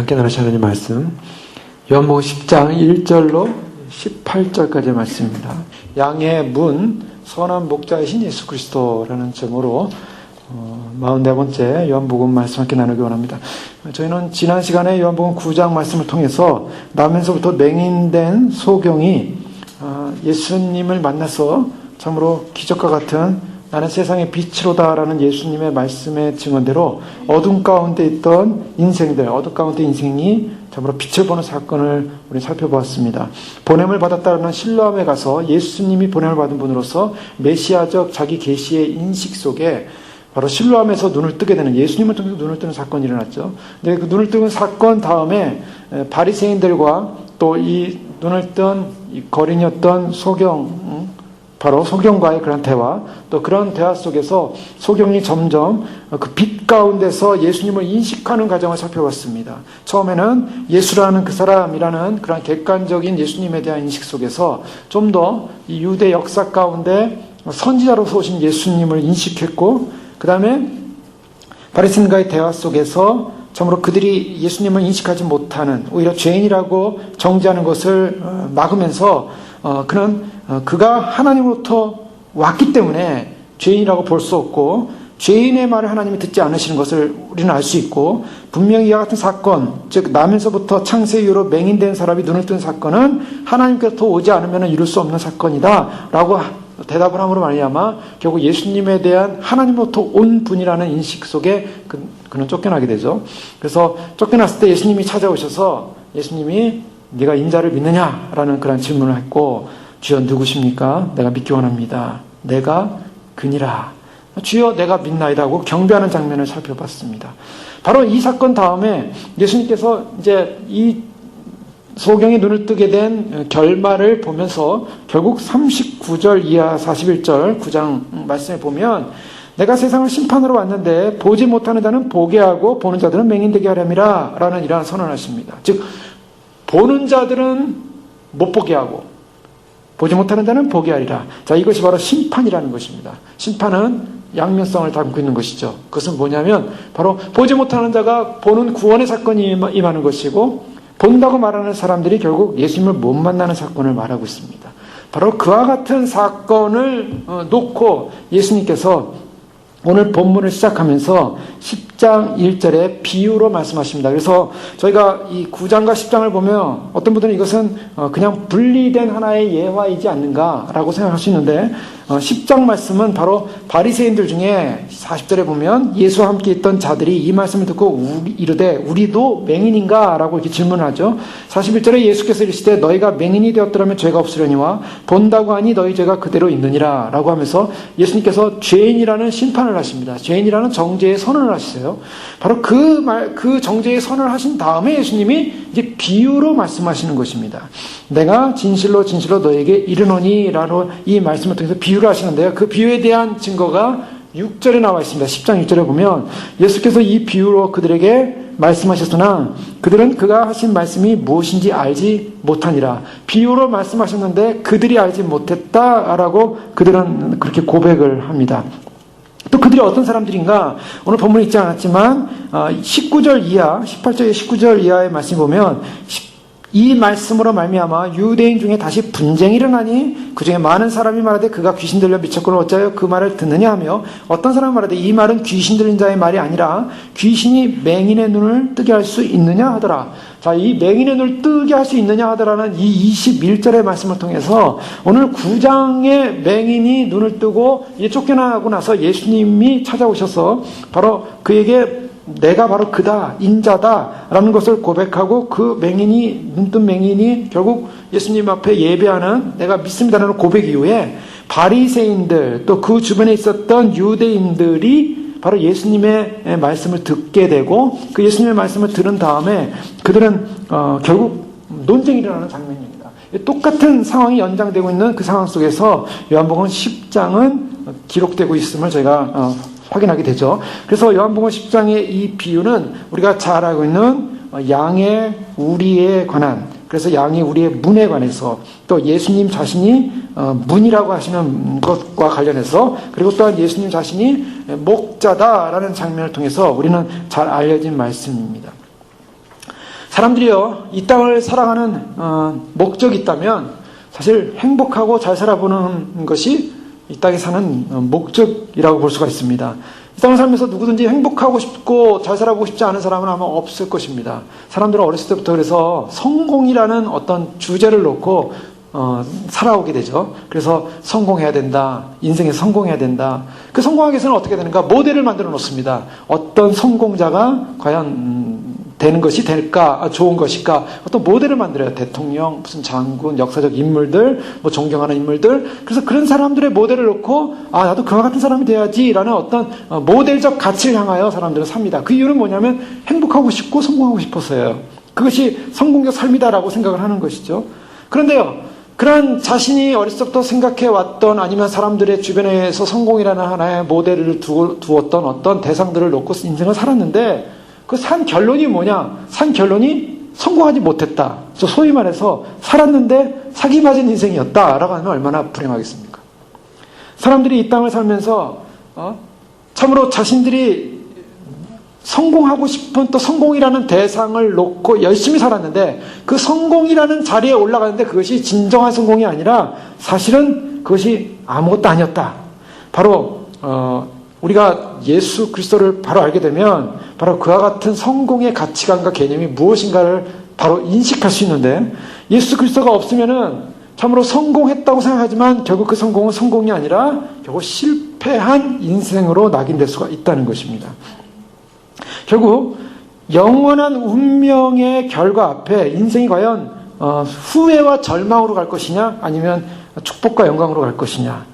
함께 나누실 하나님 말씀 요한복음 10장 1절로 18절까지의 말씀입니다. 양의 문, 선한 목자이신 예수 그리스도라는 제목으로 44번째 요한복음 말씀 함께 나누기 원합니다. 저희는 지난 시간에 요한복음 9장 말씀을 통해서 나면서부터 맹인된 소경이 예수님을 만나서 참으로 기적과 같은 나는 세상의 빛이로다라는 예수님의 말씀의 증언대로 어둠 가운데 있던 인생들, 어둠 가운데 인생이 참으로 빛을 보는 사건을 우리 살펴보았습니다. 보냄을 받았다는 실로암에 가서 예수님이 보냄을 받은 분으로서 메시아적 자기 계시의 인식 속에 바로 실로암에서 눈을 뜨게 되는, 예수님을 통해서 눈을 뜨는 사건이 일어났죠. 근데 그 눈을 뜨는 사건 다음에 바리새인들과 또 이 눈을 뜬 거린이었던 소경, 바로 소경과의 그런 대화, 또 그런 대화 속에서 소경이 점점 그 빛 가운데서 예수님을 인식하는 과정을 살펴봤습니다. 처음에는 예수라는 그 사람이라는 그런 객관적인 예수님에 대한 인식 속에서 좀 더 이 유대 역사 가운데 선지자로서 오신 예수님을 인식했고, 그 다음에 바리새인과의 대화 속에서 참으로 그들이 예수님을 인식하지 못하는, 오히려 죄인이라고 정죄하는 것을 막으면서 그는 그가 하나님으로부터 왔기 때문에 죄인이라고 볼 수 없고, 죄인의 말을 하나님이 듣지 않으시는 것을 우리는 알 수 있고, 분명히 이와 같은 사건, 즉 나면서부터 창세 이후로 맹인된 사람이 눈을 뜬 사건은 하나님께로부터 오지 않으면 이룰 수 없는 사건이다 라고 대답을 함으로 말미암아 결국 예수님에 대한 하나님으로부터 온 분이라는 인식 속에 그는 쫓겨나게 되죠. 그래서 쫓겨났을 때 예수님이 찾아오셔서 예수님이 네가 인자를 믿느냐라는 그런 질문을 했고, 주여 누구십니까? 내가 믿기 원합니다. 내가 그니라. 주여 내가 믿나이다 하고 경배하는 장면을 살펴봤습니다. 바로 이 사건 다음에 예수님께서 이제 이 소경이 눈을 뜨게 된 결말을 보면서 결국 39절 이하 41절 9장 말씀에 보면, 내가 세상을 심판으로 왔는데 보지 못하는 자는 보게 하고 보는 자들은 맹인되게 하렴이라 라는 이러한 선언을 하십니다. 즉 보는 자들은 못 보게 하고 보지 못하는 자는 보게 하리라. 자, 이것이 바로 심판이라는 것입니다. 심판은 양면성을 담고 있는 것이죠. 그것은 뭐냐면 바로 보지 못하는 자가 보는 구원의 사건이 임하는 것이고, 본다고 말하는 사람들이 결국 예수님을 못 만나는 사건을 말하고 있습니다. 바로 그와 같은 사건을 놓고 예수님께서 오늘 본문을 시작하면서 10장 1절에 비유로 말씀하십니다. 그래서 저희가 이 9장과 10장을 보면 어떤 분들은 이것은 그냥 분리된 하나의 예화이지 않는가라고 생각할 수 있는데, 10장 말씀은 바로 바리새인들 중에 40절에 보면 예수와 함께 있던 자들이 이 말씀을 듣고 이르되 우리도 맹인인가? 라고 이렇게 질문하죠. 41절에 예수께서 이르시되 너희가 맹인이 되었더라면 죄가 없으려니와 본다고 하니 너희 죄가 그대로 있느니라 라고 하면서 예수님께서 죄인이라는 심판을 하십니다. 죄인이라는 정죄의 선언을 하시세요. 바로 그 정죄의 선언을 하신 다음에 예수님이 이제 비유로 말씀하시는 것입니다. 내가 진실로 진실로 너에게 이르노니 라고 이 말씀을 통해서 비유를 하시는데요. 그 비유에 대한 증거가 6절에 나와 있습니다. 10장 6절에 보면 예수께서 이 비유로 그들에게 말씀하셨으나 그들은 그가 하신 말씀이 무엇인지 알지 못하니라. 비유로 말씀하셨는데 그들이 알지 못했다라고 그들은 그렇게 고백을 합니다. 또 그들이 어떤 사람들인가? 오늘 본문에 있지 않았지만 19절 이하, 18절에 19절 이하의 말씀 보면 이 말씀으로 말미암아 유대인 중에 다시 분쟁이 일어나니 그 중에 많은 사람이 말하되 그가 귀신 들려 미쳤거늘 어찌하여 그 말을 듣느냐 하며, 어떤 사람은 말하되 이 말은 귀신 들린 자의 말이 아니라 귀신이 맹인의 눈을 뜨게 할 수 있느냐 하더라. 자, 이 맹인의 눈을 뜨게 할 수 있느냐 하더라는 이 21절의 말씀을 통해서 오늘 9장의 맹인이 눈을 뜨고 쫓겨나고 나서 예수님이 찾아오셔서 바로 그에게 내가 바로 그다, 인자다 라는 것을 고백하고, 그 맹인이, 눈뜬 맹인이 결국 예수님 앞에 예배하는 내가 믿습니다라는 고백 이후에 바리새인들 또 그 주변에 있었던 유대인들이 바로 예수님의 말씀을 듣게 되고, 그 예수님의 말씀을 들은 다음에 그들은 결국 논쟁이 일어나는 장면입니다. 똑같은 상황이 연장되고 있는 그 상황 속에서 요한복음 10장은 기록되고 있음을 저희가 확인하게 되죠. 그래서 요한복음 10장의 이 비유는 우리가 잘 알고 있는 양의 우리에 관한, 그래서 양의 우리의 문에 관해서, 또 예수님 자신이 문이라고 하시는 것과 관련해서, 그리고 또한 예수님 자신이 목자다라는 장면을 통해서 우리는 잘 알려진 말씀입니다. 사람들이요, 이 땅을 살아가는 목적이 있다면 사실 행복하고 잘 살아보는 것이 이 땅에 사는 목적이라고 볼 수가 있습니다. 이 땅을 살면서 누구든지 행복하고 싶고 잘 살아보고 싶지 않은 사람은 아마 없을 것입니다. 사람들은 어렸을 때부터 그래서 성공이라는 어떤 주제를 놓고 살아오게 되죠. 그래서 성공해야 된다. 인생에 성공해야 된다. 그 성공하기 위해서는 어떻게 되는가? 모델을 만들어 놓습니다. 어떤 성공자가 과연 되는 것이 될까? 좋은 것일까? 어떤 모델을 만들어요. 대통령, 무슨 장군, 역사적 인물들, 뭐 존경하는 인물들. 그래서 그런 사람들의 모델을 놓고 나도 그와 같은 사람이 돼야지라는 어떤 모델적 가치를 향하여 사람들은 삽니다. 그 이유는 뭐냐면 행복하고 싶고 성공하고 싶어서요. 그것이 성공적 삶이다라고 생각을 하는 것이죠. 그런데요, 그런 자신이 어렸을 때부터 생각해왔던 아니면 사람들의 주변에서 성공이라는 하나의 모델을 두었던 어떤 대상들을 놓고 인생을 살았는데 그 산 결론이 뭐냐? 산 결론이 성공하지 못했다. 소위 말해서 살았는데 사기 맞은 인생이었다라고 하면 얼마나 불행하겠습니까? 사람들이 이 땅을 살면서 참으로 자신들이 성공하고 싶은 또 성공이라는 대상을 놓고 열심히 살았는데 그 성공이라는 자리에 올라가는데 그것이 진정한 성공이 아니라 사실은 그것이 아무것도 아니었다. 바로 우리가 예수 그리스도를 바로 알게 되면 바로 그와 같은 성공의 가치관과 개념이 무엇인가를 바로 인식할 수 있는데 예수 그리스도가 없으면은 참으로 성공했다고 생각하지만 결국 그 성공은 성공이 아니라 결국 실패한 인생으로 낙인될 수가 있다는 것입니다. 결국 영원한 운명의 결과 앞에 인생이 과연 후회와 절망으로 갈 것이냐 아니면 축복과 영광으로 갈 것이냐.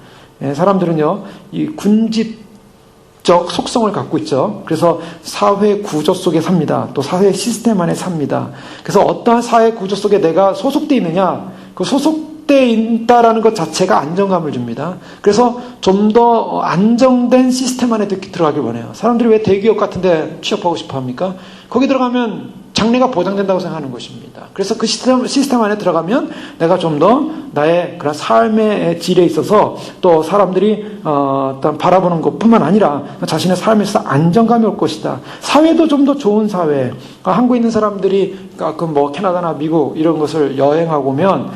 사람들은요 이 군집적 속성을 갖고 있죠. 그래서 사회 구조 속에 삽니다. 또 사회 시스템 안에 삽니다. 그래서 어떠한 사회 구조 속에 내가 소속되어 있느냐 그 소속되어 있다라는 것 자체가 안정감을 줍니다. 그래서 좀 더 안정된 시스템 안에 들어가길 원해요. 사람들이 왜 대기업 같은 데 취업하고 싶어 합니까? 거기 들어가면 장래가 보장된다고 생각하는 것입니다. 그래서 그 시스템 안에 들어가면 내가 좀 더 나의 그런 삶의 질에 있어서 또 사람들이 일단 바라보는 것뿐만 아니라 자신의 삶에서 안정감이 올 것이다. 사회도 좀 더 좋은 사회. 한국에 있는 사람들이 가끔 뭐 캐나다나 미국 이런 것을 여행하고 오면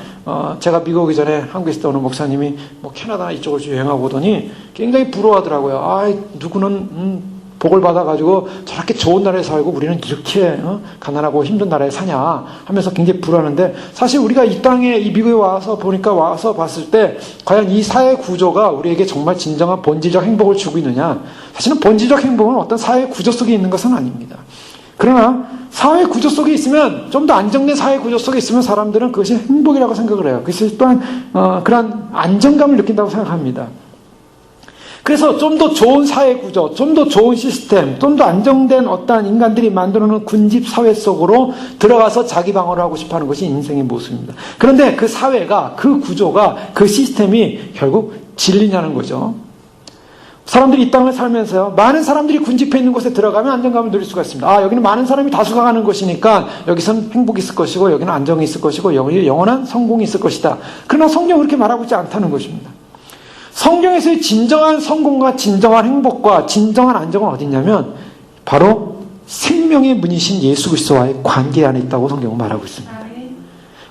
제가 미국 오기 전에 한국에 있을 때 어느 목사님이 뭐 캐나다나 이쪽을 여행하고 오더니 굉장히 부러워하더라고요. 누구는 복을 받아가지고 저렇게 좋은 나라에 살고 우리는 이렇게 가난하고 힘든 나라에 사냐 하면서 굉장히 불안한데 사실 우리가 이 땅에 이 미국에 와서 봤을 때 과연 이 사회 구조가 우리에게 정말 진정한 본질적 행복을 주고 있느냐? 사실은 본질적 행복은 어떤 사회 구조 속에 있는 것은 아닙니다. 그러나 사회 구조 속에 있으면 좀 더 안정된 사회 구조 속에 있으면 사람들은 그것이 행복이라고 생각을 해요. 그래서 또한 그런 안정감을 느낀다고 생각합니다. 그래서 좀 더 좋은 사회 구조, 좀 더 좋은 시스템, 좀 더 안정된 어떠한 인간들이 만들어놓은 군집 사회 속으로 들어가서 자기 방어를 하고 싶어하는 것이 인생의 모습입니다. 그런데 그 사회가, 그 구조가, 그 시스템이 결국 진리냐는 거죠. 사람들이 이 땅을 살면서요, 많은 사람들이 군집해 있는 곳에 들어가면 안정감을 누릴 수가 있습니다. 여기는 많은 사람이 다수가 가는 곳이니까 여기서는 행복이 있을 것이고 여기는 안정이 있을 것이고 여기 영원한 성공이 있을 것이다. 그러나 성경은 그렇게 말하고 있지 않다는 것입니다. 성경에서의 진정한 성공과 진정한 행복과 진정한 안정은 어디 있냐면 바로 생명의 문이신 예수 그리스도와의 관계 안에 있다고 성경은 말하고 있습니다.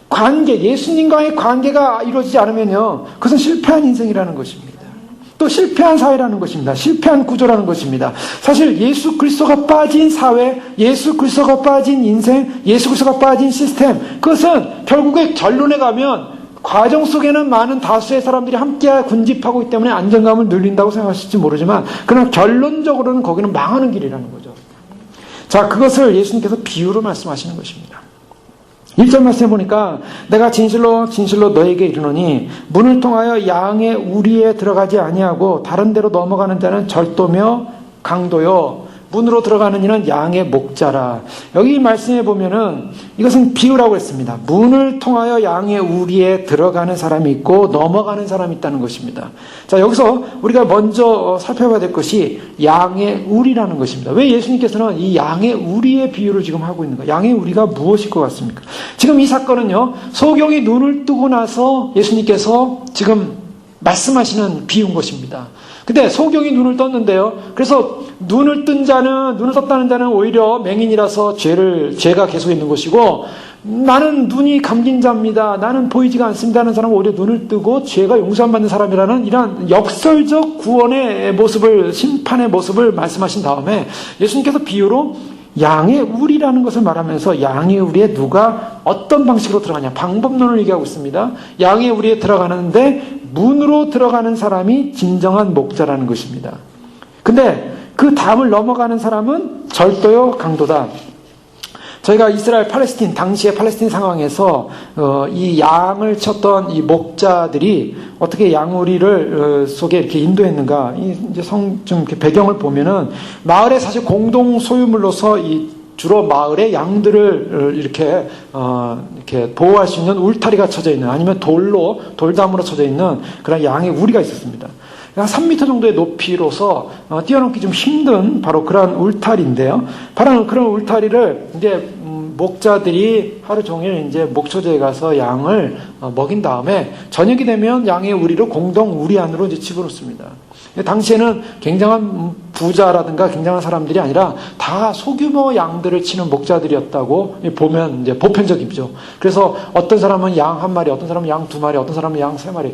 관계, 예수님과의 관계가 이루어지지 않으면요, 그것은 실패한 인생이라는 것입니다. 또 실패한 사회라는 것입니다. 실패한 구조라는 것입니다. 사실 예수 그리스도가 빠진 사회, 예수 그리스도가 빠진 인생, 예수 그리스도가 빠진 시스템, 그것은 결국에 결론에 가면 과정 속에는 많은 다수의 사람들이 함께 군집하고 있기 때문에 안정감을 누린다고 생각하실지 모르지만 그러나 결론적으로는 거기는 망하는 길이라는 거죠. 자, 그것을 예수님께서 비유로 말씀하시는 것입니다. 1절 말씀해 보니까 내가 진실로 너에게 이르노니 문을 통하여 양의 우리에 들어가지 아니하고 다른 데로 넘어가는 자는 절도며 강도요 문으로 들어가는 이는 양의 목자라. 여기 말씀해 보면은 이것은 비유라고 했습니다. 문을 통하여 양의 우리에 들어가는 사람이 있고 넘어가는 사람이 있다는 것입니다. 자, 여기서 우리가 먼저 살펴봐야 될 것이 양의 우리라는 것입니다. 왜 예수님께서는 이 양의 우리의 비유를 지금 하고 있는가? 양의 우리가 무엇일 것 같습니까? 지금 이 사건은요, 소경이 눈을 뜨고 나서 예수님께서 지금 말씀하시는 비유인 것입니다. 근데 소경이 눈을 떴는데요. 그래서 눈을 떴다는 자는 오히려 맹인이라서 죄가 계속 있는 것이고, 나는 눈이 감긴 자입니다. 나는 보이지가 않습니다 하는 사람은 오히려 눈을 뜨고 죄가 용서받는 사람이라는 이런 역설적 구원의 모습을, 심판의 모습을 말씀하신 다음에 예수님께서 비유로 양의 우리라는 것을 말하면서 양의 우리에 누가 어떤 방식으로 들어가냐, 방법론을 얘기하고 있습니다. 양의 우리에 들어가는데 문으로 들어가는 사람이 진정한 목자라는 것입니다. 근데 그 다음을 넘어가는 사람은 절도요 강도다. 저희가 이스라엘 팔레스틴, 당시의 팔레스틴 상황에서 이 양을 쳤던 이 목자들이 어떻게 양우리를 속에 이렇게 인도했는가, 이제 좀 이렇게 배경을 보면은 마을의 사실 공동 소유물로서 주로 마을에 양들을 이렇게 보호할 수 있는 울타리가 쳐져 있는, 아니면 돌담으로 쳐져 있는 그런 양의 우리가 있었습니다. 한 3m 정도의 높이로서 뛰어넘기 좀 힘든 바로 그런 울타리인데요. 바로 그런 울타리를 이제 목자들이 하루 종일 이제 목초지에 가서 양을 먹인 다음에 저녁이 되면 양의 우리를 공동 우리 안으로 이제 집어넣습니다. 당시에는 굉장한 부자라든가 굉장한 사람들이 아니라 다 소규모 양들을 치는 목자들이었다고 보면 이제 보편적이죠. 그래서 어떤 사람은 양 1마리, 어떤 사람은 양 2마리, 어떤 사람은 양 3마리,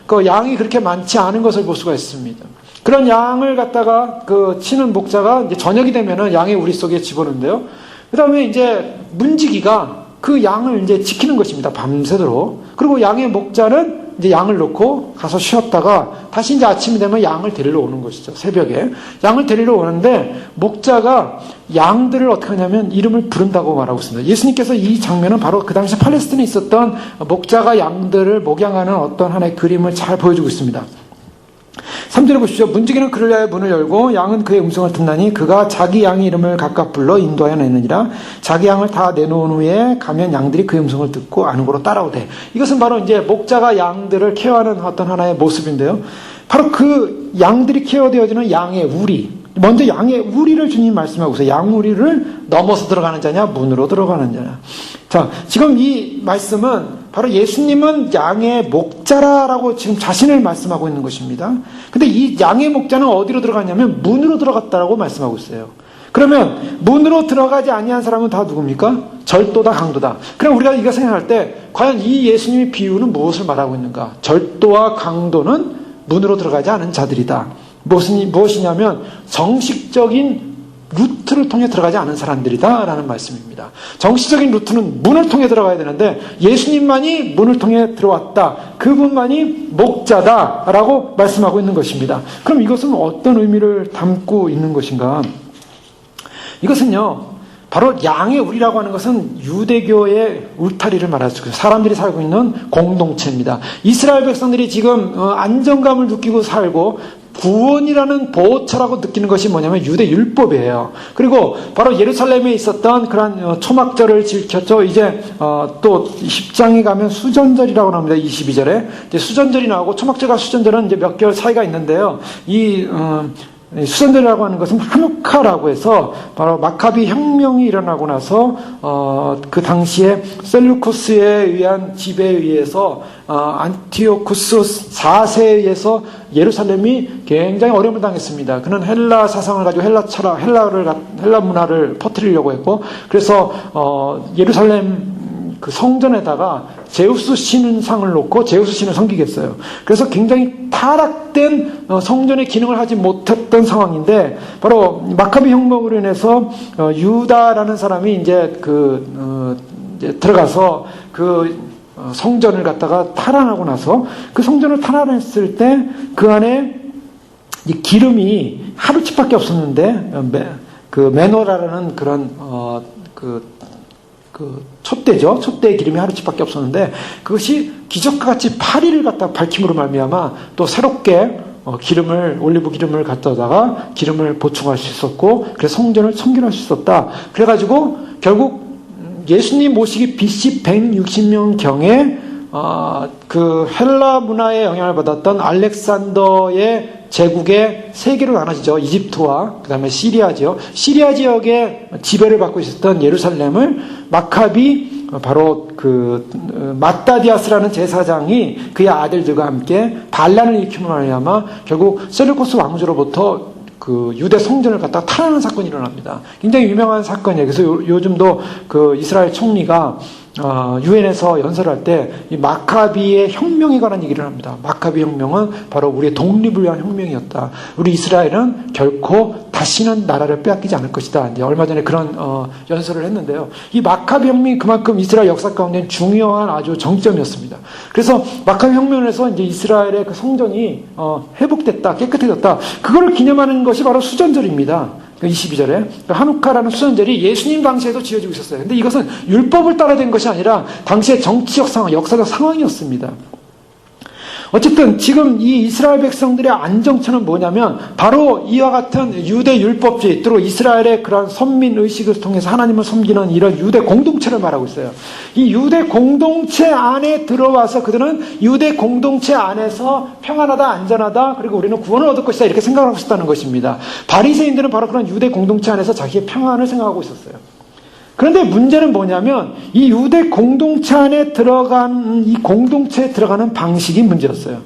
그 양이 그렇게 많지 않은 것을 볼 수가 있습니다. 그런 양을 갖다가 치는 목자가 이제 저녁이 되면은 양의 우리 속에 집어넣는데요. 그 다음에 이제 문지기가 그 양을 이제 지키는 것입니다. 밤새도록. 그리고 양의 목자는 이제 양을 놓고 가서 쉬었다가 다시 이제 아침이 되면 양을 데리러 오는 것이죠. 새벽에. 양을 데리러 오는데 목자가 양들을 어떻게 하냐면 이름을 부른다고 말하고 있습니다. 예수님께서 이 장면은 바로 그 당시 팔레스틴에 있었던 목자가 양들을 목양하는 어떤 하나의 그림을 잘 보여주고 있습니다. 3절에 보십시오. 문지기는 그를 위하여 문을 열고 양은 그의 음성을 듣나니 그가 자기 양의 이름을 각각 불러 인도하여 내느니라. 자기 양을 다 내놓은 후에 가면 양들이 그의 음성을 듣고 아는 곳으로 따라오되. 이것은 바로 이제 목자가 양들을 케어하는 어떤 하나의 모습인데요. 바로 그 양들이 케어되어지는 양의 우리. 먼저 양의 우리를 주님 말씀하고 있어요. 양 우리를 넘어서 들어가는 자냐, 문으로 들어가는 자냐. 자, 지금 이 말씀은 바로 예수님은 양의 목자라고 지금 자신을 말씀하고 있는 것입니다. 근데 이 양의 목자는 어디로 들어갔냐면 문으로 들어갔다라고 말씀하고 있어요. 그러면 문으로 들어가지 아니한 사람은 다 누굽니까? 절도다, 강도다. 그럼 우리가 이거 생각할 때 과연 이 예수님의 비유는 무엇을 말하고 있는가? 절도와 강도는 문으로 들어가지 않은 자들이다. 무엇이냐면 정식적인 루트를 통해 들어가지 않은 사람들이다 라는 말씀입니다. 정식적인 루트는 문을 통해 들어가야 되는데 예수님만이 문을 통해 들어왔다. 그분만이 목자다 라고 말씀하고 있는 것입니다. 그럼 이것은 어떤 의미를 담고 있는 것인가? 이것은요, 바로 양의 우리라고 하는 것은 유대교의 울타리를 말할 수 있어요. 사람들이 살고 있는 공동체입니다. 이스라엘 백성들이 지금 안정감을 느끼고 살고 구원이라는 보호처라고 느끼는 것이 뭐냐면 유대 율법이에요. 그리고 바로 예루살렘에 있었던 그런 초막절을 지켰죠. 이제 또 10장에 가면 수전절이라고 나옵니다. 22절에 이제 수전절이 나오고 초막절과 수전절은 이제 몇 개월 사이가 있는데요. 이 수전절이라고 하는 것은 하누카라고 해서 바로 마카비 혁명이 일어나고 나서 그 당시에 셀루쿠스에 의한 지배에 의해서 안티오쿠스 4세에 의해서 예루살렘이 굉장히 어려움을 당했습니다. 그는 헬라 사상을 가지고 헬라 문화를 퍼뜨리려고 했고, 그래서 예루살렘 그 성전에다가 제우스 신상을 놓고 제우스 신을 섬기겠어요. 그래서 굉장히 타락된 성전의 기능을 하지 못했던 상황인데, 바로 마카비 혁명으로 인해서 유다라는 사람이 이제 이제 들어가서 성전을 갖다가 탈환하고 나서 그 성전을 탈환했을 때 그 안에 이 기름이 하루치밖에 없었는데 메노라라는 그런 촛대죠. 촛대의 기름이 하루치밖에 없었는데 그것이 기적과 같이 8일을 갖다 밝힘으로 말미암아 또 새롭게 올리브 기름을 갖다가 기름을 보충할 수 있었고, 그래서 성전을 청결할 수 있었다. 그래가지고 결국 예수님 모시기 BC 160년경에 그 헬라 문화에 영향을 받았던 알렉산더의 제국의 세 개로 나눠지죠. 이집트와 그 다음에 시리아죠. 시리아 지역에 지배를 받고 있었던 예루살렘을 마카비 바로 마따디아스라는 제사장이 그의 아들들과 함께 반란을 일으킴으로 말미암아 결국 셀루코스 왕조로부터 그 유대 성전을 갖다가 탈환하는 사건이 일어납니다. 굉장히 유명한 사건이에요. 그래서 요즘도 그 이스라엘 총리가 유엔에서 연설을 할 때 이 마카비의 혁명에 관한 얘기를 합니다. 마카비 혁명은 바로 우리의 독립을 위한 혁명이었다. 우리 이스라엘은 결코 다시는 나라를 빼앗기지 않을 것이다. 이제 얼마 전에 그런 연설을 했는데요. 이 마카비 혁명이 그만큼 이스라엘 역사 가운데 중요한 아주 정점이었습니다. 그래서 마카비 혁명에서 이제 이스라엘의 그 성전이 회복됐다, 깨끗해졌다. 그거를 기념하는 것이 바로 수전절입니다. 22절에 하누카라는 수전절이 예수님 당시에도 지어지고 있었어요. 근데 이것은 율법을 따라 된 것이 아니라 당시의 정치적 상황, 역사적 상황이었습니다. 어쨌든 지금 이 이스라엘 백성들의 안정처는 뭐냐면 바로 이와 같은 유대 율법주의, 또 이스라엘의 그런 선민의식을 통해서 하나님을 섬기는 이런 유대 공동체를 말하고 있어요. 이 유대 공동체 안에 들어와서 그들은 유대 공동체 안에서 평안하다, 안전하다, 그리고 우리는 구원을 얻을 것이다 이렇게 생각하고 있었다는 것입니다. 바리새인들은 바로 그런 유대 공동체 안에서 자기의 평안을 생각하고 있었어요. 그런데 문제는 뭐냐면 이 유대 공동체 안에 들어간 이 공동체에 들어가는 방식이 문제였어요.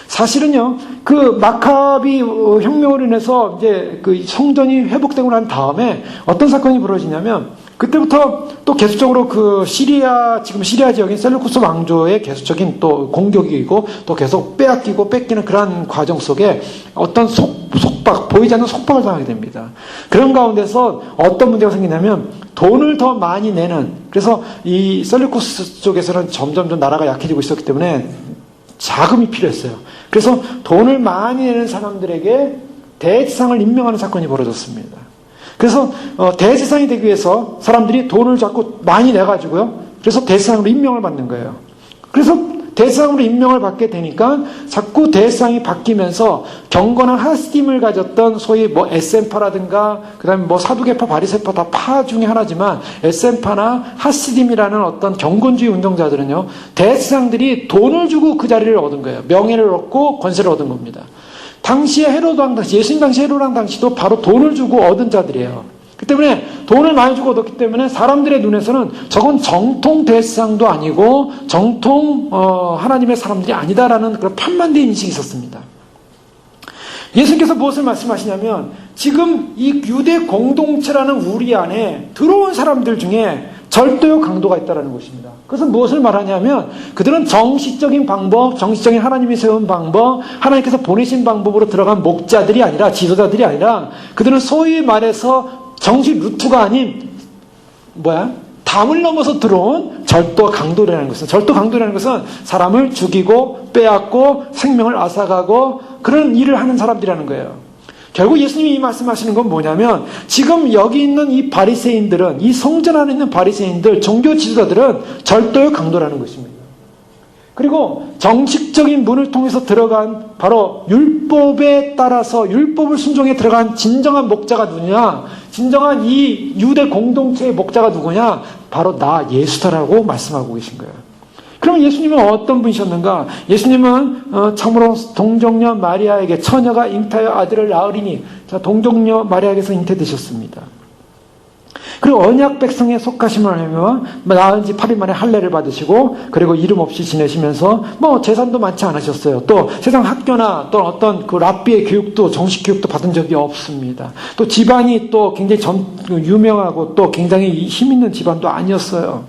사실은요, 그 마카비 혁명으로 인해서 이제 그 성전이 회복되고 난 다음에 어떤 사건이 벌어지냐면 그때부터 또 계속적으로 그 지금 시리아 지역인 셀루쿠스 왕조의 계속적인 또 공격이고 또 계속 빼앗기고 뺏기는 그러한 과정 속에 어떤 속박, 보이지 않는 속박을 당하게 됩니다. 그런 가운데서 어떤 문제가 생기냐면 돈을 더 많이 내는, 그래서 이 셀루쿠스 쪽에서는 점점 나라가 약해지고 있었기 때문에 자금이 필요했어요. 그래서 돈을 많이 내는 사람들에게 대제사장을 임명하는 사건이 벌어졌습니다. 그래서 대제사장이 되기 위해서 사람들이 돈을 자꾸 많이 내가지고요. 그래서 대제사장으로 임명을 받는 거예요. 그래서 대제사장으로 임명을 받게 되니까 자꾸 대제사장이 바뀌면서 경건한 하스딤을 가졌던 소위 뭐 에센파라든가 그다음에 뭐 사두개파, 바리새파 다 파 중에 하나지만 에센파나 하스딤이라는 어떤 경건주의 운동자들은요, 대제사장들이 돈을 주고 그 자리를 얻은 거예요. 명예를 얻고 권세를 얻은 겁니다. 당시에 헤로드 왕 당시, 예수님 당시 헤로드 왕 당시도 바로 돈을 주고 얻은 자들이에요. 그 때문에 돈을 많이 주고 얻었기 때문에 사람들의 눈에서는 저건 정통 대제사장도 아니고 정통 하나님의 사람들이 아니다라는 그런 편만된 인식이 있었습니다. 예수님께서 무엇을 말씀하시냐면 지금 이 유대 공동체라는 우리 안에 들어온 사람들 중에 절도요 강도가 있다는 것입니다. 그것은 무엇을 말하냐면 그들은 정식적인 방법, 정식적인 하나님이 세운 방법, 하나님께서 보내신 방법으로 들어간 목자들이 아니라, 지도자들이 아니라 그들은 소위 말해서 정식 루트가 아닌 담을 넘어서 들어온 절도 강도라는 것은, 절도 강도라는 것은 사람을 죽이고 빼앗고 생명을 앗아가고 그런 일을 하는 사람들이라는 거예요. 결국 예수님이 이 말씀하시는 건 뭐냐면 지금 여기 있는 이 바리새인들은, 이 성전 안에 있는 바리새인들, 종교 지도자들은 절도의 강도라는 것입니다. 그리고 정식적인 문을 통해서 들어간 바로 율법에 따라서 율법을 순종해 들어간 진정한 목자가 누구냐, 진정한 이 유대 공동체의 목자가 누구냐, 바로 나 예수다라고 말씀하고 계신 거예요. 그럼 예수님은 어떤 분이셨는가? 예수님은 참으로 동정녀 마리아에게 처녀가 잉타여 아들을 낳으리니, 동정녀 마리아에게서 잉태되셨습니다. 그리고 언약 백성에 속하심을 하며 낳은 지 8일 만에 할례를 받으시고, 그리고 이름 없이 지내시면서 재산도 많지 않으셨어요. 또 세상 학교나 또 어떤 그 랍비의 교육도, 정식 교육도 받은 적이 없습니다. 또 집안이 또 굉장히 유명하고 또 굉장히 힘 있는 집안도 아니었어요.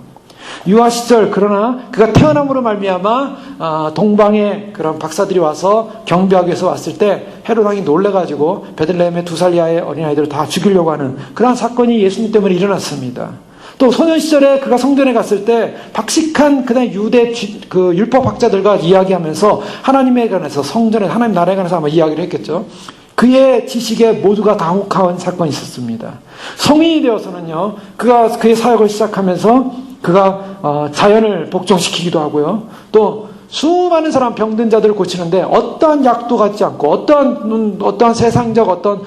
유아 시절, 그러나 그가 태어남으로 말미암아 동방의 그런 박사들이 와서 경배하기 위해서 왔을 때 헤롯 왕이 놀래가지고 베들레헴의 2살 이하의 어린아이들을 다 죽이려고 하는 그런 사건이 예수님 때문에 일어났습니다. 또 소년 시절에 그가 성전에 갔을 때 박식한 그다음 유대 그 율법학자들과 이야기하면서 하나님에 관해서, 성전에 하나님 나라에 관해서 아마 이야기를 했겠죠. 그의 지식에 모두가 당혹한 사건이 있었습니다. 성인이 되어서는요, 그가 그의 사역을 시작하면서 그가 자연을 복종시키기도 하고요. 또 수많은 사람, 병든 자들을 고치는데 어떠한 약도 갖지 않고 어떠한 세상적 어떤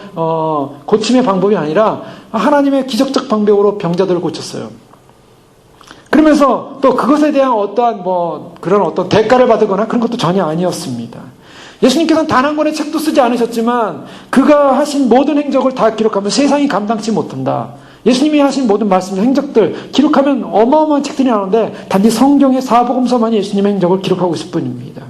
고침의 방법이 아니라 하나님의 기적적 방법으로 병자들을 고쳤어요. 그러면서 또 그것에 대한 어떠한 그런 어떤 대가를 받거나 그런 것도 전혀 아니었습니다. 예수님께서는 단 한 권의 책도 쓰지 않으셨지만 그가 하신 모든 행적을 다 기록하면 세상이 감당치 못한다. 예수님이 하신 모든 말씀, 행적들 기록하면 어마어마한 책들이 나오는데 단지 성경의 사복음서만이 예수님의 행적을 기록하고 있을 뿐입니다.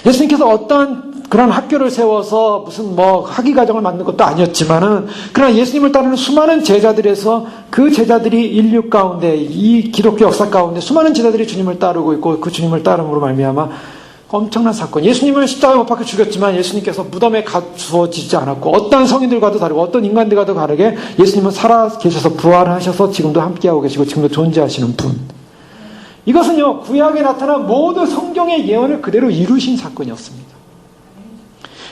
예수님께서 어떠한 그런 학교를 세워서 무슨 학위 과정을 만든 것도 아니었지만은, 그러나 예수님을 따르는 수많은 제자들에서 그 제자들이 인류 가운데, 이 기독교 역사 가운데 수많은 제자들이 주님을 따르고 있고, 그 주님을 따름으로 말미암아 엄청난 사건. 예수님을 십자가에 못 박혀 죽였지만 예수님께서 무덤에 가두어지지 않았고, 어떤 성인들과도 다르고 어떤 인간들과도 다르게 예수님은 살아 계셔서 부활하셔서 지금도 함께하고 계시고 지금도 존재하시는 분. 이것은요, 구약에 나타난 모든 성경의 예언을 그대로 이루신 사건이었습니다.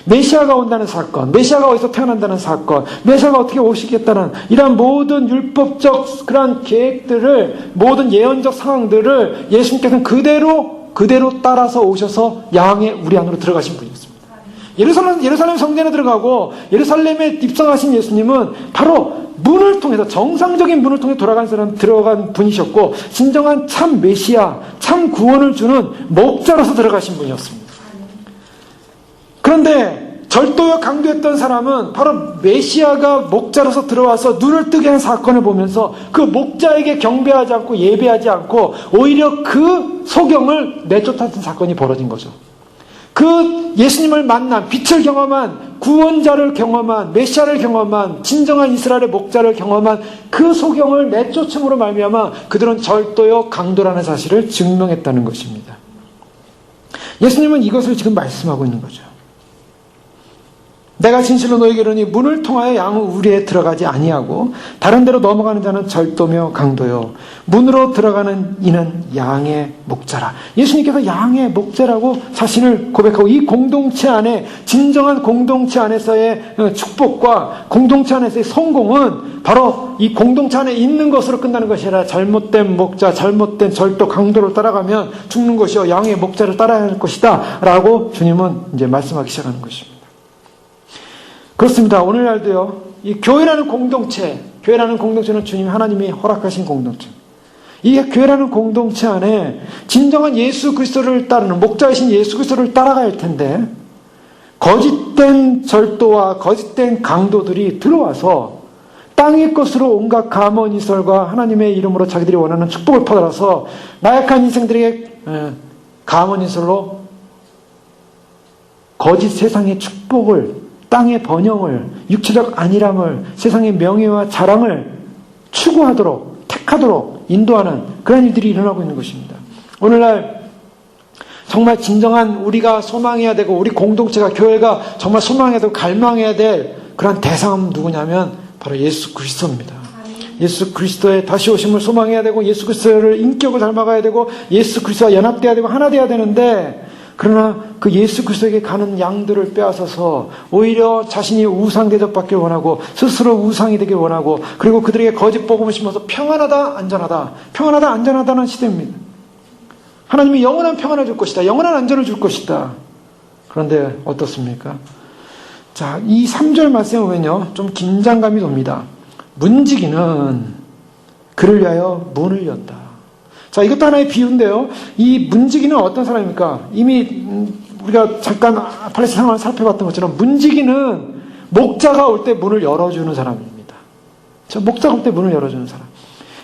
메시아가 온다는 사건, 메시아가 어디서 태어난다는 사건, 메시아가 어떻게 오시겠다는 이러한 모든 율법적 그런 계획들을, 모든 예언적 상황들을 예수님께서는 그대로 따라서 오셔서 양의 우리 안으로 들어가신 분이었습니다. 예루살렘 성전에 들어가고 예루살렘에 입성하신 예수님은 바로 문을 통해서, 정상적인 문을 통해 들어간 분이셨고, 진정한 참 메시아, 참 구원을 주는 목자로서 들어가신 분이었습니다. 그런데 절도와 강도였던 사람은 바로 메시아가 목자로서 들어와서 눈을 뜨게 한 사건을 보면서 그 목자에게 경배하지 않고 예배하지 않고 오히려 그 소경을 내쫓았던 사건이 벌어진 거죠. 그 예수님을 만난, 빛을 경험한, 구원자를 경험한, 메시아를 경험한, 진정한 이스라엘의 목자를 경험한 그 소경을 내쫓음으로 말미암아 그들은 절도요 강도라는 사실을 증명했다는 것입니다. 예수님은 이것을 지금 말씀하고 있는 거죠. 내가 진실로 너에게 이르노니 문을 통하여 양은 우리에 들어가지 아니하고 다른 데로 넘어가는 자는 절도며 강도요 문으로 들어가는 이는 양의 목자라. 예수님께서 양의 목자라고 자신을 고백하고, 이 공동체 안에, 진정한 공동체 안에서의 축복과 공동체 안에서의 성공은 바로 이 공동체 안에 있는 것으로 끝나는 것이 아니라 잘못된 목자, 잘못된 절도, 강도를 따라가면 죽는 것이요 양의 목자를 따라야 할 것이다 라고 주님은 이제 말씀하기 시작하는 것입니다. 그렇습니다. 오늘날도요, 이 교회라는 공동체는 주님 하나님이 허락하신 공동체. 이 교회라는 공동체 안에 진정한 예수 그리스도를 따르는, 목자이신 예수 그리스도를 따라가야 할 텐데, 거짓된 절도와 거짓된 강도들이 들어와서 땅의 것으로 온갖 가문이설과 하나님의 이름으로 자기들이 원하는 축복을 퍼들어서 나약한 인생들에게 가문이설로 거짓 세상의 축복을, 땅의 번영을, 육체적 안일함을, 세상의 명예와 자랑을 추구하도록, 택하도록 인도하는 그런 일들이 일어나고 있는 것입니다. 오늘날 정말 진정한 우리가 소망해야 되고, 우리 공동체가, 교회가 정말 소망해야 되고 갈망해야 될 그런 대상은 누구냐면 바로 예수 그리스도입니다. 예수 그리스도의 다시 오심을 소망해야 되고, 예수 그리스도를 인격을 닮아가야 되고, 예수 그리스도와 연합돼야 되고 하나 돼야 되는데, 그러나 그 예수 그리스도에게 가는 양들을 빼앗아서 오히려 자신이 우상 대접받길 원하고 스스로 우상이 되길 원하고, 그리고 그들에게 거짓 복음을 심어서 평안하다 안전하다는 시대입니다. 하나님이 영원한 평안을 줄 것이다, 영원한 안전을 줄 것이다. 그런데 어떻습니까? 자, 이 3절 말씀에 보면요, 좀 긴장감이 돕니다. 문지기는 그를 위하여 문을 연다. 자, 이것도 하나의 비유인데요. 이 문지기는 어떤 사람입니까? 이미 우리가 잠깐 팔레스타인 상황을 살펴봤던 것처럼 문지기는 목자가 올 때 문을 열어주는 사람입니다. 목자가 올 때 문을 열어주는 사람.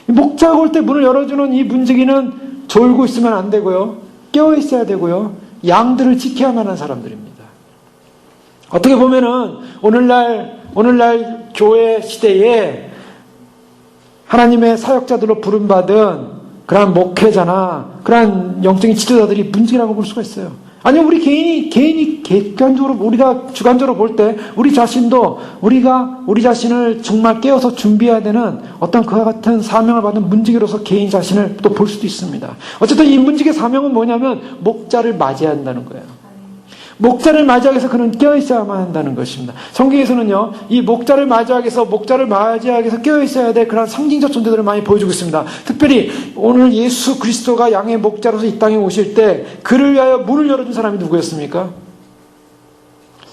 목자가 올 때 문을 열어주는 이 문지기는 졸고 있으면 안 되고요, 깨어 있어야 되고요, 양들을 지켜야만 하는 사람들입니다. 어떻게 보면은 오늘날 교회 시대에 하나님의 사역자들로 부름받은 그러한 목회자나 그러한 영적인 지도자들이 문지기라고 볼 수가 있어요. 아니면 우리 개인이 객관적으로, 우리가 주관적으로 볼 때 우리 자신도 우리 자신을 정말 깨어서 준비해야 되는 어떤 그와 같은 사명을 받은 문지기로서 개인 자신을 또 볼 수도 있습니다. 어쨌든 이 문지기의 사명은 뭐냐면 목자를 맞이한다는 거예요. 목자를 맞이하기 위해서 그는 깨어있어야만 한다는 것입니다. 성경에서는요, 이 목자를 맞이하기 위해서 깨어있어야 될 그런 상징적 존재들을 많이 보여주고 있습니다. 특별히 오늘 예수 그리스도가 양의 목자로서 이 땅에 오실 때 그를 위하여 문을 열어준 사람이 누구였습니까?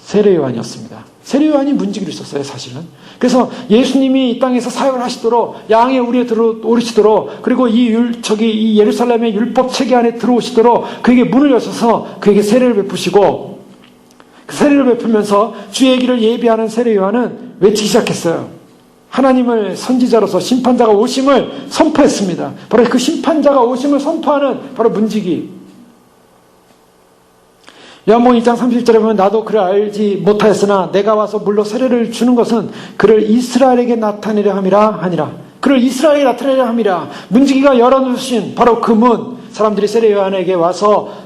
세례 요한이었습니다. 세례 요한이 문지기로 있었어요, 사실은. 그래서 예수님이 이 땅에서 사역을 하시도록, 양의 우리에 오르시도록, 그리고 이 예루살렘의 율법 체계 안에 들어오시도록 그에게 문을 여셔서 그에게 세례를 베푸시고, 그 세례를 베풀면서 주의 길을 예비하는 세례 요한은 외치기 시작했어요. 하나님을 선지자로서 심판자가 오심을 선포했습니다. 바로 그 심판자가 오심을 선포하는 바로 문지기. 요한복음 2장 31절에 보면 나도 그를 알지 못하였으나 내가 와서 물로 세례를 주는 것은 그를 이스라엘에게 나타내려 함이라 하니라. 그를 이스라엘에게 나타내려 함이라. 문지기가 열어놓으신 바로 그 문, 사람들이 세례 요한에게 와서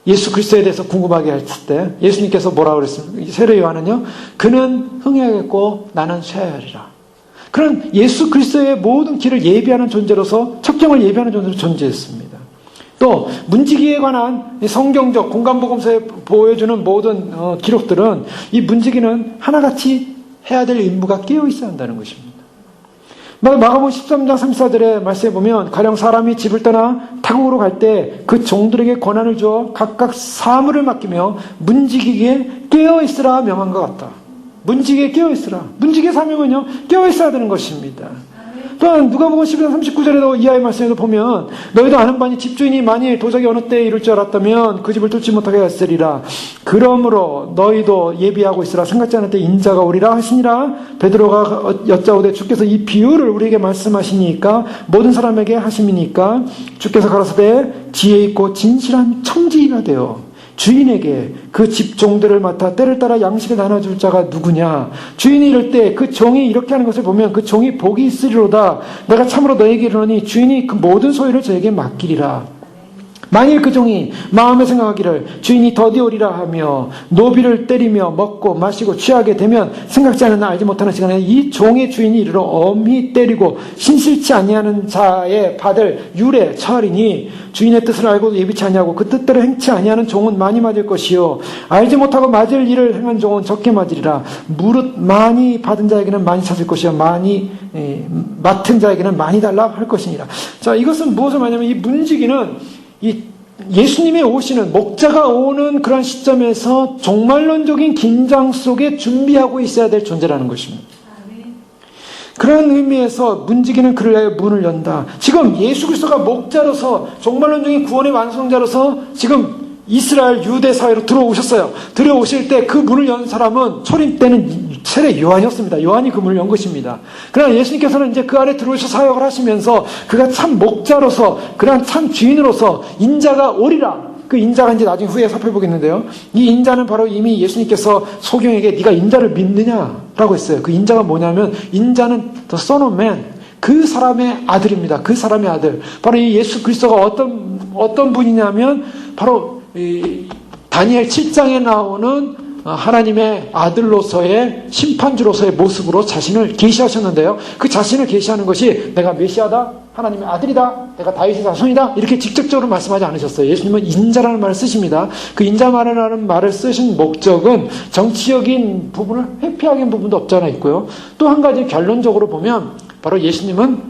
예수 그리스도에 대해서 궁금하게 했을 때 예수님께서 뭐라고 그랬습니까? 세례 요한은요, 그는 흥해야겠고 나는 쇠하리라. 그런 예수 그리스도의 모든 길을 예비하는 존재로서, 첩경을 예비하는 존재로 존재했습니다. 또 문지기에 관한 성경적 공간복음서에 보여주는 모든 기록들은 이 문지기는 하나같이 해야 될 임무가 깨어 있어야 한다는 것입니다. 마가복음 13장 34절의 말씀에 보면 가령 사람이 집을 떠나 타국으로 갈 때 그 종들에게 권한을 주어 각각 사물을 맡기며 문지기에 깨어있으라 명한 것 같다. 문지기에 깨어있으라. 문지기의 사명은요, 깨어있어야 되는 것입니다. 또한 누가복음 11장 39절에도 이하의 말씀에도 보면 너희도 아는 바니 집주인이 만일 도적이 어느 때에 이룰 줄 알았다면 그 집을 뚫지 못하게 했으리라. 그러므로 너희도 예비하고 있으라. 생각지 않을 때 인자가 오리라 하시니라. 베드로가 여짜오되 주께서 이 비유를 우리에게 말씀하시니까 모든 사람에게 하심이니까 주께서 가라사대 지혜 있고 진실한 청지기가 되어 주인에게 그 집 종들을 맡아 때를 따라 양식을 나눠줄 자가 누구냐. 주인이 이럴 때 그 종이 이렇게 하는 것을 보면 그 종이 복이 있으리로다. 내가 참으로 너에게 이르노니 주인이 그 모든 소유를 저에게 맡기리라. 만일 그 종이 마음에 생각하기를 주인이 더디오리라 하며 노비를 때리며 먹고 마시고 취하게 되면 생각지 않은 알지 못하는 시간에 이 종의 주인이 이르러 엄히 때리고 신실치 아니하는 자의 받을 유례 처하리니 주인의 뜻을 알고도 예비치 아니하고 그 뜻대로 행치 아니하는 종은 많이 맞을 것이요 알지 못하고 맞을 일을 행한 종은 적게 맞으리라. 무릇 많이 받은 자에게는 많이 찾을 것이요 많이 맡은 자에게는 많이 달라 할 것이니라. 자, 이것은 무엇을 말하냐면 이 문지기는 이 예수님의 오시는, 목자가 오는 그런 시점에서 종말론적인 긴장 속에 준비하고 있어야 될 존재라는 것입니다. 그런 의미에서 문지기는 그를 위하여 문을 연다. 지금 예수 그리스도가 목자로서 종말론적인 구원의 완성자로서 지금 이스라엘 유대 사회로 들어오셨어요. 들어오실 때 그 문을 연 사람은 초림 때는 세례 요한이었습니다. 요한이 그 문을 연 것입니다. 그러나 예수님께서는 이제 그 안에 들어오셔 사역을 하시면서 그가 참 목자로서, 그러한 참 주인으로서 인자가 오리라. 그 인자가 이제 나중에 후에 살펴보겠는데요. 이 인자는 바로 이미 예수님께서 소경에게 네가 인자를 믿느냐라고 했어요. 그 인자가 뭐냐면 인자는 the Son of Man, 그 사람의 아들입니다. 그 사람의 아들. 바로 이 예수 그리스도가 어떤 분이냐면 바로 이 다니엘 7장에 나오는 하나님의 아들로서의 심판주로서의 모습으로 자신을 계시하셨는데요. 그 자신을 계시하는 것이 내가 메시아다, 하나님의 아들이다, 내가 다윗의 자손이다 이렇게 직접적으로 말씀하지 않으셨어요. 예수님은 인자라는 말을 쓰십니다. 그 인자라는 말을 쓰신 목적은 정치적인 부분을 회피하는 부분도 없지 않아 있고요. 또 한 가지 결론적으로 보면 바로 예수님은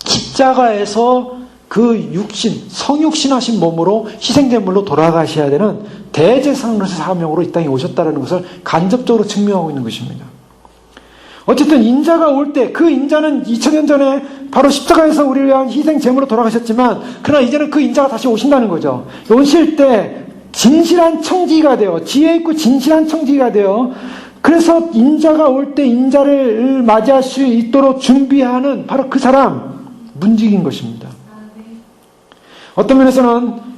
십자가에서 그 육신, 성육신하신 몸으로 희생제물로 돌아가셔야 되는 대제사장으로서 사명으로 이 땅에 오셨다는 것을 간접적으로 증명하고 있는 것입니다. 어쨌든 인자가 올 때 그 인자는 2000년 전에 바로 십자가에서 우리를 위한 희생제물로 돌아가셨지만 그러나 이제는 그 인자가 다시 오신다는 거죠. 오실 때 진실한 청지기가 되어, 지혜 있고 진실한 청지기가 되어, 그래서 인자가 올 때 인자를 맞이할 수 있도록 준비하는 바로 그 사람, 문지기인 것입니다. 어떤 면에서는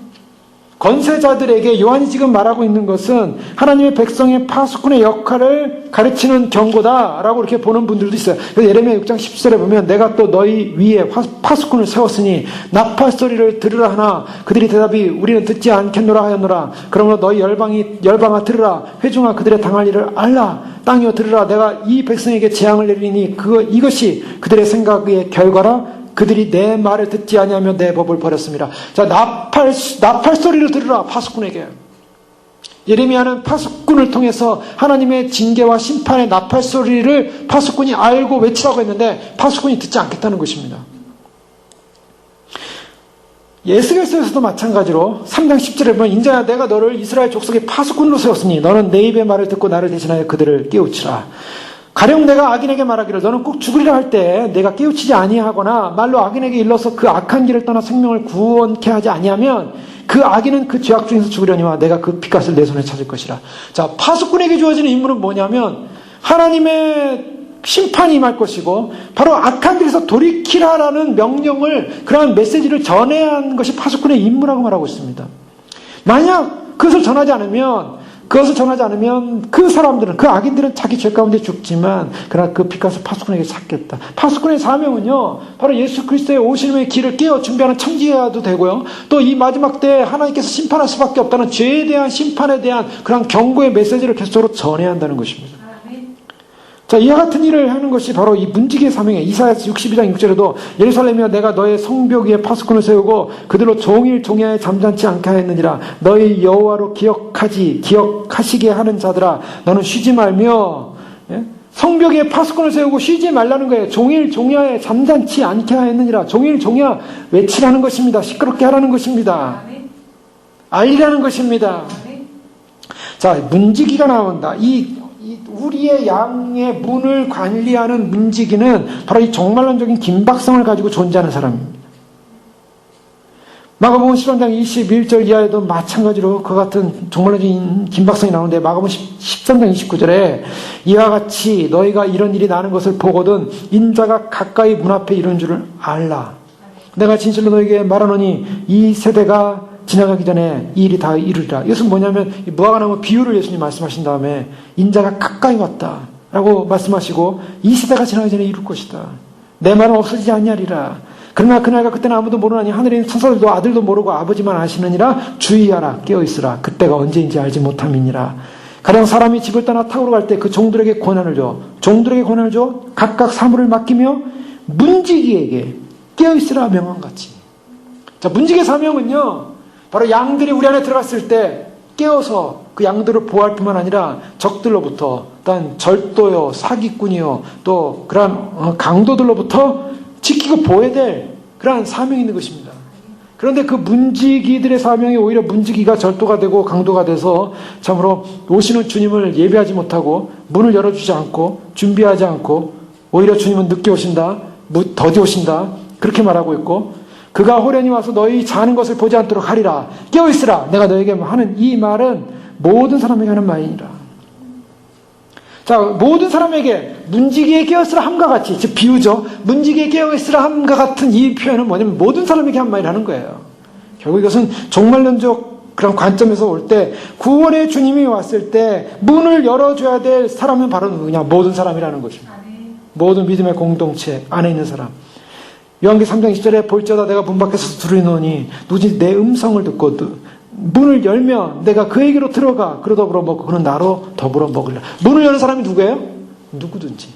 권세자들에게 요한이 지금 말하고 있는 것은 하나님의 백성의 파수꾼의 역할을 가르치는 경고다라고 이렇게 보는 분들도 있어요. 그래서 예레미야 6장 10절에 보면 내가 또 너희 위에 파수꾼을 세웠으니 나팔 소리를 들으라 하나 그들이 대답이 우리는 듣지 않겠노라 하였노라. 그러므로 너희 열방아 들으라. 회중아 그들의 당할 일을 알라. 땅이여 들으라. 내가 이 백성에게 재앙을 내리니 이것이 그들의 생각의 결과라. 그들이 내 말을 듣지 아니하며 내 법을 버렸습니다. 자, 나팔 소리를 들으라. 파수꾼에게. 예레미야는 파수꾼을 통해서 하나님의 징계와 심판의 나팔 소리를 파수꾼이 알고 외치라고 했는데 파수꾼이 듣지 않겠다는 것입니다. 에스겔서에서도 마찬가지로 3장 10절에 보면 인자야 내가 너를 이스라엘 족속의 파수꾼으로 세웠으니 너는 내 입의 말을 듣고 나를 대신하여 그들을 깨우치라. 가령 내가 악인에게 말하기를 너는 꼭 죽으리라 할 때 내가 깨우치지 아니하거나 말로 악인에게 일러서 그 악한 길을 떠나 생명을 구원케 하지 아니하면 그 악인은 그 죄악 중에서 죽으려니와 내가 그 핏값을 내 손에 찾을 것이라. 자, 파수꾼에게 주어지는 임무는 뭐냐면 하나님의 심판이 임할 것이고 바로 악한 길에서 돌이키라라는 명령을, 그러한 메시지를 전해야 하는 것이 파수꾼의 임무라고 말하고 있습니다. 만약 그것을 전하지 않으면 그 사람들은, 그 악인들은 자기 죄 가운데 죽지만 그러나 그 빛값을 파수꾼에게 찾겠다. 파수꾼의 사명은요, 바로 예수 그리스도의 오심의 길을 깨어 준비하는 청지자도 되고요, 또 이 마지막 때에 하나님께서 심판할 수밖에 없다는 죄에 대한, 심판에 대한 그런 경고의 메시지를 계속적으로 전해야 한다는 것입니다. 자, 이와 같은 일을 하는 것이 바로 이 문지기의 사명이에요. 이사야서 62장 6절에도 예루살렘이여 내가 너의 성벽 위에 파수꾼을 세우고 그들로 종일 종야에 잠잠치 않게 하였느니라. 너희 여호와로 기억하시게 하는 자들아 너는 쉬지 말며, 예? 성벽 위에 파수꾼을 세우고 쉬지 말라는 거예요. 종일 종야에 잠잠치 않게 하였느니라. 종일 종야 외치라는 것입니다. 시끄럽게 하라는 것입니다. 알리라는 것입니다. 자, 문지기가 나온다. 우리의 양의 문을 관리하는 문지기는 바로 이 종말론적인 긴박성을 가지고 존재하는 사람입니다. 마가복음 10장 21절 이하에도 마찬가지로 그 같은 종말론적인 긴박성이 나오는데, 마가복음 13장 29절에 이와 같이 너희가 이런 일이 나는 것을 보거든 인자가 가까이 문 앞에 이른 줄을 알라. 내가 진실로 너에게 말하노니 이 세대가 지나가기 전에 이 일이 다 이루리라. 이것은 뭐냐면 무화과나무 비유를 예수님 말씀하신 다음에 인자가 가까이 왔다 라고 말씀하시고 이 시대가 지나가기 전에 이룰 것이다. 내 말은 없어지지 않냐리라. 그러나 그날과 그때는 아무도 모르나니 하늘에 있는 천사들도 아들도 모르고 아버지만 아시느니라. 주의하라, 깨어있으라. 그때가 언제인지 알지 못함이니라. 가령 사람이 집을 떠나 탁으로 갈 때 그 종들에게 권한을 줘. 각각 사물을 맡기며 문지기에게 깨어있으라 명함같이. 자, 문지기의 사명은요, 바로 양들이 우리 안에 들어갔을 때 깨어서 그 양들을 보호할 뿐만 아니라 적들로부터, 일단 절도요, 사기꾼이요, 또 그러한 강도들로부터 지키고 보호해야 될 그러한 사명이 있는 것입니다. 그런데 그 문지기들의 사명이 오히려 문지기가 절도가 되고 강도가 돼서 참으로 오시는 주님을 예배하지 못하고 문을 열어주지 않고 준비하지 않고 오히려 주님은 늦게 오신다, 더디 오신다, 그렇게 말하고 있고, 그가 호련히 와서 너희 자는 것을 보지 않도록 하리라. 깨어있으라. 내가 너에게 하는 이 말은 모든 사람에게 하는 말이니라. 자, 모든 사람에게 문지기에 깨어있으라 함과 같이, 즉 비유죠. 문지기에 깨어있으라 함과 같은 이 표현은 뭐냐면 모든 사람에게 한 말이라는 거예요. 결국 이것은 종말론적 그런 관점에서 올 때, 구원의 주님이 왔을 때 문을 열어줘야 될 사람은 바로 누구냐? 모든 사람이라는 것입니다. 모든 믿음의 공동체 안에 있는 사람. 요한계시록 3장 20절에 볼지어다 내가 문 밖에서 두드리노니 누구든지 내 음성을 듣고 문을 열면 내가 그에게로 들어가 그로 더불어 먹고 그는 나로 더불어 먹으리라. 문을 여는 사람이 누구예요? 누구든지.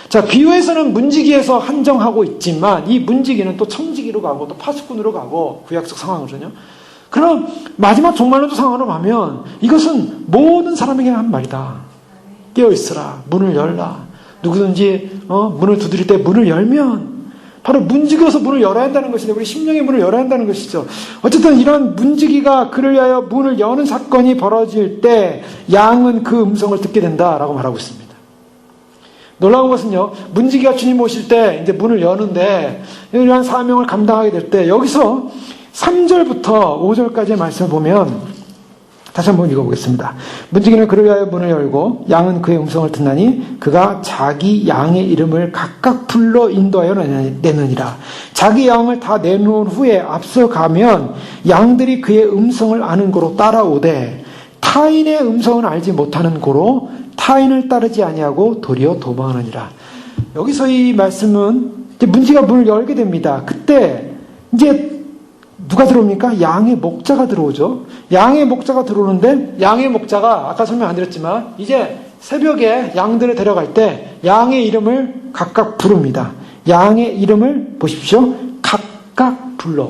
자, 비유에서는 문지기에서 한정하고 있지만 이 문지기는 또 청지기로 가고 또 파수꾼으로 가고 구약적 상황으로는요. 그럼 마지막 종말론적 상황으로 가면 이것은 모든 사람에게 한 말이다. 깨어있으라. 문을 열라. 누구든지 문을 두드릴 때 문을 열면 바로 문지기여서 문을 열어야 한다는 것인데, 우리 심령의 문을 열어야 한다는 것이죠. 어쨌든 이런 문지기가 그를 위하여 문을 여는 사건이 벌어질 때 양은 그 음성을 듣게 된다라고 말하고 있습니다. 놀라운 것은요, 문지기가 주님 오실 때 이제 문을 여는데 이러한 사명을 감당하게 될 때 여기서 3절부터 5절까지의 말씀을 보면 다시 한번 읽어보겠습니다. 문지기는 그를 위하여 문을 열고 양은 그의 음성을 듣나니 그가 자기 양의 이름을 각각 불러 인도하여 내느니라. 자기 양을 다 내놓은 후에 앞서가면 양들이 그의 음성을 아는 고로 따라오되 타인의 음성은 알지 못하는 고로 타인을 따르지 아니하고 도리어 도망하느니라. 여기서 이 말씀은 이제 문지기가 문을 열게 됩니다. 그때 이제 누가 들어옵니까? 양의 목자가 들어오죠. 양의 목자가 들어오는데 양의 목자가 아까 설명 안 드렸지만 이제 새벽에 양들을 데려갈 때 양의 이름을 각각 부릅니다. 양의 이름을 보십시오. 각각 불러.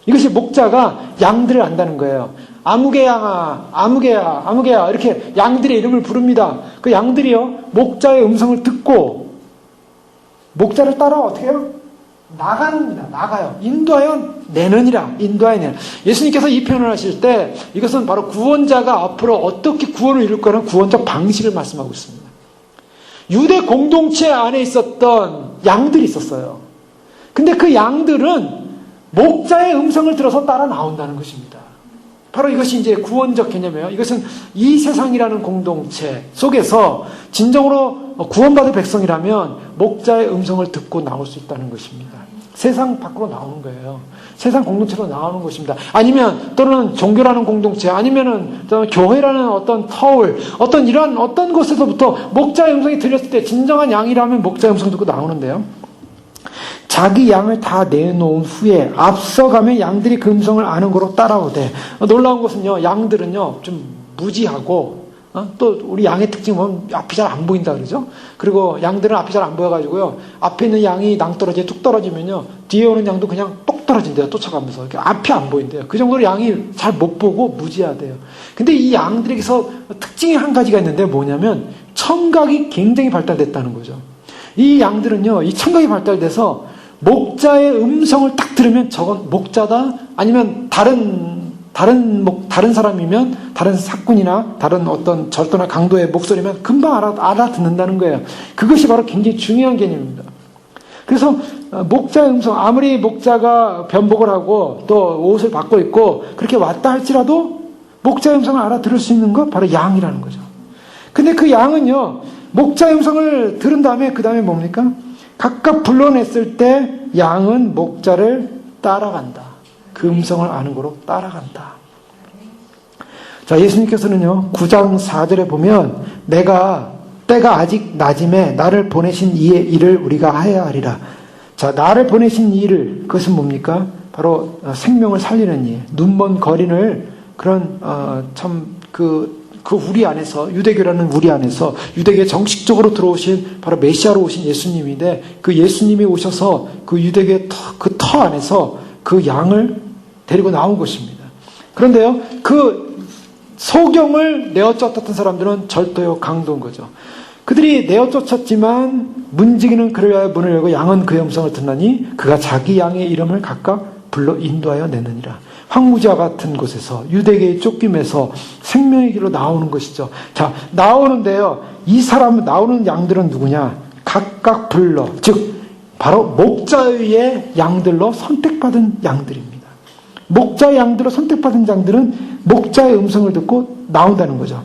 이것이 목자가 양들을 안다는 거예요. 아무개 양아, 아무개야, 아무개야 이렇게 양들의 이름을 부릅니다. 그 양들이요 목자의 음성을 듣고 목자를 따라 어떻게 해요? 나갑니다. 나가요. 인도하여 내느니라. 인도하여 내느니라. 예수님께서 이 표현을 하실 때 이것은 바로 구원자가 앞으로 어떻게 구원을 이룰 거라는 구원적 방식을 말씀하고 있습니다. 유대 공동체 안에 있었던 양들이 있었어요. 근데 그 양들은 목자의 음성을 들어서 따라 나온다는 것입니다. 바로 이것이 이제 구원적 개념이에요. 이것은 이 세상이라는 공동체 속에서 진정으로 구원받은 백성이라면 목자의 음성을 듣고 나올 수 있다는 것입니다. 세상 밖으로 나오는 거예요. 세상 공동체로 나오는 것입니다. 아니면 또는 종교라는 공동체, 아니면은 교회라는 어떤 터울, 어떤 곳에서부터 목자의 음성이 들렸을 때 진정한 양이라면 목자의 음성 듣고 나오는데요. 자기 양을 다 내놓은 후에 앞서가면 양들이 그 음성을 아는 거로 따라오되, 놀라운 것은요, 양들은요 좀 무지하고, 또 우리 양의 특징은 보면 앞이 잘 안 보인다 그러죠. 그리고 양들은 앞이 잘 안 보여가지고요, 앞에 있는 양이 낭떠러지에 뚝 떨어지면요 뒤에 오는 양도 그냥 똑 떨어진대요. 쫓아가면서 이렇게 앞이 안 보인대요. 그 정도로 양이 잘 못 보고 무지하대요. 근데 이 양들에게서 특징이 한 가지가 있는데 뭐냐면 청각이 굉장히 발달됐다는 거죠. 이 양들은요, 이 청각이 발달돼서 목자의 음성을 딱 들으면 저건 목자다, 아니면 다른 사람이면, 다른 사꾼이나 다른 어떤 절도나 강도의 목소리면 금방 알아듣는다는 거예요. 그것이 바로 굉장히 중요한 개념입니다. 그래서 목자의 음성, 아무리 목자가 변복을 하고 또 옷을 바꿔 입고 그렇게 왔다 할지라도 목자의 음성을 알아들을 수 있는 것, 바로 양이라는 거죠. 근데 그 양은요, 목자의 음성을 들은 다음에 그 다음에 뭡니까? 각각 불러냈을 때 양은 목자를 따라간다. 그 음성을 아는 거로 따라간다. 자, 예수님께서는요, 9장 4절에 보면 때가 아직 낮음에 나를 보내신 이의 일을 우리가 하여야 하리라. 자, 나를 보내신 일을, 그것은 뭡니까? 바로 생명을 살리는 일, 눈먼 거린을 그런 그 우리 안에서, 유대교라는 우리 안에서 유대교에 정식적으로 들어오신 바로 메시아로 오신 예수님인데, 그 예수님이 오셔서 그 유대교의 그 터 안에서 그 양을 데리고 나온 것입니다. 그런데요, 그 소경을 내어쫓았던 사람들은 절도요, 강도인 거죠. 그들이 내어쫓았지만 문지기는 그를 위하여 문을 열고 양은 그의 음성을 듣나니 그가 자기 양의 이름을 각각 불러 인도하여 내느니라. 황무지와 같은 곳에서, 유대계의 쫓김에서 생명의 길로 나오는 것이죠. 자, 나오는데요, 이 사람, 나오는 양들은 누구냐? 각각 불러, 즉 바로 목자의 양들로 선택받은 양들입니다. 목자의 양들로 선택받은 양들은 목자의 음성을 듣고 나온다는 거죠.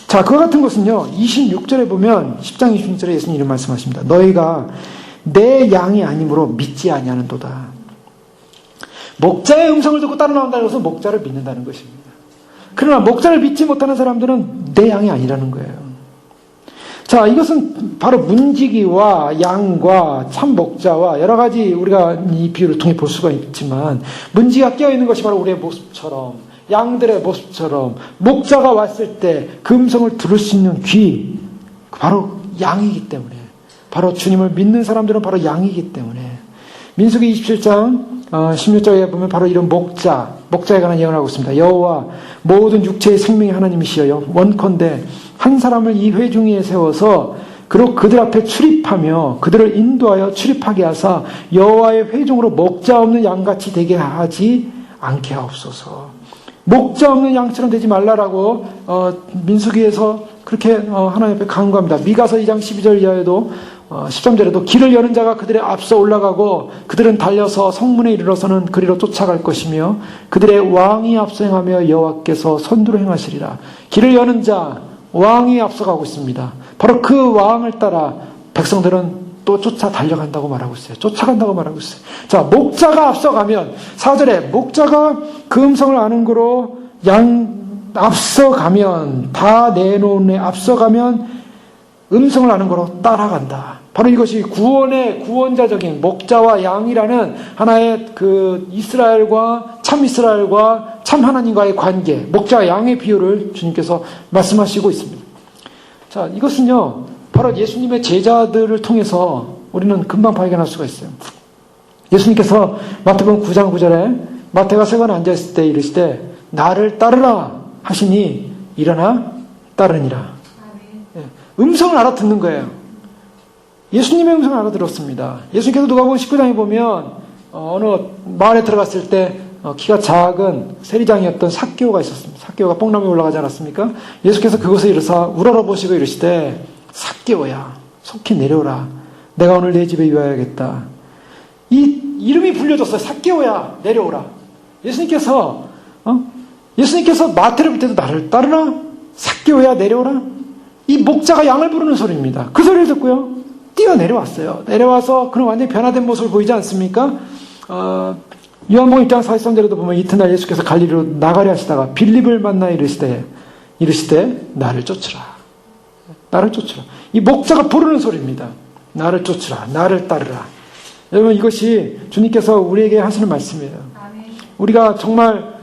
자, 그와 같은 것은요, 26절에 보면, 10장 26절에 예수님 이런 말씀하십니다. 너희가 내 양이 아니므로 믿지 아니하는도다. 목자의 음성을 듣고 따라 나온다는 것은 목자를 믿는다는 것입니다. 그러나 목자를 믿지 못하는 사람들은 내 양이 아니라는 거예요. 자, 이것은 바로 문지기와 양과 참 목자와 여러 가지 우리가 이 비유를 통해 볼 수가 있지만, 문지기가 깨어있는 것이 바로 우리의 모습처럼, 양들의 모습처럼, 목자가 왔을 때 그 음성을 들을 수 있는 귀, 바로 양이기 때문에, 바로 주님을 믿는 사람들은 바로 양이기 때문에, 민수기 27장 16절에 보면 바로 이런 목자에 관한 예언을 하고 있습니다. 여호와 모든 육체의 생명의 하나님이시여, 원컨대 한 사람을 이 회중위에 세워서 그들 앞에 출입하며 그들을 인도하여 출입하게 하사 여호와의 회중으로 목자 없는 양같이 되게 하지 않게 하옵소서. 목자 없는 양처럼 되지 말라라고 민수기에서 그렇게 하나님 앞에 간구합니다. 미가서 2장 12절 이하에도 13절에도 길을 여는 자가 그들의 앞서 올라가고 그들은 달려서 성문에 이르러서는 그리로 쫓아갈 것이며 그들의 왕이 앞서 행하며 여호와께서 선두로 행하시리라. 길을 여는 자, 왕이 앞서가고 있습니다. 바로 그 왕을 따라 백성들은 또 쫓아 달려간다고 말하고 있어요. 쫓아간다고 말하고 있어요. 자, 목자가 앞서가면, 4절에 목자가 그 음성을 아는 거로 앞서가면, 다 내놓은 애 앞서가면 음성을 아는 거로 따라간다. 바로 이것이 구원자적인 목자와 양이라는 하나의 그 이스라엘과 참 하나님과의 관계, 목자와 양의 비유를 주님께서 말씀하시고 있습니다. 자, 이것은요, 바로 예수님의 제자들을 통해서 우리는 금방 발견할 수가 있어요. 예수님께서 마태복음 9장 9절에 마태가 세관에 앉아있을 때 이르시되 나를 따르라 하시니 일어나 따르니라. 음성을 알아듣는 거예요. 예수님의 음성을 알아들었습니다. 예수님께서 누가복음 19장에 보면 어느 마을에 들어갔을 때 키가 작은 세리장이었던 삭개오가 있었습니다. 삭개오가 뽕나무에 올라가지 않았습니까? 예수께서 그것을 이르사 우러러보시고 이르시되 삭개오야, 속히 내려오라. 내가 오늘 내 집에 유하여야겠다. 이 이름이 불려졌어요. 삭개오야, 내려오라. 예수님께서 예수님께서 마태를 볼 때도 나를 따르라, 삭개오야 내려오라. 이 목자가 양을 부르는 소리입니다. 그 소리를 듣고요, 뛰어 내려왔어요. 내려와서 그는 완전히 변화된 모습을 보이지 않습니까? 요한복음 1장 43절에도 보면 이튿날 예수께서 갈릴리로 나가려 하시다가 빌립을 만나 이르시되 나를 쫓으라. 나를 쫓으라. 이 목자가 부르는 소리입니다. 나를 쫓으라. 나를 따르라. 여러분, 이것이 주님께서 우리에게 하시는 말씀이에요. 우리가 정말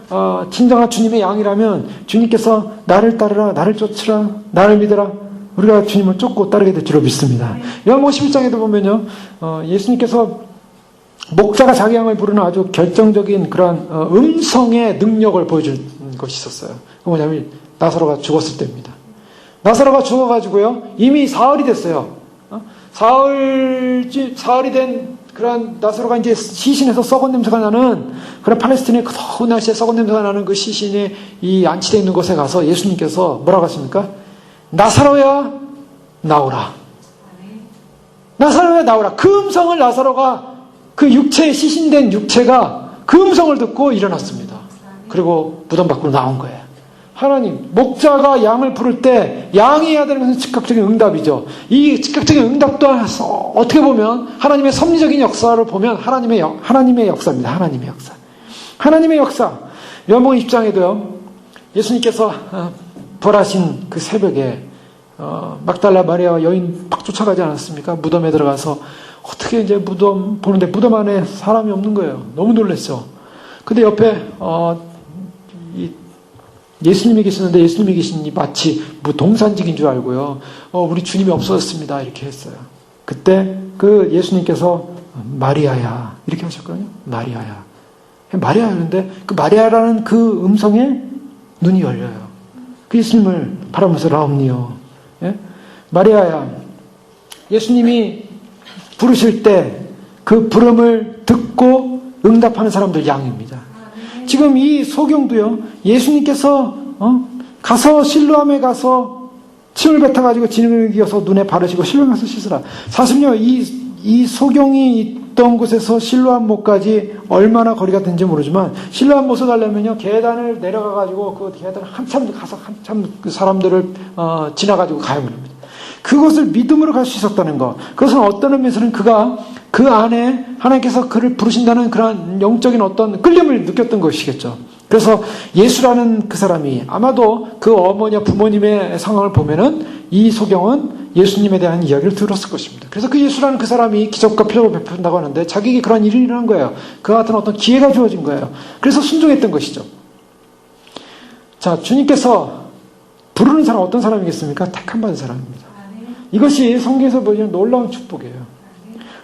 진정한 주님의 양이라면 주님께서 나를 따르라, 나를 쫓으라, 나를 믿으라, 우리가 주님을 쫓고 따르게 될 줄로 믿습니다. 요한복음 11장에도 보면요, 예수님께서 목자가 자기 양을 부르는 아주 결정적인 그러한 음성의 능력을 보여준 것이 있었어요. 그 뭐냐면 나사로가 죽었을 때입니다. 나사로가 죽어가지고요, 이미 사흘이 됐어요. 사흘이 된 그런 나사로가 이제 시신에서 썩은 냄새가 나는, 그런 팔레스틴의 그 더운 날씨에 썩은 냄새가 나는 그 시신이 이 안치되어 있는 곳에 가서 예수님께서 뭐라고 하십니까? 나사로야 나오라. 나사로야 나오라. 그 음성을 나사로가, 그 육체, 시신된 육체가 그 음성을 듣고 일어났습니다. 그리고 무덤 밖으로 나온 거예요. 하나님, 목자가 양을 부를 때 양이 해야 되는 것은 즉각적인 응답이죠. 이 즉각적인 응답도 어떻게 보면 하나님의 섭리적인 역사를 보면 하나님의 역사입니다. 하나님의 역사. 하나님의 역사. 요한복음 20장에도요, 예수님께서 부활하신 그 새벽에 막달라 마리아와 여인 막 쫓아가지 않았습니까? 무덤에 들어가서 어떻게 이제 무덤 보는데 무덤 안에 사람이 없는 거예요. 너무 놀랐죠. 근데 옆에 예수님이 계시는데 예수님이 계시니 마치 동산직인 줄 알고요. 우리 주님이 없어졌습니다. 이렇게 했어요. 그때 그 예수님께서 마리아야 이렇게 하셨거든요. 마리아야. 마리아야. 그런데 그 마리아라는 그 음성에 눈이 열려요. 그 예수님을 바라보면서 라옵니요. 예? 마리아야. 예수님이 부르실 때 그 부름을 듣고 응답하는 사람들 양입니다. 지금 이 소경도요, 예수님께서 가서 실로암에 가서 침을 뱉어가지고 진흙을 기어서 눈에 바르시고 실로암에 가서 씻으라. 사실요, 이 소경이 있던 곳에서 실로암 못까지 얼마나 거리가 되는지 모르지만, 실로암 못을 가려면요, 계단을 내려가가지고 그 계단을 한참 그 사람들을 지나가지고 가야 합니다. 그것을 믿음으로 갈 수 있었다는 것. 그것은 어떤 의미에서는 그가 그 안에 하나님께서 그를 부르신다는 그런 영적인 어떤 끌림을 느꼈던 것이겠죠. 그래서 예수라는 그 사람이 아마도 그 어머니와 부모님의 상황을 보면은 이 소경은 예수님에 대한 이야기를 들었을 것입니다. 그래서 그 예수라는 그 사람이 기적과 표적을 베푼다고 하는데 자기에게 그런 일이 일어난 거예요. 그와 같은 어떤 기회가 주어진 거예요. 그래서 순종했던 것이죠. 자, 주님께서 부르는 사람 어떤 사람이겠습니까? 택함 받은 사람입니다. 이것이 성경에서 보여주는 놀라운 축복이에요.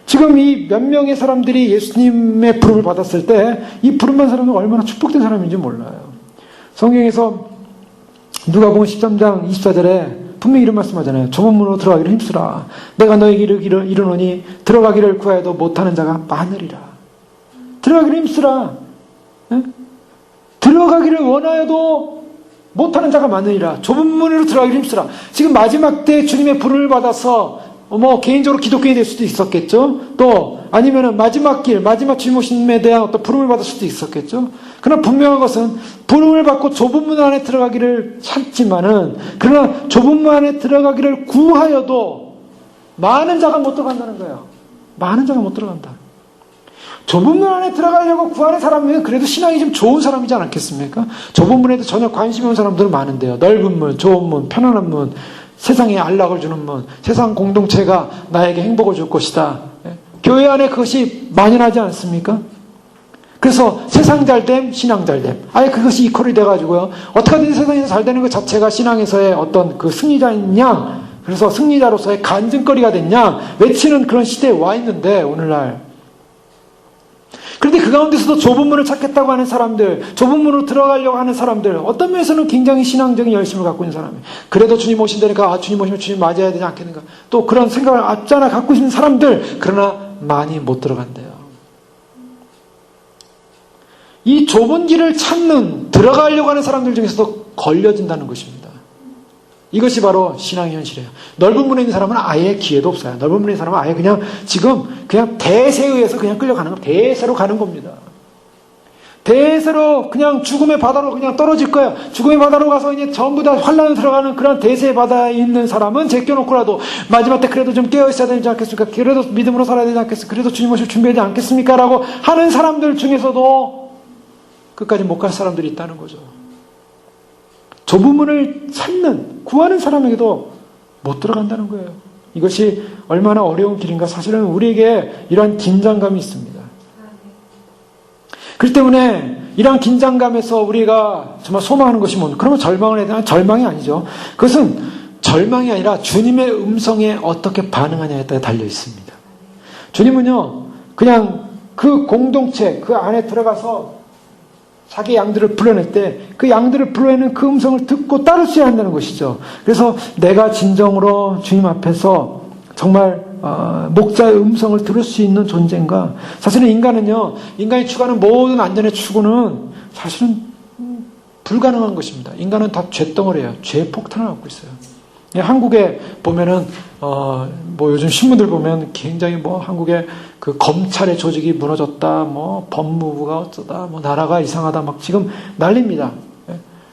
지금 이 몇 명의 사람들이 예수님의 부름을 받았을 때 이 부름받은 사람은 얼마나 축복된 사람인지 몰라요. 성경에서 누가복음 13장 24절에 분명히 이런 말씀하잖아요. 좁은 문으로 들어가기를 힘쓰라. 내가 너에게 이르노니 들어가기를 구하여도 못하는 자가 많으리라. 들어가기를 힘쓰라. 네? 들어가기를 원하여도 못하는 자가 많으리라. 좁은 문으로 들어가기를 힘쓰라. 지금 마지막 때 주님의 부름을 받아서 개인적으로 기독교인이 될 수도 있었겠죠. 또 아니면은 마지막 주님 오심에 대한 어떤 부름을 받을 수도 있었겠죠. 그러나 분명한 것은 부름을 받고 좁은 문 안에 들어가기를 찾지만은, 그러나 좁은 문 안에 들어가기를 구하여도 많은 자가 못 들어간다는 거예요. 많은 자가 못 들어간다. 좁은 문 안에 들어가려고 구하는 사람이면 그래도 신앙이 좀 좋은 사람이지 않겠습니까? 좁은 문에도 전혀 관심이 없는 사람들은 많은데요. 넓은 문, 좋은 문, 편안한 문, 세상에 안락을 주는 문, 세상 공동체가 나에게 행복을 줄 것이다. 교회 안에 그것이 만연하지 않습니까? 그래서 세상 잘됨, 신앙 잘됨. 아예 그것이 이퀄이 돼가지고요. 어떻게 하든지 세상에서 잘 되는 것 자체가 신앙에서의 어떤 그 승리자냐, 그래서 승리자로서의 간증거리가 됐냐, 외치는 그런 시대에 와 있는데, 오늘날. 그런데 그 가운데서도 좁은 문을 찾겠다고 하는 사람들, 좁은 문으로 들어가려고 하는 사람들, 어떤 면에서는 굉장히 신앙적인 열심을 갖고 있는 사람이, 그래도 주님 오신다니까, 주님 오시면 주님 맞아야 되지 않겠는가, 또 그런 생각을 앞잖아 갖고 있는 사람들, 그러나 많이 못 들어간대요. 이 좁은 길을 찾는, 들어가려고 하는 사람들 중에서도 걸려진다는 것입니다. 이것이 바로 신앙의 현실이에요. 넓은 문에 있는 사람은 아예 기회도 없어요. 넓은 문에 있는 사람은 아예 그냥 대세에 의해서 그냥 끌려가는 겁니다. 대세로 가는 겁니다. 대세로 그냥 죽음의 바다로 그냥 떨어질 거야. 죽음의 바다로 가서 이제 전부 다 환란에 들어가는 그런 대세의 바다에 있는 사람은 제껴놓고라도 마지막 때 그래도 좀 깨어 있어야 되지 않겠습니까? 그래도 믿음으로 살아야 되지 않겠습니까? 그래도 주님 오실 준비하지 않겠습니까? 라고 하는 사람들 중에서도 끝까지 못 갈 사람들이 있다는 거죠. 좁은 문을 찾는, 구하는 사람에게도 못 들어간다는 거예요. 이것이 얼마나 어려운 길인가. 사실은 우리에게 이러한 긴장감이 있습니다. 그렇기 때문에 이러한 긴장감에서 우리가 정말 소망하는 것이 뭡니까? 그러면 절망을 해야 되나? 절망이 아니죠. 그것은 절망이 아니라 주님의 음성에 어떻게 반응하냐에 따라 달려 있습니다. 주님은요, 그냥 그 공동체, 그 안에 들어가서 자기 양들을 불러낼 때 그 양들을 불러내는 그 음성을 듣고 따르셔야 한다는 것이죠. 그래서 내가 진정으로 주님 앞에서 정말 목자의 음성을 들을 수 있는 존재인가? 사실은 인간은요, 인간이 추구하는 모든 안전의 추구는 사실은 불가능한 것입니다. 인간은 다 죄덩어리예요. 죄의 폭탄을 갖고 있어요. 한국에 보면은 뭐 요즘 신문들 보면 굉장히 뭐 한국의 그 검찰의 조직이 무너졌다, 뭐 법무부가 어쩌다, 뭐 나라가 이상하다, 막 지금 난립니다.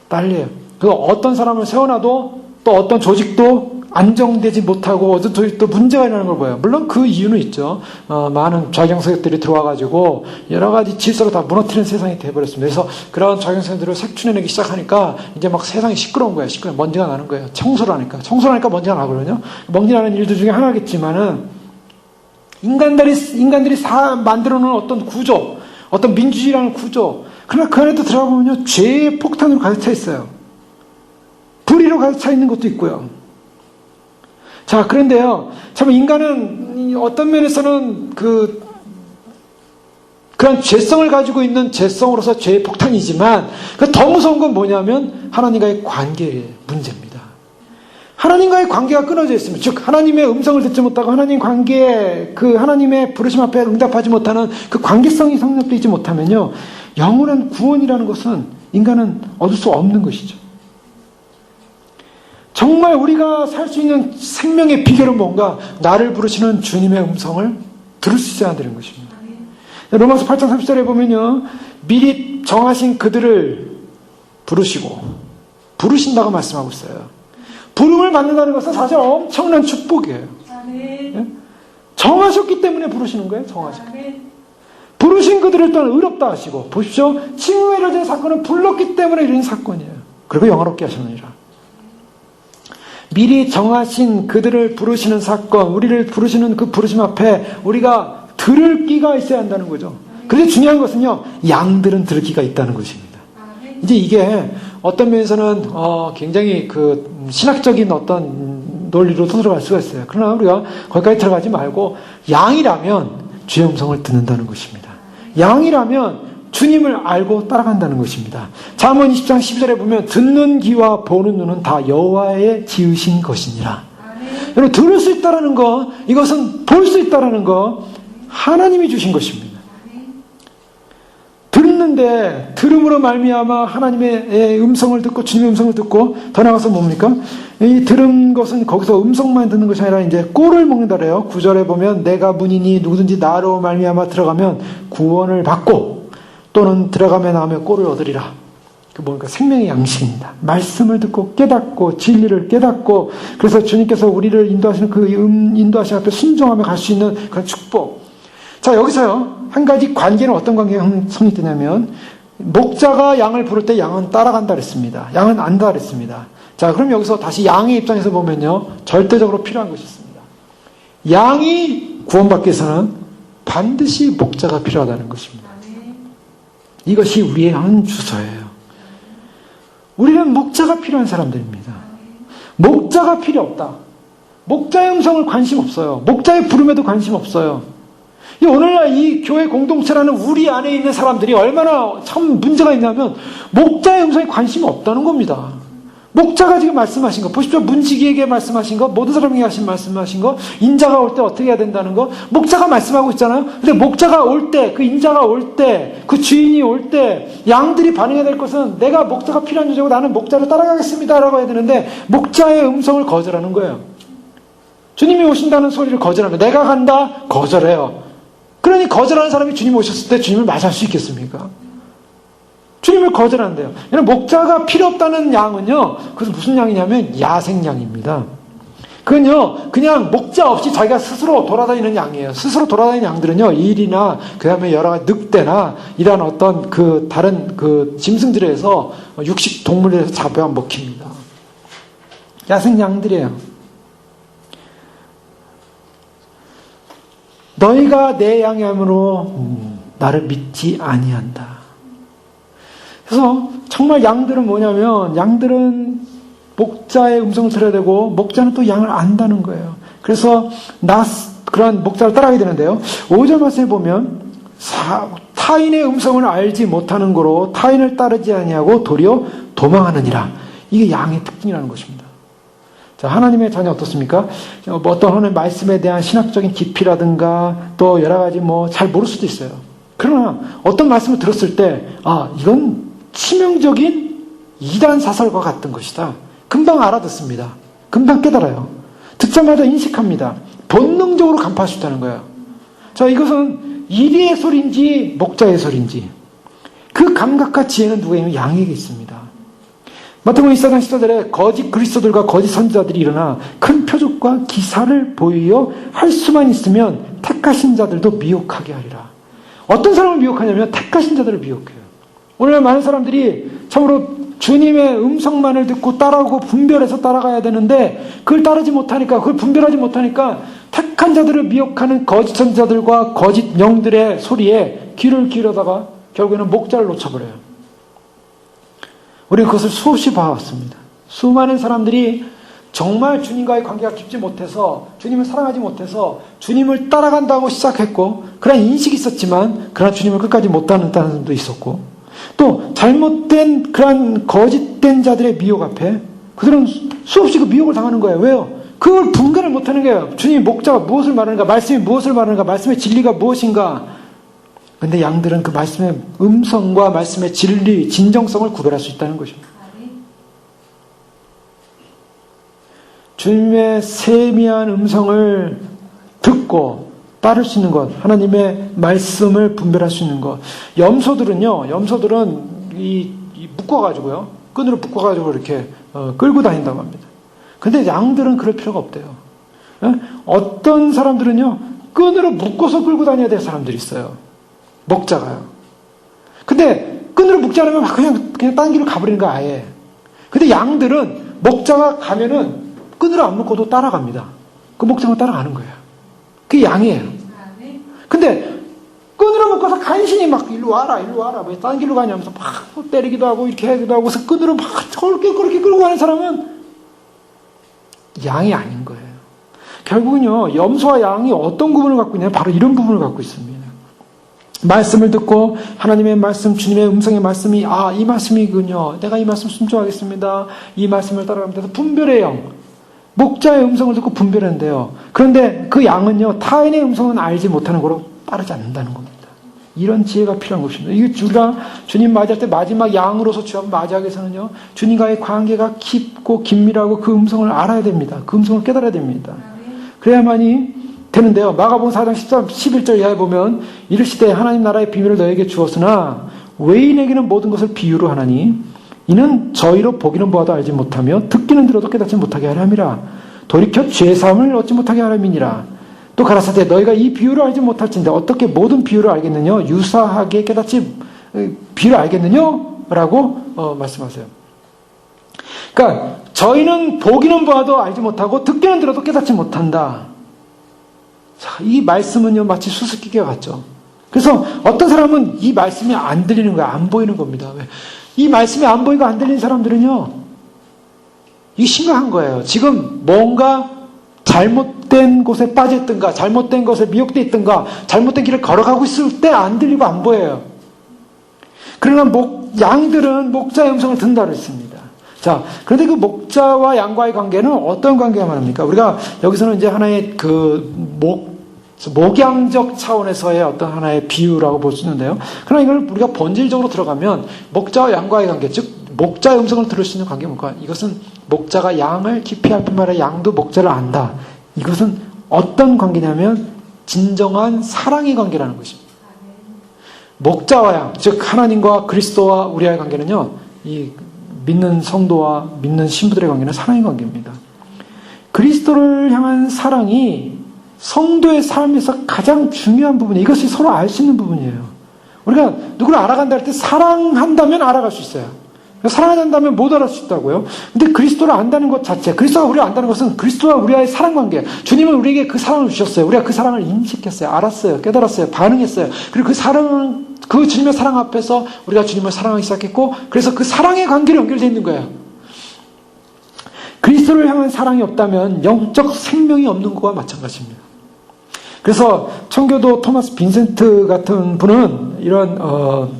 난리예요. 그 어떤 사람을 세워놔도 또 어떤 조직도 안정되지 못하고 어떤 조직도 문제가 일어나는 걸 보여요. 물론 그 이유는 있죠. 많은 좌경세력들이 들어와가지고 여러 가지 질서를 다 무너뜨리는 세상이 돼버렸습니다. 그래서 그런 좌경세력들을 색출해내기 시작하니까 이제 막 세상이 시끄러운 거예요. 시끄러운 먼지가 나는 거예요. 청소를 하니까 먼지가 나거든요. 먼지 나는 일들 중에 하나겠지만은 인간들이 만들어 놓은 어떤 구조, 어떤 민주주의라는 구조, 그러나 그 안에도 들어가 보면요, 죄의 폭탄으로 가득 차 있어요. 불의로 가득 차 있는 것도 있고요. 자, 그런데요, 참 인간은 어떤 면에서는 그런 죄성을 가지고 있는 죄성으로서 죄의 폭탄이지만, 더 무서운 건 뭐냐면 하나님과의 관계의 문제입니다. 하나님과의 관계가 끊어져 있으면, 즉 하나님의 음성을 듣지 못하고 하나님 관계에 그 하나님의 부르심 앞에 응답하지 못하는 그 관계성이 성립되지 못하면요, 영원한 구원이라는 것은 인간은 얻을 수 없는 것이죠. 정말 우리가 살 수 있는 생명의 비결은 뭔가? 나를 부르시는 주님의 음성을 들을 수 있어야 되는 것입니다. 로마서 8장 30절에 보면요, 미리 정하신 그들을 부르신다고 말씀하고 있어요. 부름을 받는다는 것은 사실 엄청난 축복이에요. 예? 정하셨기 때문에 부르시는 거예요. 정하셨기. 부르신 그들을 또한 의롭다 하시고, 보십시오. 칭의로 이루어진 사건은 불렀기 때문에 이런 사건이에요. 그리고 영화롭게 하셨느니라. 미리 정하신 그들을 부르시는 사건, 우리를 부르시는 그 부르심 앞에 우리가 들을 끼가 있어야 한다는 거죠. 그런데 중요한 것은요, 양들은 들을 끼가 있다는 것입니다. 이제 이게 어떤 면에서는 굉장히 그 신학적인 어떤 논리로도 들어갈 수가 있어요. 그러나 우리가 거기까지 들어가지 말고 양이라면 주의 음성을 듣는다는 것입니다. 양이라면 주님을 알고 따라간다는 것입니다. 잠언 20장 12절에 보면 듣는 귀와 보는 눈은 다 여호와의 지으신 것이니라. 여러분, 들을 수 있다라는 거, 이것은 볼 수 있다라는 거, 하나님이 주신 것입니다. 듣는데 들음으로 말미암아 하나님의 음성을 듣고 주님의 음성을 듣고, 더 나아가서 뭡니까? 이 들은 것은 거기서 음성만 듣는 것이 아니라 이제 꼴을 먹는다래요. 9절에 보면 내가 문이니 누구든지 나로 말미암아 들어가면 구원을 받고 또는 들어가며 나오며 꼴을 얻으리라. 그 뭡니까? 생명의 양식입니다. 말씀을 듣고 깨닫고 진리를 깨닫고, 그래서 주님께서 우리를 인도하시는 그 인도하신 앞에 순종하며 갈 수 있는 그런 축복. 자, 여기서요, 한 가지 관계는 어떤 관계가 성립되냐면, 목자가 양을 부를 때 양은 따라간다 그랬습니다. 양은 안다 그랬습니다. 자, 그럼 여기서 다시 양의 입장에서 보면요, 절대적으로 필요한 것이 있습니다. 양이 구원받기 위해서는 반드시 목자가 필요하다는 것입니다. 이것이 우리의 한 주소예요. 우리는 목자가 필요한 사람들입니다. 목자가 필요 없다. 목자의 음성을 관심 없어요. 목자의 부름에도 관심 없어요. 오늘날 이 교회 공동체라는 우리 안에 있는 사람들이 얼마나 참 문제가 있냐면, 목자의 음성에 관심이 없다는 겁니다. 목자가 지금 말씀하신 거 보십시오. 문지기에게 말씀하신 거, 모든 사람에게 말씀하신 거, 인자가 올 때 어떻게 해야 된다는 거, 목자가 말씀하고 있잖아요. 근데 목자가 올 때, 그 인자가 올 때, 그 주인이 올 때 양들이 반응해야 될 것은, 내가 목자가 필요한 존재고 나는 목자를 따라가겠습니다 라고 해야 되는데, 목자의 음성을 거절하는 거예요. 주님이 오신다는 소리를 거절합니다. 내가 간다? 거절해요. 그러니 거절하는 사람이 주님 오셨을 때 주님을 맞이할 수 있겠습니까? 주님을 거절한대요. 목자가 필요 없다는 양은요, 그것은 무슨 양이냐면 야생양입니다. 그건요, 그냥 목자 없이 자기가 스스로 돌아다니는 양이에요. 스스로 돌아다니는 양들은요, 일이나, 그 다음에 여러 가지 늑대나, 이런 어떤 다른 짐승들에서, 육식 동물에서 잡아 먹힙니다. 야생 양들이에요. 너희가 내 양이므로 나를 믿지 아니한다. 그래서 정말 양들은 뭐냐면, 양들은 목자의 음성을 들어야 되고, 목자는 또 양을 안다는 거예요. 그래서 그런 목자를 따라가게 되는데요. 5절 말씀에 보면 타인의 음성을 알지 못하는 거로 타인을 따르지 아니하고 도리어 도망하느니라. 이게 양의 특징이라는 것입니다. 자, 하나님의 자녀 어떻습니까? 어떤 하나님의 말씀에 대한 신학적인 깊이라든가 또 여러 가지 잘 모를 수도 있어요. 그러나 어떤 말씀을 들었을 때 이건 치명적인 이단 사설과 같은 것이다. 금방 알아듣습니다. 금방 깨달아요. 듣자마자 인식합니다. 본능적으로 간파할 수 있다는 거예요. 자, 이것은 이리의 소리인지 목자의 소리인지 그 감각과 지혜는 누구에게 양에게 있습니다. 마태복음 24장 14절에 거짓 그리스도들과 거짓 선지자들이 일어나 큰 표적과 기사를 보이어 할 수만 있으면 택하신 자들도 미혹하게 하리라. 어떤 사람을 미혹하냐면 택하신 자들을 미혹해요. 오늘날 많은 사람들이 참으로 주님의 음성만을 듣고 따라오고 분별해서 따라가야 되는데 그걸 따르지 못하니까, 그걸 분별하지 못하니까 택한 자들을 미혹하는 거짓 선지자들과 거짓 영들의 소리에 귀를 기울여다가 결국에는 목자를 놓쳐버려요. 우리는 그것을 수없이 봐왔습니다. 수많은 사람들이 정말 주님과의 관계가 깊지 못해서, 주님을 사랑하지 못해서 주님을 따라간다고 시작했고, 그런 인식이 있었지만 그러나 주님을 끝까지 못 따르는 사람도 있었고, 또 잘못된 그런 거짓된 자들의 미혹 앞에 그들은 수없이 그 미혹을 당하는 거예요. 왜요? 그걸 분간을 못하는 거예요. 주님 목자가 무엇을 말하는가, 말씀이 무엇을 말하는가, 말씀의 진리가 무엇인가. 근데 양들은 그 말씀의 음성과 말씀의 진리, 진정성을 구별할 수 있다는 것입니다. 주님의 세미한 음성을 듣고 따를 수 있는 것, 하나님의 말씀을 분별할 수 있는 것. 염소들은 묶어가지고요, 끈으로 묶어가지고 이렇게 끌고 다닌다고 합니다. 근데 양들은 그럴 필요가 없대요. 어떤 사람들은요, 끈으로 묶어서 끌고 다녀야 될 사람들이 있어요. 목자가요. 근데 끈으로 묶지 않으면 그냥 딴 길로 가버리는 거야, 아예. 근데 양들은 목자가 가면은 끈으로 안 묶어도 따라갑니다. 그 목자가 따라가는 거예요. 그게 양이에요. 근데 끈으로 묶어서 간신히 막 일로 와라 왜 딴 길로 가냐면서 막 때리기도 하고 이렇게 하기도 하고 그래서 끈으로 막 그렇게 끌고 가는 사람은 양이 아닌 거예요. 결국은요, 염소와 양이 어떤 구분을 갖고 있냐면 바로 이런 부분을 갖고 있습니다. 말씀을 듣고 하나님의 말씀, 주님의 음성의 말씀이 이 말씀이군요. 내가 이 말씀 순종하겠습니다. 이 말씀을 따라가면서 분별의 영, 목자의 음성을 듣고 분별한대요. 그런데 그 양은요, 타인의 음성은 알지 못하는 거로 따르지 않는다는 겁니다. 이런 지혜가 필요한 것입니다. 이게 우리가 주님 맞이할 때 마지막 양으로서 주님 맞이하기 위해서는요, 주님과의 관계가 깊고 긴밀하고 그 음성을 알아야 됩니다. 그 음성을 깨달아야 됩니다. 그래야만이 되는데요. 마가복음 4장 11절 이하에 보면 이르시되 하나님 나라의 비밀을 너에게 주었으나 외인에게는 모든 것을 비유로 하나니 이는 저희로 보기는 보아도 알지 못하며 듣기는 들어도 깨닫지 못하게 하려 함이라. 돌이켜 죄사함을 얻지 못하게 하려 함이니라. 또 가라사대 너희가 이 비유를 알지 못할진데 어떻게 모든 비유를 알겠느냐? 유사하게 깨닫지 비유를 알겠느냐? 라고 말씀하세요. 그러니까 저희는 보기는 보아도 알지 못하고 듣기는 들어도 깨닫지 못한다. 자, 이 말씀은요, 마치 수수께끼와 같죠. 그래서 어떤 사람은 이 말씀이 안 들리는 거야. 안 보이는 겁니다. 왜? 이 말씀이 안 보이고 안 들리는 사람들은요, 이게 심각한 거예요. 지금 뭔가 잘못된 곳에 빠졌든가, 잘못된 것에 미혹되어 있든가, 잘못된 길을 걸어가고 있을 때 안 들리고 안 보여요. 그러나 양들은 목자의 음성을 듣는다 그랬습니다. 자, 그런데 그 목자와 양과의 관계는 어떤 관계가 말합니까? 우리가 여기서는 이제 하나의 목양적 차원에서의 어떤 하나의 비유라고 볼 수 있는데요. 그러나 이걸 우리가 본질적으로 들어가면 목자와 양과의 관계, 즉 목자의 음성을 들을 수 있는 관계가 뭘까? 이것은 목자가 양을 기피할 뿐만 아니라 양도 목자를 안다. 이것은 어떤 관계냐면 진정한 사랑의 관계라는 것입니다. 목자와 양, 즉 하나님과 그리스도와 우리와의 관계는요, 이 믿는 성도와 믿는 신부들의 관계는 사랑의 관계입니다. 그리스도를 향한 사랑이 성도의 삶에서 가장 중요한 부분이에요. 이것이 서로 알 수 있는 부분이에요. 우리가 누구를 알아간다 할 때 사랑한다면 알아갈 수 있어요. 사랑하지 않는다면 못 알아갈 수 있다고요. 근데 그리스도를 안다는 것 자체, 그리스도가 우리를 안다는 것은 그리스도와 우리와의 사랑 관계, 주님은 우리에게 그 사랑을 주셨어요. 우리가 그 사랑을 인식했어요. 알았어요. 깨달았어요. 반응했어요. 그리고 그 사랑은, 그 주님의 사랑 앞에서 우리가 주님을 사랑하기 시작했고, 그래서 그 사랑의 관계로 연결되어 있는 거예요. 그리스도를 향한 사랑이 없다면 영적 생명이 없는 것과 마찬가지입니다. 그래서 청교도 토마스 빈센트 같은 분은 이런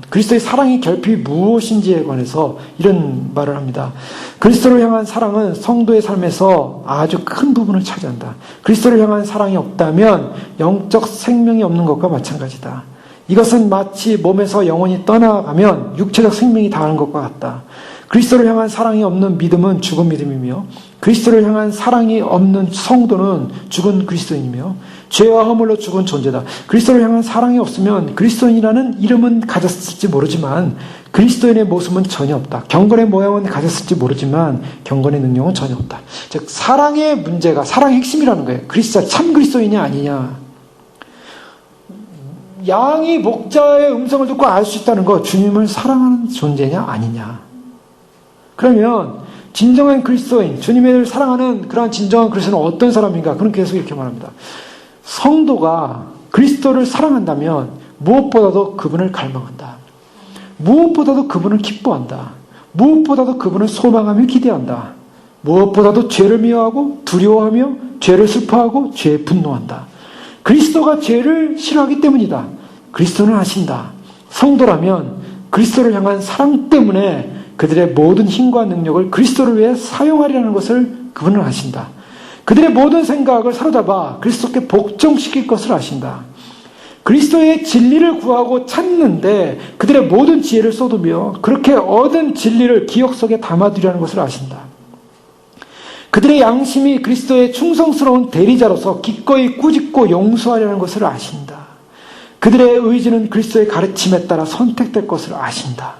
그리스도의 사랑이 결핍이 무엇인지에 관해서 이런 말을 합니다. 그리스도를 향한 사랑은 성도의 삶에서 아주 큰 부분을 차지한다. 그리스도를 향한 사랑이 없다면 영적 생명이 없는 것과 마찬가지다. 이것은 마치 몸에서 영혼이 떠나가면 육체적 생명이 다하는 것과 같다. 그리스도를 향한 사랑이 없는 믿음은 죽은 믿음이며 그리스도를 향한 사랑이 없는 성도는 죽은 그리스도인이며 죄와 허물로 죽은 존재다. 그리스도를 향한 사랑이 없으면 그리스도인이라는 이름은 가졌을지 모르지만 그리스도인의 모습은 전혀 없다. 경건의 모양은 가졌을지 모르지만 경건의 능력은 전혀 없다. 즉 사랑의 문제가 사랑의 핵심이라는 거예요. 참 그리스도인이 아니냐. 양이 목자의 음성을 듣고 알 수 있다는 것, 주님을 사랑하는 존재냐 아니냐. 그러면 진정한 그리스도인, 주님을 사랑하는 그러한 진정한 그리스도는 어떤 사람인가? 그는 계속 이렇게 말합니다. 성도가 그리스도를 사랑한다면 무엇보다도 그분을 갈망한다. 무엇보다도 그분을 기뻐한다. 무엇보다도 그분을 소망하며 기대한다. 무엇보다도 죄를 미워하고 두려워하며 죄를 슬퍼하고 죄에 분노한다. 그리스도가 죄를 싫어하기 때문이다. 그리스도는 아신다. 성도라면 그리스도를 향한 사랑 때문에 그들의 모든 힘과 능력을 그리스도를 위해 사용하리라는 것을 그분은 아신다. 그들의 모든 생각을 사로잡아 그리스도께 복종시킬 것을 아신다. 그리스도의 진리를 구하고 찾는데 그들의 모든 지혜를 쏟으며 그렇게 얻은 진리를 기억 속에 담아두려는 것을 아신다. 그들의 양심이 그리스도의 충성스러운 대리자로서 기꺼이 꾸짖고 용서하려는 것을 아신다. 그들의 의지는 그리스도의 가르침에 따라 선택될 것을 아신다.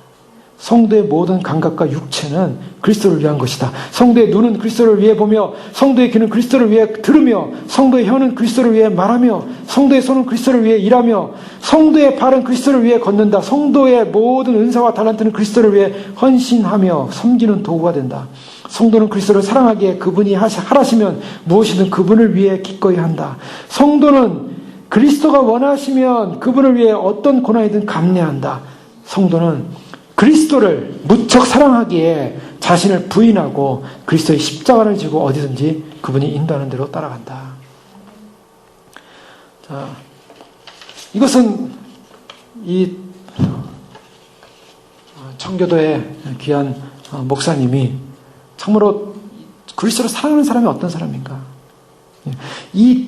성도의 모든 감각과 육체는 그리스도를 위한 것이다. 성도의 눈은 그리스도를 위해 보며 성도의 귀는 그리스도를 위해 들으며 성도의 혀는 그리스도를 위해 말하며 성도의 손은 그리스도를 위해 일하며 성도의 발은 그리스도를 위해 걷는다. 성도의 모든 은사와 달란트는 그리스도를 위해 헌신하며 섬기는 도구가 된다. 성도는 그리스도를 사랑하기에 그분이 하라시면 무엇이든 그분을 위해 기꺼이 한다. 성도는 그리스도가 원하시면 그분을 위해 어떤 고난이든 감내한다. 성도는 그리스도를 무척 사랑하기에 자신을 부인하고 그리스도의 십자가를 지고 어디든지 그분이 인도하는 대로 따라간다. 자, 이것은 이 청교도의 귀한 목사님이 참으로 그리스도를 사랑하는 사람이 어떤 사람인가? 이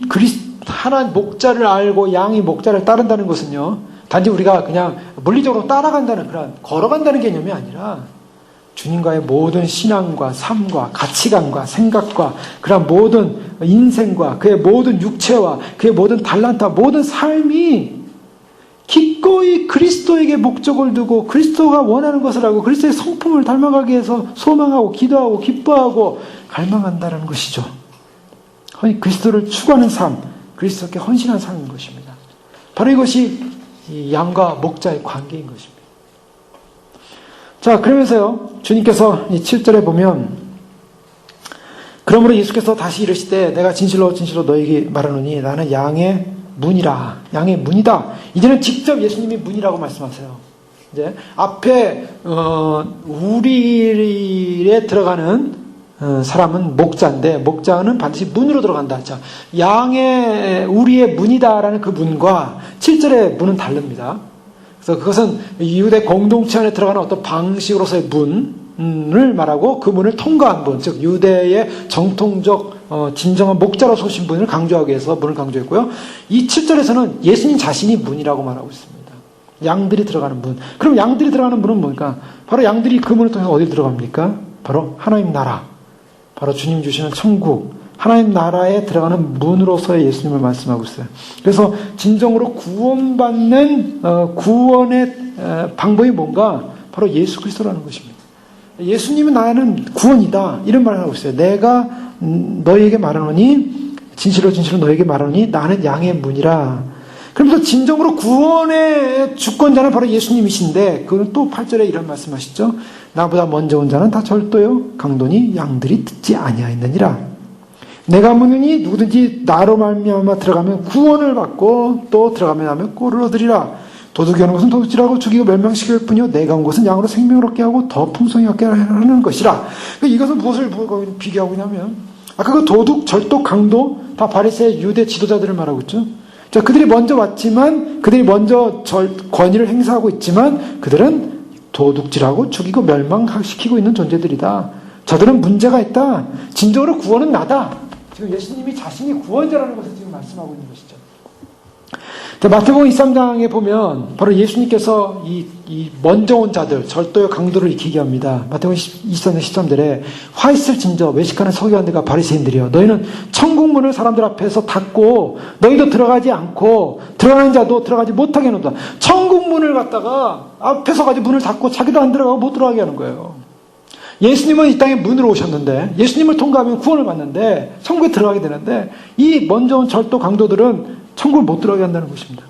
하나님 목자를 알고 양이 목자를 따른다는 것은요, 단지 우리가 그냥 물리적으로 따라간다는 그런 걸어간다는 개념이 아니라 주님과의 모든 신앙과 삶과 가치관과 생각과 그런 모든 인생과 그의 모든 육체와 그의 모든 달란트와 모든 삶이 기꺼이 그리스도에게 목적을 두고 그리스도가 원하는 것을 하고 그리스도의 성품을 닮아가기 위해서 소망하고 기도하고 기뻐하고 갈망한다는 것이죠. 그리스도를 추구하는 삶, 그리스도께 헌신한 삶인 것입니다. 바로 이것이 이 양과 목자의 관계인 것입니다. 자, 그러면서요, 주님께서 이 7절에 보면, 그러므로 예수께서 다시 이르시되 내가 진실로 진실로 너에게 말하노니 나는 양의 문이라. 양의 문이다. 이제는 직접 예수님이 문이라고 말씀하세요. 이제 앞에 우리에 들어가는 사람은 목자인데 목자는 반드시 문으로 들어간다. 자, 양의 우리의 문이다라는 그 문과 7절의 문은 다릅니다. 그래서 그것은 유대 공동체 안에 들어가는 어떤 방식으로서의 문을 말하고 그 문을 통과한 문, 즉 유대의 정통적 진정한 목자로서 오신 분을 강조하기 위해서 문을 강조했고요. 이 7절에서는 예수님 자신이 문이라고 말하고 있습니다. 양들이 들어가는 문. 그럼 양들이 들어가는 문은 뭘까? 바로 양들이 그 문을 통해서 어디로 들어갑니까? 바로 하나님 나라. 바로 주님 주시는 천국, 하나님 나라에 들어가는 문으로서의 예수님을 말씀하고 있어요. 그래서 진정으로 구원받는 구원의 방법이 뭔가? 바로 예수 그리스도라는 것입니다. 예수님은 나는 구원이다 이런 말을 하고 있어요. 내가 너희에게 말하노니 진실로 진실로 너희에게 말하노니 나는 양의 문이라. 그러면서 진정으로 구원의 주권자는 바로 예수님이신데 그건 또 8절에 이런 말씀하시죠. 나보다 먼저 온 자는 다 절도요 강도니 양들이 듣지 아니하였느니라. 내가 문이니 누구든지 나로 말미암아 들어가면 구원을 받고 또 들어가면 하면 꼴을 얻으리라. 도둑이 오는 것은 도둑질하고 죽이고 멸망시킬 뿐이요 내가 온 것은 양으로 생명을 얻게 하고 더 풍성히 얻게 하는 것이라. 이것은 무엇을 비교하고 있냐면 아까 그 도둑, 절도, 강도 다 바리새의 유대 지도자들을 말하고 있죠. 자, 그들이 먼저 왔지만 그들이 먼저 권위를 행사하고 있지만 그들은 도둑질하고 죽이고 멸망시키고 있는 존재들이다. 저들은 문제가 있다. 진정으로 구원은 나다. 지금 예수님이 자신이 구원자라는 것을 지금 말씀하고 있는 것이죠. 자, 마태복음 23장에 보면 바로 예수님께서 이 먼저 온 자들, 절도의 강도를 이렇게 얘기합니다. 마태복음 23장 13절에 화 있을 진저 외식하는 서기관들과 바리새인들이여 너희는 천국 문을 사람들 앞에서 닫고 너희도 들어가지 않고 들어가는 자도 들어가지 못하게 해놓는다. 천국 문을 갖다가 앞에서 가지고 문을 닫고 자기도 안 들어가고 못 들어가게 하는 거예요. 예수님은 이 땅에 문으로 오셨는데 예수님을 통과하면 구원을 받는데 천국에 들어가게 되는데 이 먼저 온 절도 강도들은 천국을 못 들어가게 한다는 것입니다.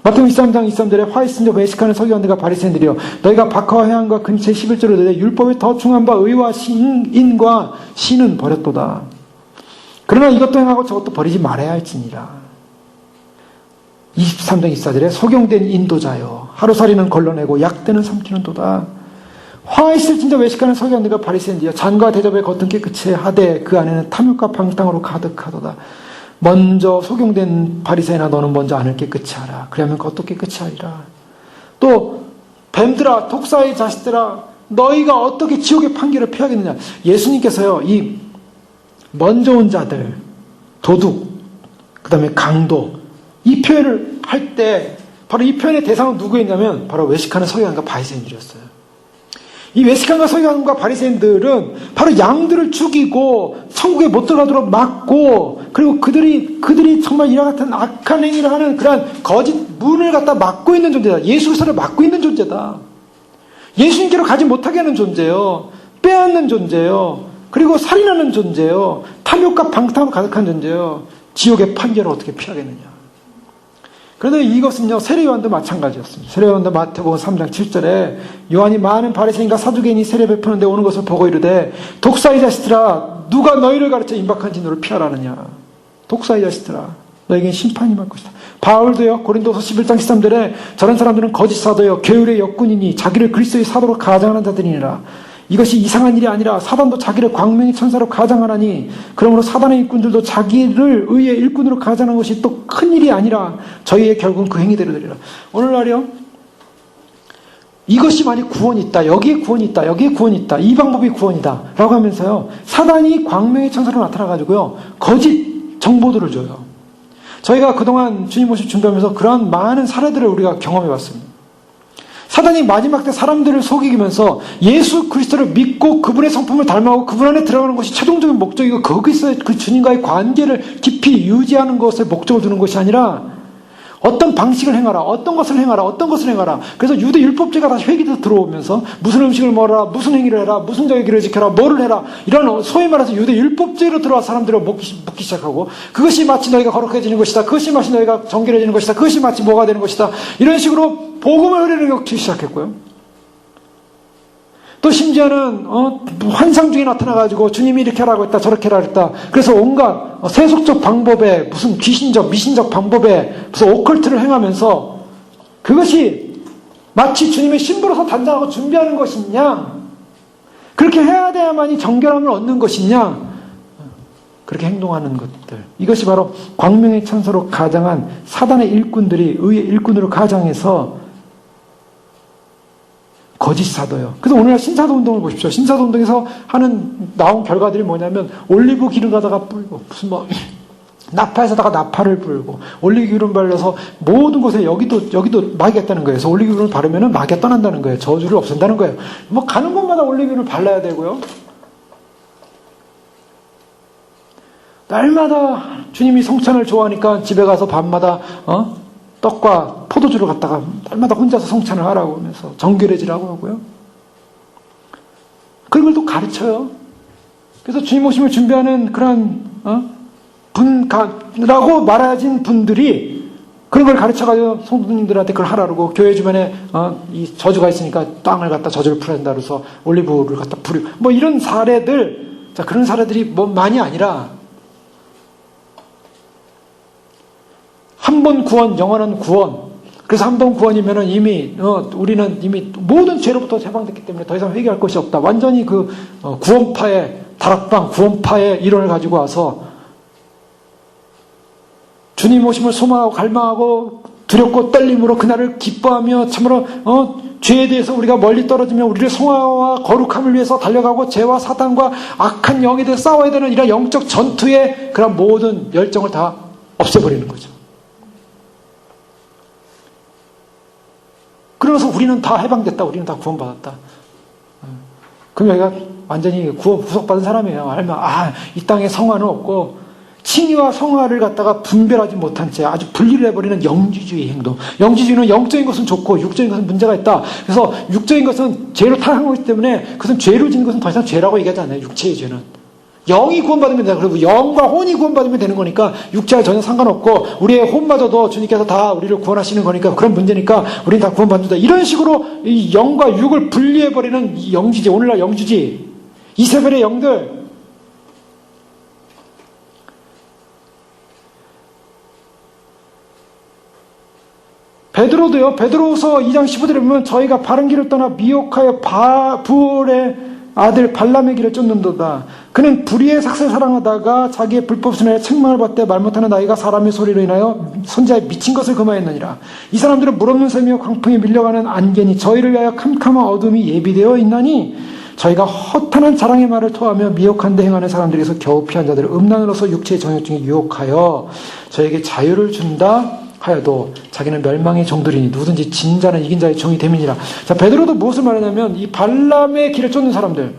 마태복음 23장 23절에 화 있은 자 외식하는 서기관들과 바리새인들이여 너희가 박하와 회당과 근처에 11절을 내되 율법에 더 중한 바 의와 인과 신은 버렸도다. 그러나 이것도 행하고 저것도 버리지 말아야 할지니라. 23장 24절에 소경된 인도자여 하루살이는 걸러내고 약대는 삼키는도다. 화 있을진저 외식하는 서기관들과 바리새인들이여 잔과 대접의 겉은 깨끗이 하되 그 안에는 탐욕과 방탕으로 가득하도다. 먼저 소경된 바리새인아 너는 먼저 안을 깨끗이 하라. 그러면 겉도 깨끗이 하리라. 또 뱀들아 독사의 자식들아 너희가 어떻게 지옥의 판결을 피하겠느냐. 예수님께서요 이 먼저 온 자들 도둑 그 다음에 강도 이 표현을 할 때 바로 이 표현의 대상은 누구였냐면 바로 외식하는 서기관과 바리새인들이었어요. 이 외식한과 서기관과 바리새인들은 바로 양들을 죽이고 천국에 못 들어가도록 막고 그리고 그들이 정말 이와 같은 악한 행위를 하는 그러한 거짓 문을 갖다 막고 있는 존재다. 예수 그리스도를 막고 있는 존재다. 예수님께로 가지 못하게 하는 존재요. 빼앗는 존재요. 그리고 살인하는 존재요. 탐욕과 방탕으로 가득한 존재요. 지옥의 판결을 어떻게 피하겠느냐. 그런데 이것은요 세례요한도 마찬가지였습니다. 세례요한도 마태복음 3장 7절에 요한이 많은 바리새인과 사두개인이 세례 베푸는데 오는 것을 보고 이르되 독사의 자식들아 누가 너희를 가르쳐 임박한 진노를 피하라느냐. 독사의 자식들아 너에겐 심판이 임할 것이다. 바울도요 고린도서 11장 13절에 저런 사람들은 거짓 사도요 게으르의 역군이니 자기를 그리스도의 사도로 가장하는 자들이니라. 이것이 이상한 일이 아니라 사단도 자기를 광명의 천사로 가장하나니 그러므로 사단의 일꾼들도 자기를 의의 일꾼으로 가장하는 것이 또 큰 일이 아니라 저희의 결국은 그 행위대로 되리라. 오늘날이요 이것이 만약 구원이 있다 여기에 구원이 있다 여기에 구원이 있다 이 방법이 구원이다 라고 하면서요 사단이 광명의 천사로 나타나가지고요 거짓 정보들을 줘요. 저희가 그동안 주님 모습 준비하면서 그러한 많은 사례들을 우리가 경험해봤습니다. 사단이 마지막 때 사람들을 속이면서 예수 그리스도를 믿고 그분의 성품을 닮아가고 그분 안에 들어가는 것이 최종적인 목적이고 거기서 그 주님과의 관계를 깊이 유지하는 것에 목적을 두는 것이 아니라 어떤 방식을 행하라, 어떤 것을 행하라, 어떤 것을 행하라. 그래서 유대 율법제가 다시 회귀도 들어오면서 무슨 음식을 먹어라, 무슨 행위를 해라, 무슨 절기를 지켜라, 뭐를 해라. 이런 소위 말해서 유대 율법제로 들어와 사람들을 묻기 시작하고 그것이 마치 너희가 거룩해지는 것이다. 그것이 마치 너희가 정결해지는 것이다. 그것이 마치 뭐가 되는 것이다. 이런 식으로 복음을 흐리기 시작했고요. 또 심지어는 환상 중에 나타나가지고 주님이 이렇게 하라고 했다 저렇게 하라고 했다. 그래서 온갖 세속적 방법에 무슨 귀신적 미신적 방법에 무슨 오컬트를 행하면서 그것이 마치 주님의 신부로서 단장하고 준비하는 것이냐 그렇게 해야 돼야만이 정결함을 얻는 것이냐 그렇게 행동하는 것들 이것이 바로 광명의 천사로 가장한 사단의 일꾼들이 의의 일꾼으로 가장해서 거짓 사도요. 그래서 오늘날 신사도 운동을 보십시오. 신사도 운동에서 나온 결과들이 뭐냐면 올리브 기름 가다가 뿌리고 무슨 나파에서다가 나파를 뿌리고 올리브 기름 발라서 모든 곳에 여기도 마귀가 있다는 거예요. 그래서 올리브 기름을 바르면은 마귀가 떠난다는 거예요. 저주를 없앤다는 거예요. 가는 곳마다 올리브 기름을 발라야 되고요. 날마다 주님이 성찬을 좋아하니까 집에 가서 밤마다 떡과 포도주를 갖다가 날마다 혼자서 성찬을 하라고 하면서 정결해지라고 하고요. 그런 걸 또 가르쳐요. 그래서 주님 오심을 준비하는 그런 분라고 말하진 분들이 그런 걸 가르쳐가지고 성도님들한테 그걸 하라고, 교회 주변에 이 저주가 있으니까 땅을 갖다 저주를 풀어야 된다 그래서 올리브를 갖다 부리고 뭐 이런 사례들, 자, 그런 사례들이 뭐 많이 아니라 한 번 구원, 영원한 구원. 그래서 한 번 구원이면은 이미 우리는 이미 모든 죄로부터 해방됐기 때문에 더 이상 회개할 것이 없다. 완전히 그 구원파의 다락방, 구원파의 이론을 가지고 와서 주님 오심을 소망하고 갈망하고 두렵고 떨림으로 그날을 기뻐하며 참으로 죄에 대해서 우리가 멀리 떨어지며 우리를 성화와 거룩함을 위해서 달려가고 죄와 사단과 악한 영에 대해서 싸워야 되는 이런 영적 전투의 그런 모든 열정을 다 없애버리는 거죠. 그러면서 우리는 다 해방됐다. 우리는 다 구원받았다. 그럼 여기가 완전히 구속받은 사람이에요. 알면 이 땅에 성화는 없고 칭의와 성화를 갖다가 분별하지 못한 채 아주 분리를 해버리는 영지주의 행동. 영지주의는 영적인 것은 좋고 육적인 것은 문제가 있다. 그래서 육적인 것은 죄로 타락한 것이기 때문에 그것은 죄로 짓는 것은 더 이상 죄라고 얘기하지 않아요. 육체의 죄는. 영이 구원받으면 된다. 그리고 영과 혼이 구원받으면 되는 거니까 육체와 전혀 상관없고 우리의 혼마저도 주님께서 다 우리를 구원하시는 거니까 그런 문제니까 우리는 다 구원받는다. 이런 식으로 이 영과 육을 분리해버리는 이 영지주의, 오늘날 영주주의, 이세벨의 영들, 베드로도요. 베드로서 2장 15절에 보면 저희가 바른 길을 떠나 미혹하여 부올의 아들 발람의 길을 쫓는도다. 그는 불의의 삭슬을 사랑하다가 자기의 불법을 인하여 책망을 받되 말 못하는 아이가 사람의 소리로 인하여 선지자의 미친 것을 금하였느니라. 이 사람들은 물 없는 샘이요 광풍에 밀려가는 안개니 저희를 위하여 캄캄한 어둠이 예비되어 있나니 저희가 허탄한 자랑의 말을 토하며 미혹한 데 행하는 사람들에게서 겨우 피한 자들을 음란으로서 육체의 정욕 중에 유혹하여 저에게 자유를 준다 하여도 자기는 멸망의 종들이니 누구든지 진 자는 이긴 자의 종이 됨이니라. 자, 베드로도 무엇을 말하냐면 이 발람의 길을 쫓는 사람들,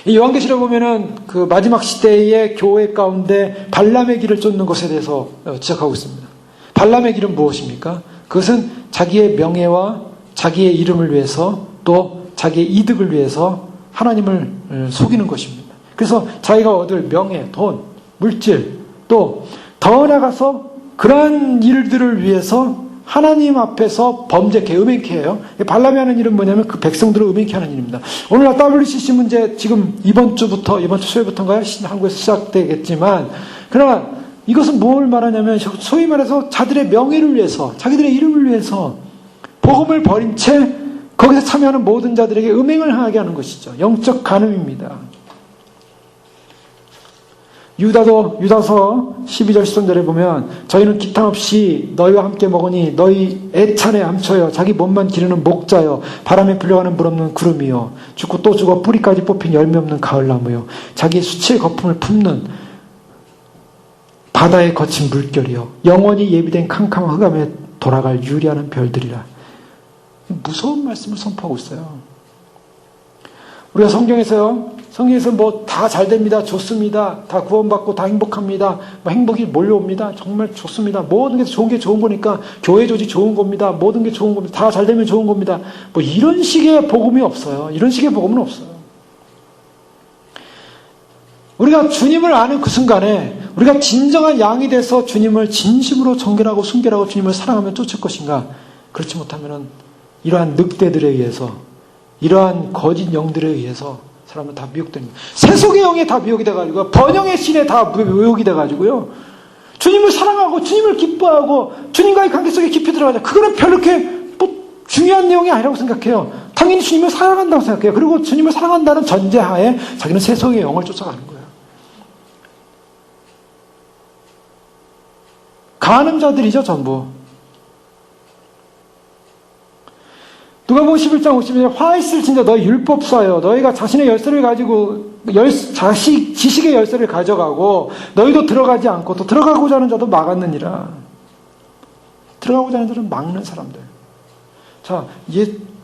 이 요한계시록 보면은 그 마지막 시대의 교회 가운데 발람의 길을 쫓는 것에 대해서 지적하고 있습니다. 발람의 길은 무엇입니까? 그것은 자기의 명예와 자기의 이름을 위해서 또 자기의 이득을 위해서 하나님을 속이는 것입니다. 그래서 자기가 얻을 명예, 돈, 물질, 또 더 나아가서 그러한 일들을 위해서 하나님 앞에서 범죄케, 음행케 해요. 발람이 하는 일은 뭐냐면 그 백성들을 음행케 하는 일입니다. 오늘날 WCC 문제 지금 이번 주 수요일부터인가요? 한국에서 시작되겠지만, 그러나 이것은 뭘 말하냐면 소위 말해서 자들의 명예를 위해서, 자기들의 이름을 위해서 복음을 버린 채 거기서 참여하는 모든 자들에게 음행을 하게 하는 것이죠. 영적 간음입니다. 유다서 12절 13절에 보면 저희는 기탄 없이 너희와 함께 먹으니 너희 애찬에 함쳐요. 자기 몸만 기르는 목자요. 바람에 불려가는 물 없는 구름이요. 죽고 또 죽어 뿌리까지 뽑힌 열매 없는 가을나무요. 자기의 수치의 거품을 품는 바다의 거친 물결이요. 영원히 예비된 캄캄한 흑암에 돌아갈 유리하는 별들이라. 무서운 말씀을 선포하고 있어요. 우리가 성경에서 뭐 다 잘 됩니다. 좋습니다. 다 구원받고 다 행복합니다. 뭐 행복이 몰려옵니다. 정말 좋습니다. 모든 게 좋은 게 좋은 거니까 교회 조직 좋은 겁니다. 모든 게 좋은 겁니다. 다 잘 되면 좋은 겁니다. 뭐 이런 식의 복음이 없어요. 이런 식의 복음은 없어요. 우리가 주님을 아는 그 순간에 우리가 진정한 양이 돼서 주님을 진심으로 정결하고 순결하고 주님을 사랑하며 쫓을 것인가? 그렇지 못하면은 이러한 늑대들에 의해서, 이러한 거짓 영들에 의해서 사람은 다 미혹됩니다. 세속의 영에 다 미혹이 돼가지고, 번영의 신에 다 미혹이 돼가지고요. 주님을 사랑하고, 주님을 기뻐하고, 주님과의 관계 속에 깊이 들어가자. 그거는 별로 이렇게 뭐 중요한 내용이 아니라고 생각해요. 당연히 주님을 사랑한다고 생각해요. 그리고 주님을 사랑한다는 전제하에 자기는 세속의 영을 쫓아가는 거예요. 간음자들이죠, 전부. 누가복음 11장 50절에 화 있을 진짜 너희 율법사여 너희가 자신의 열쇠를 가지고 지식의 열쇠를 가져가고 너희도 들어가지 않고 또 들어가고자 하는 자도 막았느니라. 들어가고자 하는 자는 막는 사람들. 자,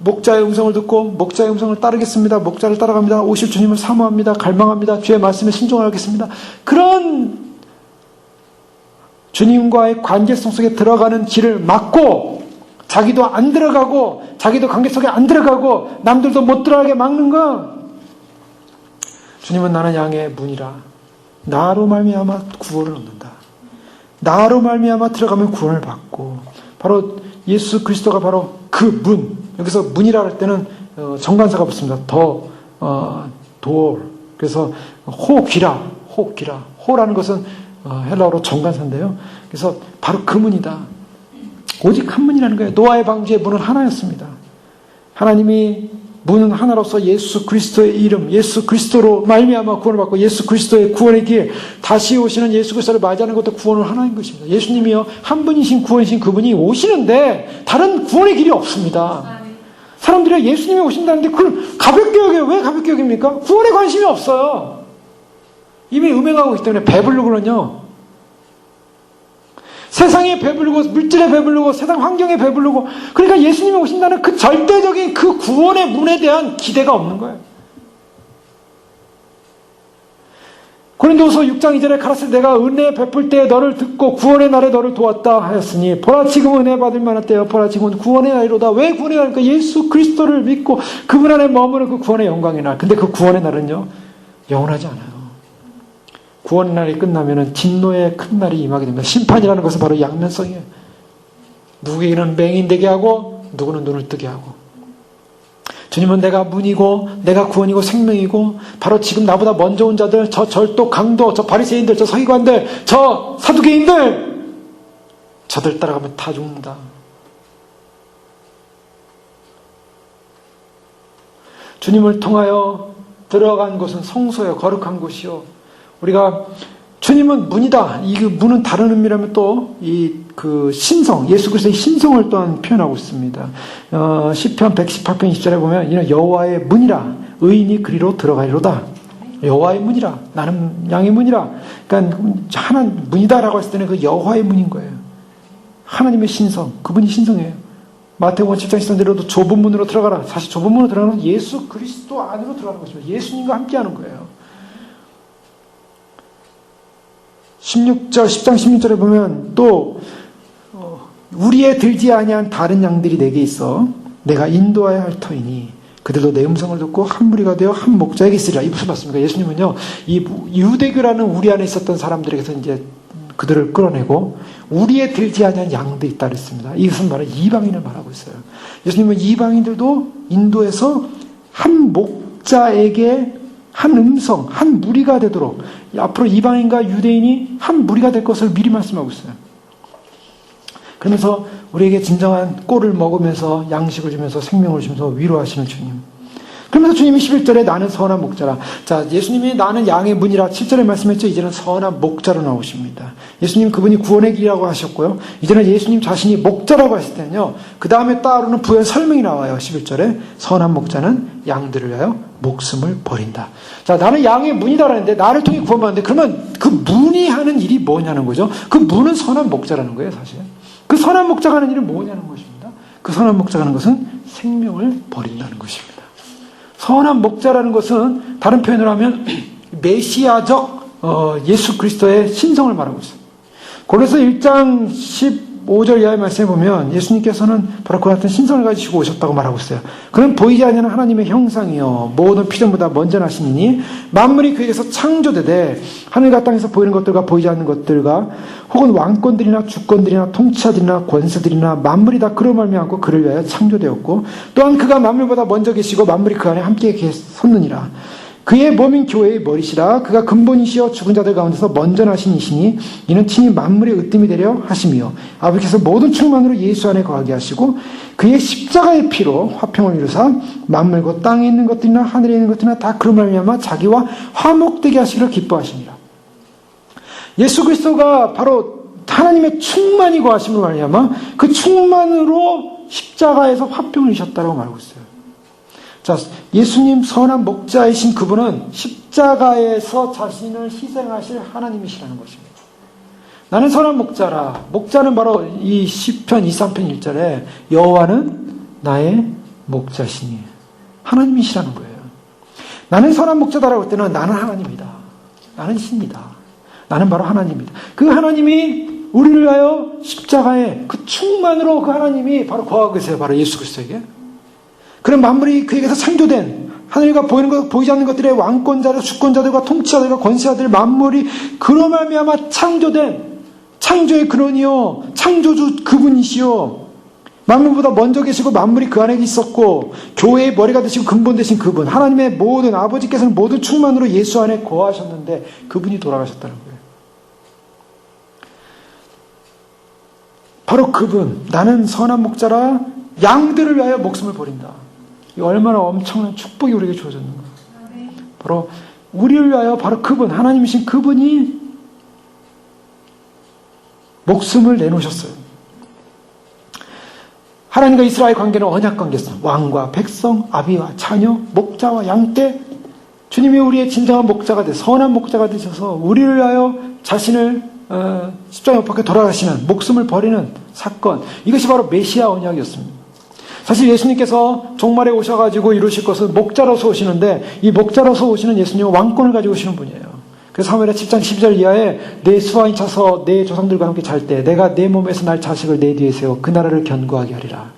목자의 음성을 듣고 목자의 음성을 따르겠습니다. 목자를 따라갑니다. 오실 주님을 사모합니다. 갈망합니다. 주의 말씀에 순종하겠습니다. 그런 주님과의 관계성 속에 들어가는 길을 막고 자기도 안 들어가고 자기도 관계 속에 안 들어가고 남들도 못 들어가게 막는 거. 주님은 나는 양의 문이라. 나로 말미암아 구원을 얻는다. 나로 말미암아 들어가면 구원을 받고 바로 예수 그리스도가 바로 그 문. 여기서 문이라 할 때는 정관사가 붙습니다. 도어. 그래서 호귀라. 호라는 것은 헬라어로 정관사인데요. 그래서 바로 그 문이다. 오직 한 문이라는 거예요. 노아의 방주의 문은 하나였습니다. 하나님이 문은 하나로서 예수 그리스도의 이름, 예수 그리스도로 말미암아 구원을 받고 예수 그리스도의 구원의 길, 다시 오시는 예수 그리스도를 맞이하는 것도 구원은 하나인 것입니다. 예수님이요 한 분이신 구원이신 그분이 오시는데 다른 구원의 길이 없습니다. 사람들이 예수님이 오신다는데 그걸 가볍게 여겨요. 왜 가볍게 여깁니까? 구원에 관심이 없어요. 이미 음행하고 있기 때문에 배부르고는요. 세상에 배부르고 물질에 배부르고 세상 환경에 배부르고 그러니까 예수님이 오신다는 그 절대적인 그 구원의 문에 대한 기대가 없는 거예요. 고린도후서 6장 2절에 가라사대 내가 은혜 베풀 때 너를 듣고 구원의 날에 너를 도왔다 하였으니 보라 지금 은혜 받을 만한 때요 보라 지금은 구원의 날이로다. 왜 구원의 날입니까? 예수 그리스도를 믿고 그분 안에 머무는 그 구원의 영광의 날. 근데 그 구원의 날은요 영원하지 않아요. 구원의 날이 끝나면은 진노의 큰 날이 임하게 됩니다. 심판이라는 것은 바로 양면성이에요. 누구에게는 맹인되게 하고 누구는 눈을 뜨게 하고. 주님은 내가 문이고 내가 구원이고 생명이고 바로 지금 나보다 먼저 온 자들, 저 절도 강도, 저 바리새인들, 저 서기관들, 저 사두개인들 저들 따라가면 다 죽는다. 주님을 통하여 들어간 곳은 성소요 거룩한 곳이요. 우리가 주님은 문이다. 이 문은 다른 의미라면 또 그 신성, 예수 그리스도의 신성을 또한 표현하고 있습니다. 시편 118편 20절에 보면 이는 여호와의 문이라 의인이 그리로 들어가리로다. 여호와의 문이라 나는 양의 문이라. 그러니까 하나 문이다라고 했을 때는 그 여호와의 문인 거예요. 하나님의 신성, 그분이 신성이에요. 마태복음 7장 13절에도 좁은 문으로 들어가라. 사실 좁은 문으로 들어가는 건 예수 그리스도 안으로 들어가는 것입니다. 예수님과 함께하는 거예요. 10장 16절에 보면 또 우리의 들지 아니한 다른 양들이 내게 있어 내가 인도하여야 할 터이니 그들도 내 음성을 듣고 한 무리가 되어 한 목자에게 있으리라. 이 무슨 말씀입니까? 예수님은요 이 유대교라는 우리 안에 있었던 사람들에게서 이제 그들을 끌어내고 우리의 들지 아니한 양들이 있다 그랬습니다. 이것은 바로 이방인을 말하고 있어요. 예수님은 이방인들도 인도에서 한 목자에게 한 음성, 한 무리가 되도록 앞으로 이방인과 유대인이 한 무리가 될 것을 미리 말씀하고 있어요. 그러면서 우리에게 진정한 꼴을 먹으면서 양식을 주면서 생명을 주면서 위로하시는 주님. 그러면서 주님이 11절에 나는 선한 목자라. 자, 예수님이 나는 양의 문이라 7절에 말씀했죠. 이제는 선한 목자로 나오십니다. 예수님 그분이 구원의 길이라고 하셨고요. 이제는 예수님 자신이 목자라고 하실 때는요. 그 다음에 따르는 부연 설명이 나와요. 11절에 선한 목자는 양들을 위하여 목숨을 버린다. 자, 나는 양의 문이다라는데 나를 통해 구원받는데 그러면 그 문이 하는 일이 뭐냐는 거죠. 그 문은 선한 목자라는 거예요. 사실. 그 선한 목자가 하는 일은 뭐냐는 것입니다. 그 선한 목자가 하는 것은 생명을 버린다는 것입니다. 선한 목자라는 것은 다른 표현으로 하면 메시아적 예수 그리스도의 신성을 말하고 있어요. 고린도서 1장 15절 이하의 말씀에 보면 예수님께서는 바로 그 같은 신성을 가지시고 오셨다고 말하고 있어요. 그는 보이지 않는 하나님의 형상이요 모든 피조물보다 먼저 나시니니 만물이 그에게서 창조되되 하늘과 땅에서 보이는 것들과 보이지 않는 것들과 혹은 왕권들이나 주권들이나 통치자들이나 권세들이나 만물이 다 그로 말미암고 그를 위하여 창조되었고 또한 그가 만물보다 먼저 계시고 만물이 그 안에 함께 섰느니라. 그의 몸인 교회의 머리시라. 그가 근본이시여 죽은 자들 가운데서 먼저 나신 이시니 이는 친히 만물의 으뜸이 되려 하심이요 아버지께서 모든 충만으로 예수 안에 거하게 하시고 그의 십자가의 피로 화평을 이루사 만물과 땅에 있는 것들이나 하늘에 있는 것들이나 다 그로 말미암아 자기와 화목되게 하시기를 기뻐하십니다. 예수 그리스도가 바로 하나님의 충만이 거하심으로 말미암아 그 충만으로 십자가에서 화평을 이루셨다고 말하고 있어요. 자, 예수님 선한 목자이신 그분은 십자가에서 자신을 희생하실 하나님이시라는 것입니다. 나는 선한 목자라. 목자는 바로 이 시편 23편 1절에 여호와는 나의 목자시니 하나님이시라는 거예요. 나는 선한 목자다라고 할 때는 나는 하나님이다. 나는 신이다. 나는 바로 하나님이다. 그 하나님이 우리를 위하여 십자가에 그 충만으로 그 하나님이 바로 거하고 계세요. 바로 예수 그리스도에게. 그런 만물이 그에게서 창조된 하늘과 보이는 것, 보이지 않는 것들의 왕권자들, 주권자들과 통치자들과 권세자들 만물이 그로 말미암아 창조된 창조의 근원이요 창조주 그분이시요 만물보다 먼저 계시고 만물이 그 안에 있었고 교회의 머리가 되시고 근본 되신 그분 하나님의 모든 아버지께서는 모든 충만으로 예수 안에 거하셨는데 그분이 돌아가셨다는 거예요. 바로 그분 나는 선한 목자라 양들을 위하여 목숨을 버린다. 이 얼마나 엄청난 축복이 우리에게 주어졌는가. 바로 우리를 위하여 바로 그분 하나님이신 그분이 목숨을 내놓으셨어요. 하나님과 이스라엘 관계는 언약 관계였습니다. 왕과 백성, 아비와 자녀, 목자와 양떼. 주님이 우리의 진정한 목자가 되셔서 선한 목자가 되셔서 우리를 위하여 자신을 십자가에 못 박혀 돌아가시는 목숨을 버리는 사건 이것이 바로 메시아 언약이었습니다. 사실 예수님께서 종말에 오셔가지고 이루실 것은 목자로서 오시는데 이 목자로서 오시는 예수님은 왕권을 가지고 오시는 분이에요. 그래서 사무엘하 7장 12절 이하에 내 수하인 차서 내 조상들과 함께 잘 때 내가 내 몸에서 날 자식을 내 뒤에 세워 그 나라를 견고하게 하리라.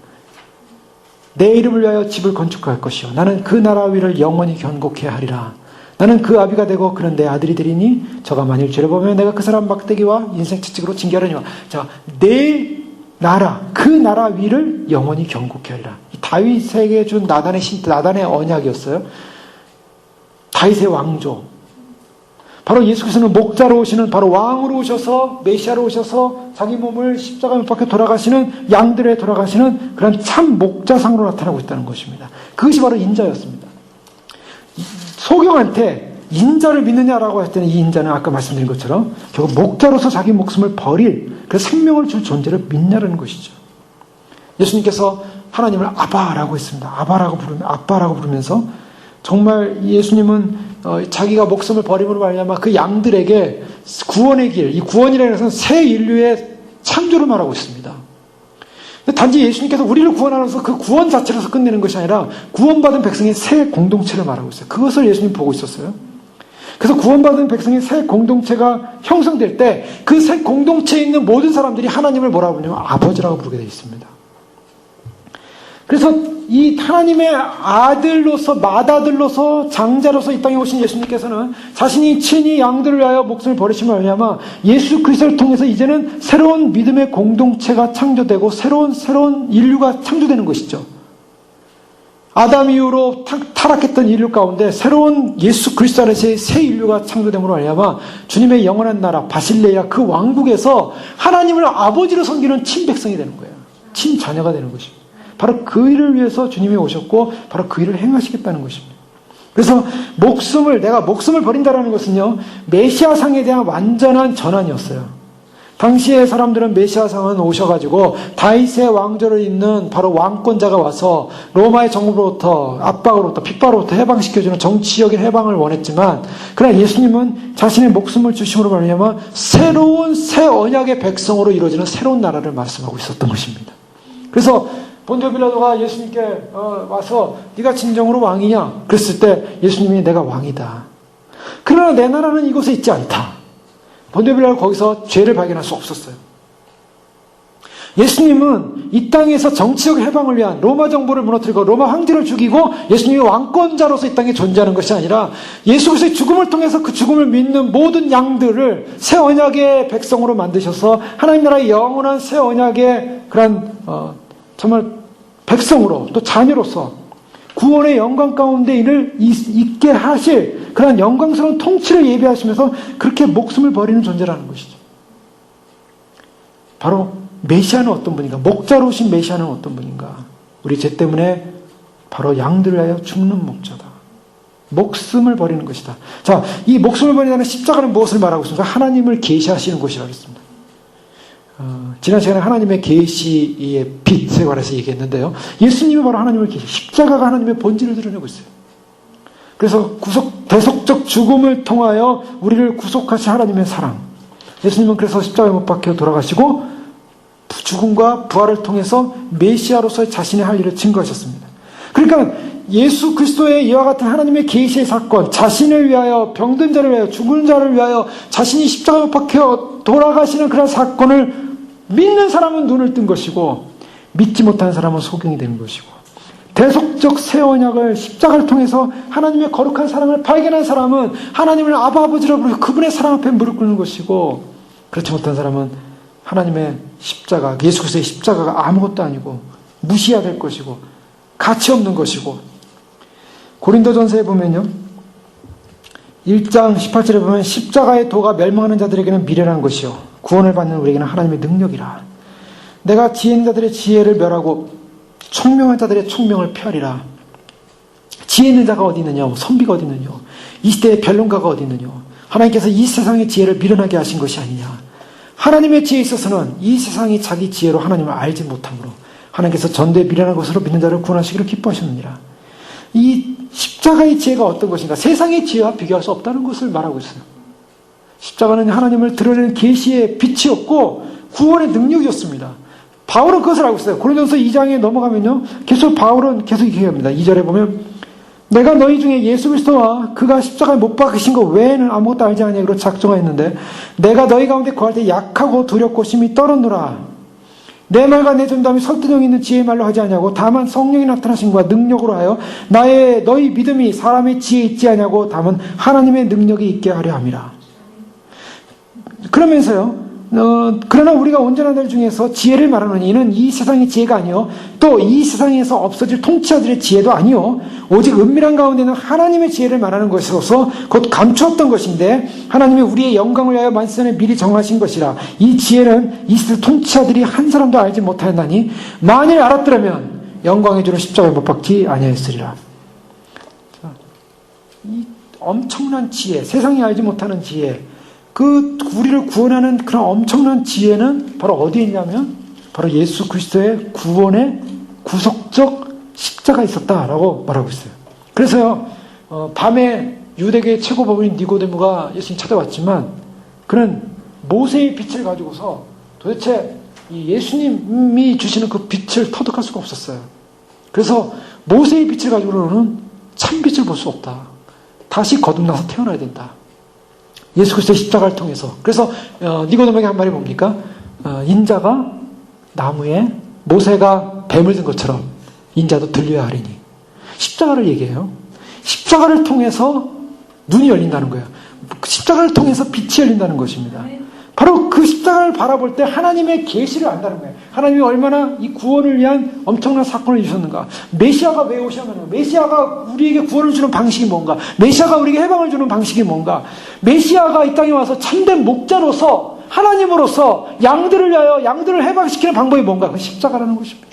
내 이름을 위하여 집을 건축할 것이요 나는 그 나라 위를 영원히 견고케 하리라. 나는 그 아비가 되고 그는 내 아들이 되리니 저가 만일 죄를 범하면 내가 그 사람 막대기와 인생 채찍으로 징계하려니와. 자, 내 나라 그 나라 위를 영원히 견고케 하리라. 다윗에게 준 나단의 언약이었어요. 다윗의 왕조. 바로 예수께서는 목자로 오시는 바로 왕으로 오셔서 메시아로 오셔서 자기 몸을 십자가에 못 박혀 돌아가시는 양들에 돌아가시는 그런 참 목자상으로 나타나고 있다는 것입니다. 그것이 바로 인자였습니다. 소경한테 인자를 믿느냐라고 할 때는 이 인자는 아까 말씀드린 것처럼 결국 목자로서 자기 목숨을 버릴 그 생명을 줄 존재를 믿냐라는 것이죠. 예수님께서 하나님을 아바라고 했습니다. 아빠라고 부르면서 정말 예수님은 자기가 목숨을 버림으로 말미암아 그 양들에게 구원의 길, 이 구원이라는 것은 새 인류의 창조를 말하고 있습니다. 단지 예수님께서 우리를 구원하면서 그 구원 자체로서 끝내는 것이 아니라 구원받은 백성의 새 공동체를 말하고 있어요. 그것을 예수님 보고 있었어요. 그래서 구원받은 백성의 새 공동체가 형성될 때 그 새 공동체에 있는 모든 사람들이 하나님을 뭐라고 부르냐면 아버지라고 부르게 되어 있습니다. 그래서 이 하나님의 아들로서 맏아들로서 장자로서 이 땅에 오신 예수님께서는 자신이 친히 양들을 위하여 목숨을 버리심을 말미암아 예수 그리스도를 통해서 이제는 새로운 믿음의 공동체가 창조되고 새로운 인류가 창조되는 것이죠. 아담 이후로 타락했던 인류 가운데 새로운 예수 그리스도 안에서의 새 인류가 창조됨으로 말미암아 주님의 영원한 나라 바실레아 그 왕국에서 하나님을 아버지로 섬기는 친백성이 되는 거예요. 친자녀가 되는 것입니다. 바로 그 일을 위해서 주님이 오셨고 바로 그 일을 행하시겠다는 것입니다. 그래서 내가 목숨을 버린다라는 것은요 메시아상에 대한 완전한 전환이었어요. 당시의 사람들은 메시아상은 오셔가지고 다윗의 왕조를 잇는 바로 왕권자가 와서 로마의 정부로부터 압박으로부터 핍박으로부터 해방시켜주는 정치적인 해방을 원했지만 그러나 예수님은 자신의 목숨을 주심으로 말미암아 새로운 새 언약의 백성으로 이루어지는 새로운 나라를 말씀하고 있었던 것입니다. 그래서 본디오 빌라도가 예수님께 와서 네가 진정으로 왕이냐? 그랬을 때 예수님이 내가 왕이다. 그러나 내 나라는 이곳에 있지 않다. 본디오 빌라도가 거기서 죄를 발견할 수 없었어요. 예수님은 이 땅에서 정치적 해방을 위한 로마 정부를 무너뜨리고 로마 황제를 죽이고 예수님이 왕권자로서 이 땅에 존재하는 것이 아니라 예수 그리스도의 죽음을 통해서 그 죽음을 믿는 모든 양들을 새 언약의 백성으로 만드셔서 하나님 나라의 영원한 새 언약의 그런 정말 백성으로 또 자녀로서 구원의 영광 가운데 이를 있게 하실 그런 영광스러운 통치를 예비하시면서 그렇게 목숨을 버리는 존재라는 것이죠. 바로 메시아는 어떤 분인가? 목자로 오신 메시아는 어떤 분인가? 우리 죄 때문에 바로 양들을 위하여 죽는 목자다. 목숨을 버리는 것이다. 자, 이 목숨을 버리는 십자가는 무엇을 말하고 있습니까? 하나님을 계시하시는 것이라고 했습니다. 지난 시간에 하나님의 계시의 빛에 관해서 얘기했는데요. 예수님이 바로 하나님을 십자가가 하나님의 본질을 드러내고 있어요. 그래서 대속적 죽음을 통하여 우리를 구속하신 하나님의 사랑. 예수님은 그래서 십자가에 못 박혀 돌아가시고 죽음과 부활을 통해서 메시아로서의 자신의 할 일을 증거하셨습니다. 그러니까 예수 그리스도의 이와 같은 하나님의 계시의 사건, 자신을 위하여, 병든 자를 위하여, 죽은 자를 위하여 자신이 십자가에 못 박혀 돌아가시는 그런 사건을 믿는 사람은 눈을 뜬 것이고 믿지 못하는 사람은 소경이 되는 것이고, 대속적 새 언약을 십자가를 통해서 하나님의 거룩한 사랑을 발견한 사람은 하나님을 아버지라고 부르고 그분의 사랑 앞에 무릎 꿇는 것이고, 그렇지 못한 사람은 하나님의 십자가, 예수 그리스도의 십자가가 아무것도 아니고 무시해야 될 것이고 가치 없는 것이고, 고린도전서에 보면요, 1장 18절에 보면 십자가의 도가 멸망하는 자들에게는 미련한 것이요 구원을 받는 우리에게는 하나님의 능력이라. 내가 지혜 있는 자들의 지혜를 멸하고 총명한 자들의 총명을 펴리라. 지혜 있는 자가 어디 있느냐, 선비가 어디 있느냐, 이 시대의 변론가가 어디 있느냐. 하나님께서 이 세상의 지혜를 미련하게 하신 것이 아니냐. 하나님의 지혜에 있어서는 이 세상이 자기 지혜로 하나님을 알지 못하므로 하나님께서 전도에 미련한 것으로 믿는 자를 구원하시기를 기뻐하셨느니라. 이 십자가의 지혜가 어떤 것인가? 세상의 지혜와 비교할 수 없다는 것을 말하고 있어요. 십자가는 하나님을 드러내는 계시의 빛이었고 구원의 능력이었습니다. 바울은 그것을 알고 있어요. 고린도전서 2장에 넘어가면요, 계속 바울은 계속 이렇게 합니다. 2절에 보면 내가 너희 중에 예수 그리스도와 그가 십자가에 못 박으신 것 외에는 아무것도 알지 아니하기로 작정하였는데 내가 너희 가운데 거할 때 약하고 두렵고 심히 떨었노라. 내 말과 내 전담이 설득력 있는 지혜의 말로 하지 아니하고 다만 성령이 나타나심과 능력으로 하여 너희 믿음이 사람의 지혜에 있지 아니하고 다만 하나님의 능력이 있게 하려 함이라. 그러면서요, 그러나 우리가 온전한 날 중에서 지혜를 말하노니 이는 이 세상의 지혜가 아니요 또 이 세상에서 없어질 통치자들의 지혜도 아니요 오직 은밀한 가운데는 하나님의 지혜를 말하는 것으로서 곧 감추었던 것인데 하나님이 우리의 영광을 위하여 만세전에 미리 정하신 것이라. 이 지혜는 이 세상 통치자들이 한 사람도 알지 못하였나니 만일 알았더라면 영광의 주로 십자가에 못 박지 아니하였으리라. 이 엄청난 지혜, 세상이 알지 못하는 지혜, 그 우리를 구원하는 그런 엄청난 지혜는 바로 어디에 있냐면 바로 예수 그리스도의 구원의 구속적 십자가 있었다라고 말하고 있어요. 그래서요, 밤에 유대계의 최고법인 니고데모가 예수님 찾아왔지만 그는 모세의 빛을 가지고서 도대체 이 예수님이 주시는 그 빛을 터득할 수가 없었어요. 그래서 모세의 빛을 가지고는 참 빛을 볼 수 없다. 다시 거듭나서 태어나야 된다. 예수 그리스도의 십자가를 통해서. 그래서 니고데모에게 한 말이 뭡니까? 인자가 나무에 모세가 뱀을 든 것처럼 인자도 들려야 하리니. 십자가를 얘기해요. 십자가를 통해서 눈이 열린다는 거예요. 십자가를 통해서 빛이 열린다는 것입니다. 바로 그 십자가를 바라볼 때 하나님의 계시를 안다는 거예요. 하나님이 얼마나 이 구원을 위한 엄청난 사건을 주셨는가. 메시아가 왜 오셨는가. 메시아가 우리에게 구원을 주는 방식이 뭔가. 메시아가 우리에게 해방을 주는 방식이 뭔가. 메시아가 이 땅에 와서 참된 목자로서 하나님으로서 양들을 위하여 양들을 해방시키는 방법이 뭔가. 그 십자가라는 것입니다.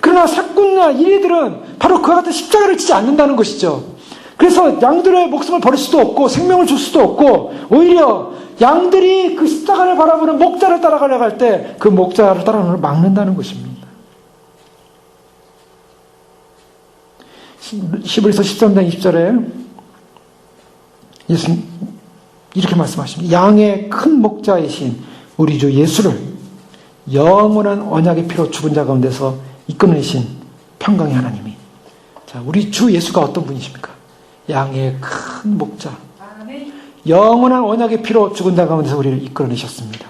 그러나 사꾼이나 이리들은 바로 그와 같은 십자가를 지지 않는다는 것이죠. 그래서 양들의 목숨을 버릴 수도 없고 생명을 줄 수도 없고 오히려 양들이 그 십자가를 바라보는 목자를 따라가려고 할 때 그 목자를 따라가는 걸 막는다는 것입니다. 히브리서 13장 20절에 예수님 이렇게 말씀하십니다. 양의 큰 목자이신 우리 주 예수를 영원한 언약의 피로 죽은 자 가운데서 이끌어내신 평강의 하나님이. 자, 우리 주 예수가 어떤 분이십니까? 양의 큰 목자, 영원한 언약의 피로 죽은 자 가운데서 우리를 이끌어내셨습니다.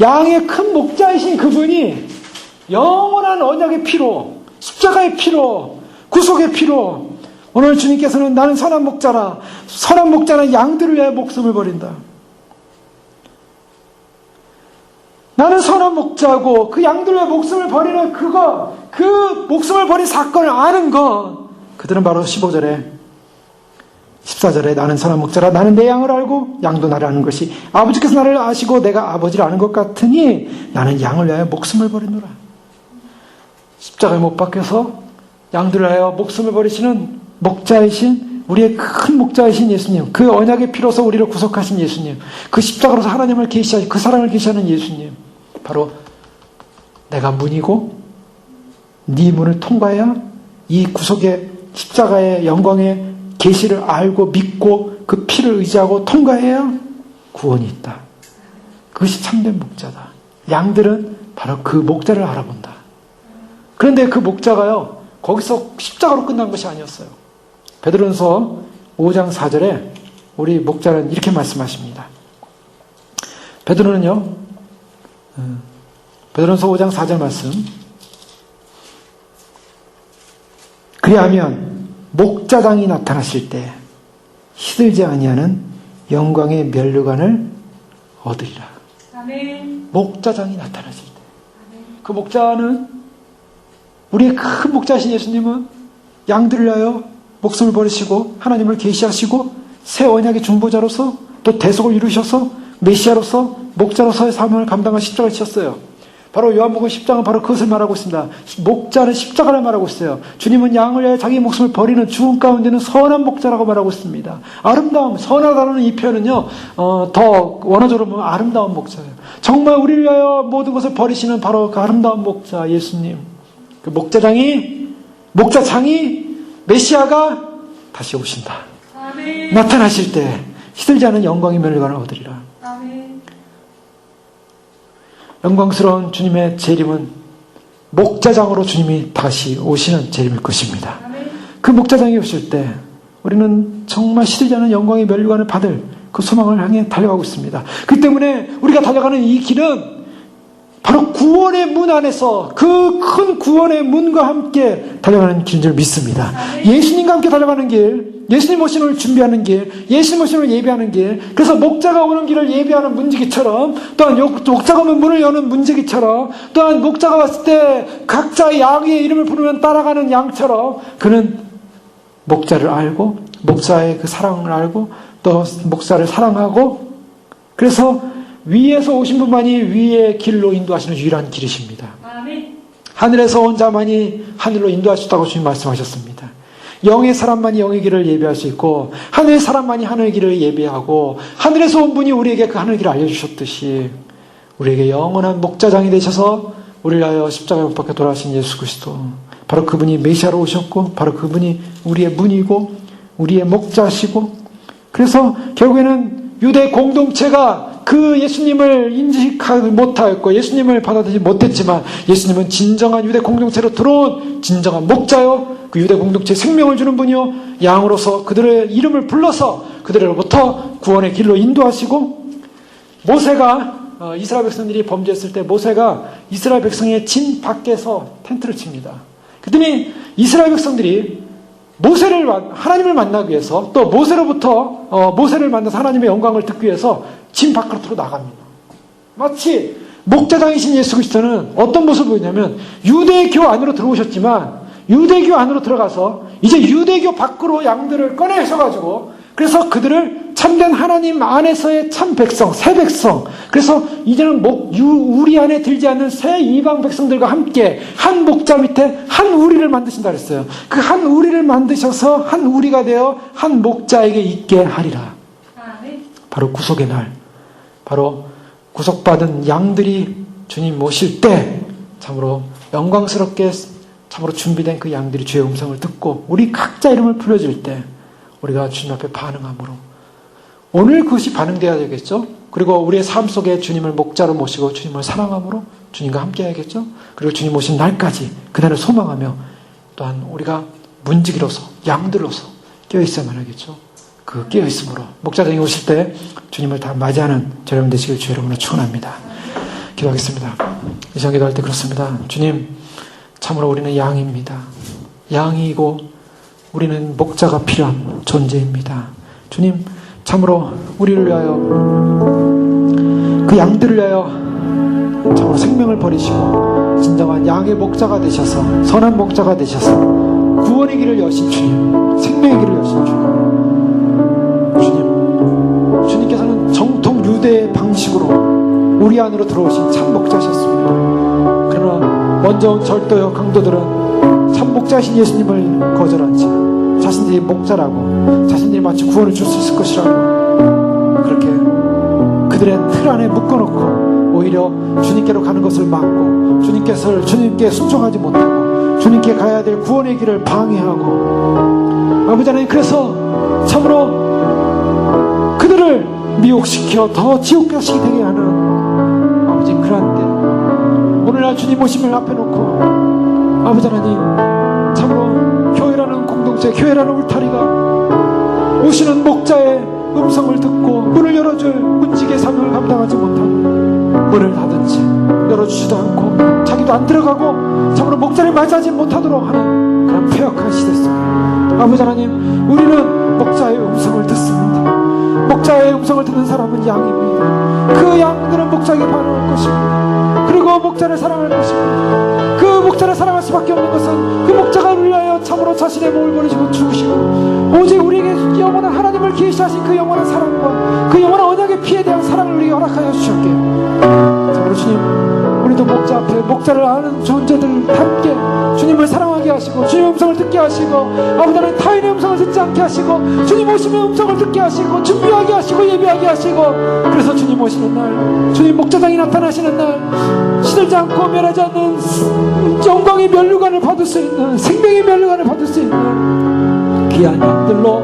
양의 큰 목자이신 그분이 영원한 언약의 피로, 십자가의 피로, 구속의 피로, 오늘 주님께서는 나는 선한 목자라, 선한 목자는 양들을 위해 목숨을 버린다. 나는 선한 목자고 그 양들을 위해 목숨을 버리는 그 목숨을 버린 사건을 아는 것, 그들은 바로 15절에 14절에 나는 선한 목자라 나는 내 양을 알고 양도 나를 아는 것이 아버지께서 나를 아시고 내가 아버지를 아는 것 같으니 나는 양을 위하여 목숨을 버리노라. 십자가에 못 박혀서 양들을 위하여 목숨을 버리시는 목자이신 우리의 큰 목자이신 예수님, 그 언약의 피로서 우리를 구속하신 예수님, 그 십자가로서 하나님을 계시하신 그 사랑을 계시하는 예수님, 바로 내가 문이고 네 문을 통과해야 이 구속의 십자가의 영광의 계시를 알고 믿고 그 피를 의지하고 통과해야 구원이 있다. 그것이 참된 목자다. 양들은 바로 그 목자를 알아본다. 그런데 그 목자가요, 거기서 십자가로 끝난 것이 아니었어요. 베드로전서 5장 4절에 우리 목자는 이렇게 말씀하십니다. 베드로전서 5장 4절 말씀. 그리하면 목자장이 나타나실 때 시들지 아니하는 영광의 면류관을 얻으리라. 아멘. 목자장이 나타나실 때. 그 목자는, 우리의 큰 목자신 예수님은 양들을 위하여 목숨을 버리시고 하나님을 계시하시고 새 언약의 중보자로서 또 대속을 이루셔서 메시아로서 목자로서의 사명을 감당한 십자가를 지셨어요. 바로 요한복음 10장은 바로 그것을 말하고 있습니다. 목자는 십자가를 말하고 있어요. 주님은 양을 위하여 자기 목숨을 버리는 죽음 가운데는 선한 목자라고 말하고 있습니다. 아름다움, 선하다는 이 표현은요, 더 원어적으로 보면 아름다운 목자예요. 정말 우리를 위하여 모든 것을 버리시는 바로 그 아름다운 목자 예수님. 그 목자장이 메시아가 다시 오신다. 아멘. 나타나실 때 시들지 않은 영광의 면류관을 얻으리라. 아멘. 영광스러운 주님의 재림은 목자장으로 주님이 다시 오시는 재림일 것입니다. 아멘. 그 목자장이 오실 때 우리는 정말 시들지 않은 영광의 면류관을 받을 그 소망을 향해 달려가고 있습니다. 그 때문에 우리가 달려가는 이 길은 바로 구원의 문 안에서 그 큰 구원의 문과 함께 달려가는 길인 줄 믿습니다. 예수님과 함께 달려가는 길, 예수님 오심을 준비하는 길, 예수님 오심을 예배하는 길, 그래서 목자가 오는 길을 예배하는 문지기처럼, 또한 목자가 오면 문을 여는 문지기처럼, 또한 목자가 왔을 때 각자 양의 이름을 부르면 따라가는 양처럼 그는 목자를 알고 목자의 그 사랑을 알고 또 목자를 사랑하고, 그래서 위에서 오신 분만이 위의 길로 인도하시는 유일한 길이십니다. 아멘. 하늘에서 온 자만이 하늘로 인도하셨다고 주님 말씀하셨습니다. 영의 사람만이 영의 길을 예배할 수 있고 하늘의 사람만이 하늘의 길을 예배하고, 하늘에서 온 분이 우리에게 그 하늘의 길을 알려주셨듯이 우리에게 영원한 목자장이 되셔서 우리를 위하여 십자가에 못 박혀 돌아가신 예수 그리스도, 바로 그분이 메시아로 오셨고 바로 그분이 우리의 문이고 우리의 목자시고, 그래서 결국에는 유대 공동체가 그 예수님을 인식하지 못하였고 예수님을 받아들이지 못했지만 예수님은 진정한 유대 공동체로 들어온 진정한 목자요, 그 유대 공동체에 생명을 주는 분이요, 양으로서 그들의 이름을 불러서 그들로부터 구원의 길로 인도하시고, 모세가 이스라엘 백성들이 범죄했을 때 모세가 이스라엘 백성의 진 밖에서 텐트를 칩니다. 그랬더니 이스라엘 백성들이 하나님을 만나기 위해서, 또 모세를 만나서 하나님의 영광을 듣기 위해서 진 밖으로 나갑니다. 마치 목자장이신 예수 그리스도는 어떤 모습을 보이냐면, 유대교 안으로 들어오셨지만 유대교 안으로 들어가서 이제 유대교 밖으로 양들을 꺼내셔가지고, 그래서 그들을 참된 하나님 안에서의 참 백성, 새 백성, 그래서 이제는 우리 안에 들지 않는 새 이방 백성들과 함께 한 목자 밑에 한 우리를 만드신다 그랬어요. 그 한 우리를 만드셔서 한 우리가 되어 한 목자에게 있게 하리라. 바로 구속의 날, 바로 구속받은 양들이 주님 오실 때 참으로 영광스럽게 참으로 준비된 그 양들이 주의 음성을 듣고 우리 각자 이름을 불러줄 때 우리가 주님 앞에 반응함으로, 오늘 그것이 반응되어야 되겠죠. 그리고 우리의 삶 속에 주님을 목자로 모시고 주님을 사랑함으로 주님과 함께 해야겠죠. 그리고 주님 오신 날까지 그날을 소망하며 또한 우리가 문지기로서 양들로서 깨어있어야만 하겠죠. 그 깨어있음으로 목자장이 오실 때 주님을 다 맞이하는 저 여러분 되시길 주 여러분을 축원합니다. 기도하겠습니다. 이 시간 기도할 때 그렇습니다. 주님, 참으로 우리는 양입니다. 양이고 우리는 목자가 필요한 존재입니다. 주님, 참으로 우리를 위하여, 그 양들을 위하여 참으로 생명을 버리시고 진정한 양의 목자가 되셔서, 선한 목자가 되셔서 구원의 길을 여신 주님, 생명의 길을 여신 주님, 주님께서는 정통 유대의 방식으로 우리 안으로 들어오신 참 목자셨습니다. 그러나 먼저 온 절도요 강도들은 참 목자신 예수님을 거절한 채 자신들이 목자라고, 자신들이 마치 구원을 줄 수 있을 것이라고 그렇게 그들의 틀 안에 묶어놓고 오히려 주님께로 가는 것을 막고 주님께 순종하지 못하고 주님께 가야 될 구원의 길을 방해하고, 아버지 하나님, 그래서 참으로 그들을 미혹시켜 더 지옥 가시게 되게 하는 아버지 그러한 때, 오늘날 주님 오심을 앞에 놓고 아버지 하나님, 참으로 교회라는 공동체, 교회라는 울타리가 오시는 목자의 음성을 듣고 문을 열어줄 문지기의 사명을 감당하지 못하고 문을 닫은지 열어주지도 않고 자기도 안 들어가고 참으로 목자를 맞이하지 못하도록 하는 그런 폐역한 시대 속에 아버지 하나님, 우리는 목자의 음성을 듣습니다. 목자의 음성을 듣는 사람은 양입니다. 그 양들은 목자에게 반응할 것입니다. 그리고 목자를 사랑할 것입니다. 그 목자를 사랑할 수밖에 없는 것은 그 목자가 위하여 참으로 자신의 몸을 버리시고 죽으시고 오직 우리에게 영원한 하나님을 계시하신 그 영원한 사랑과 그 영원한 언약의 피에 대한 사랑을 우리에게 허락하여 주셨기에 참으로 주님, 우리도 목자 앞에 목자를 아는 존재들 함께 주님을 사랑하게 하시고 주님의 음성을 듣게 하시고 아버지 하나님, 타인의 음성을 듣지 않게 하시고 주님 오시면 음성을 듣게 하시고 준비하게 하시고 예배하게 하시고, 그래서 주님 오시는 날, 주님 목자장이 나타나시는 날 시들지 않고 멸하지 않는 영광의 면류관을 받을 수 있는, 생명의 면류관을 받을 수 있는 귀한 양들로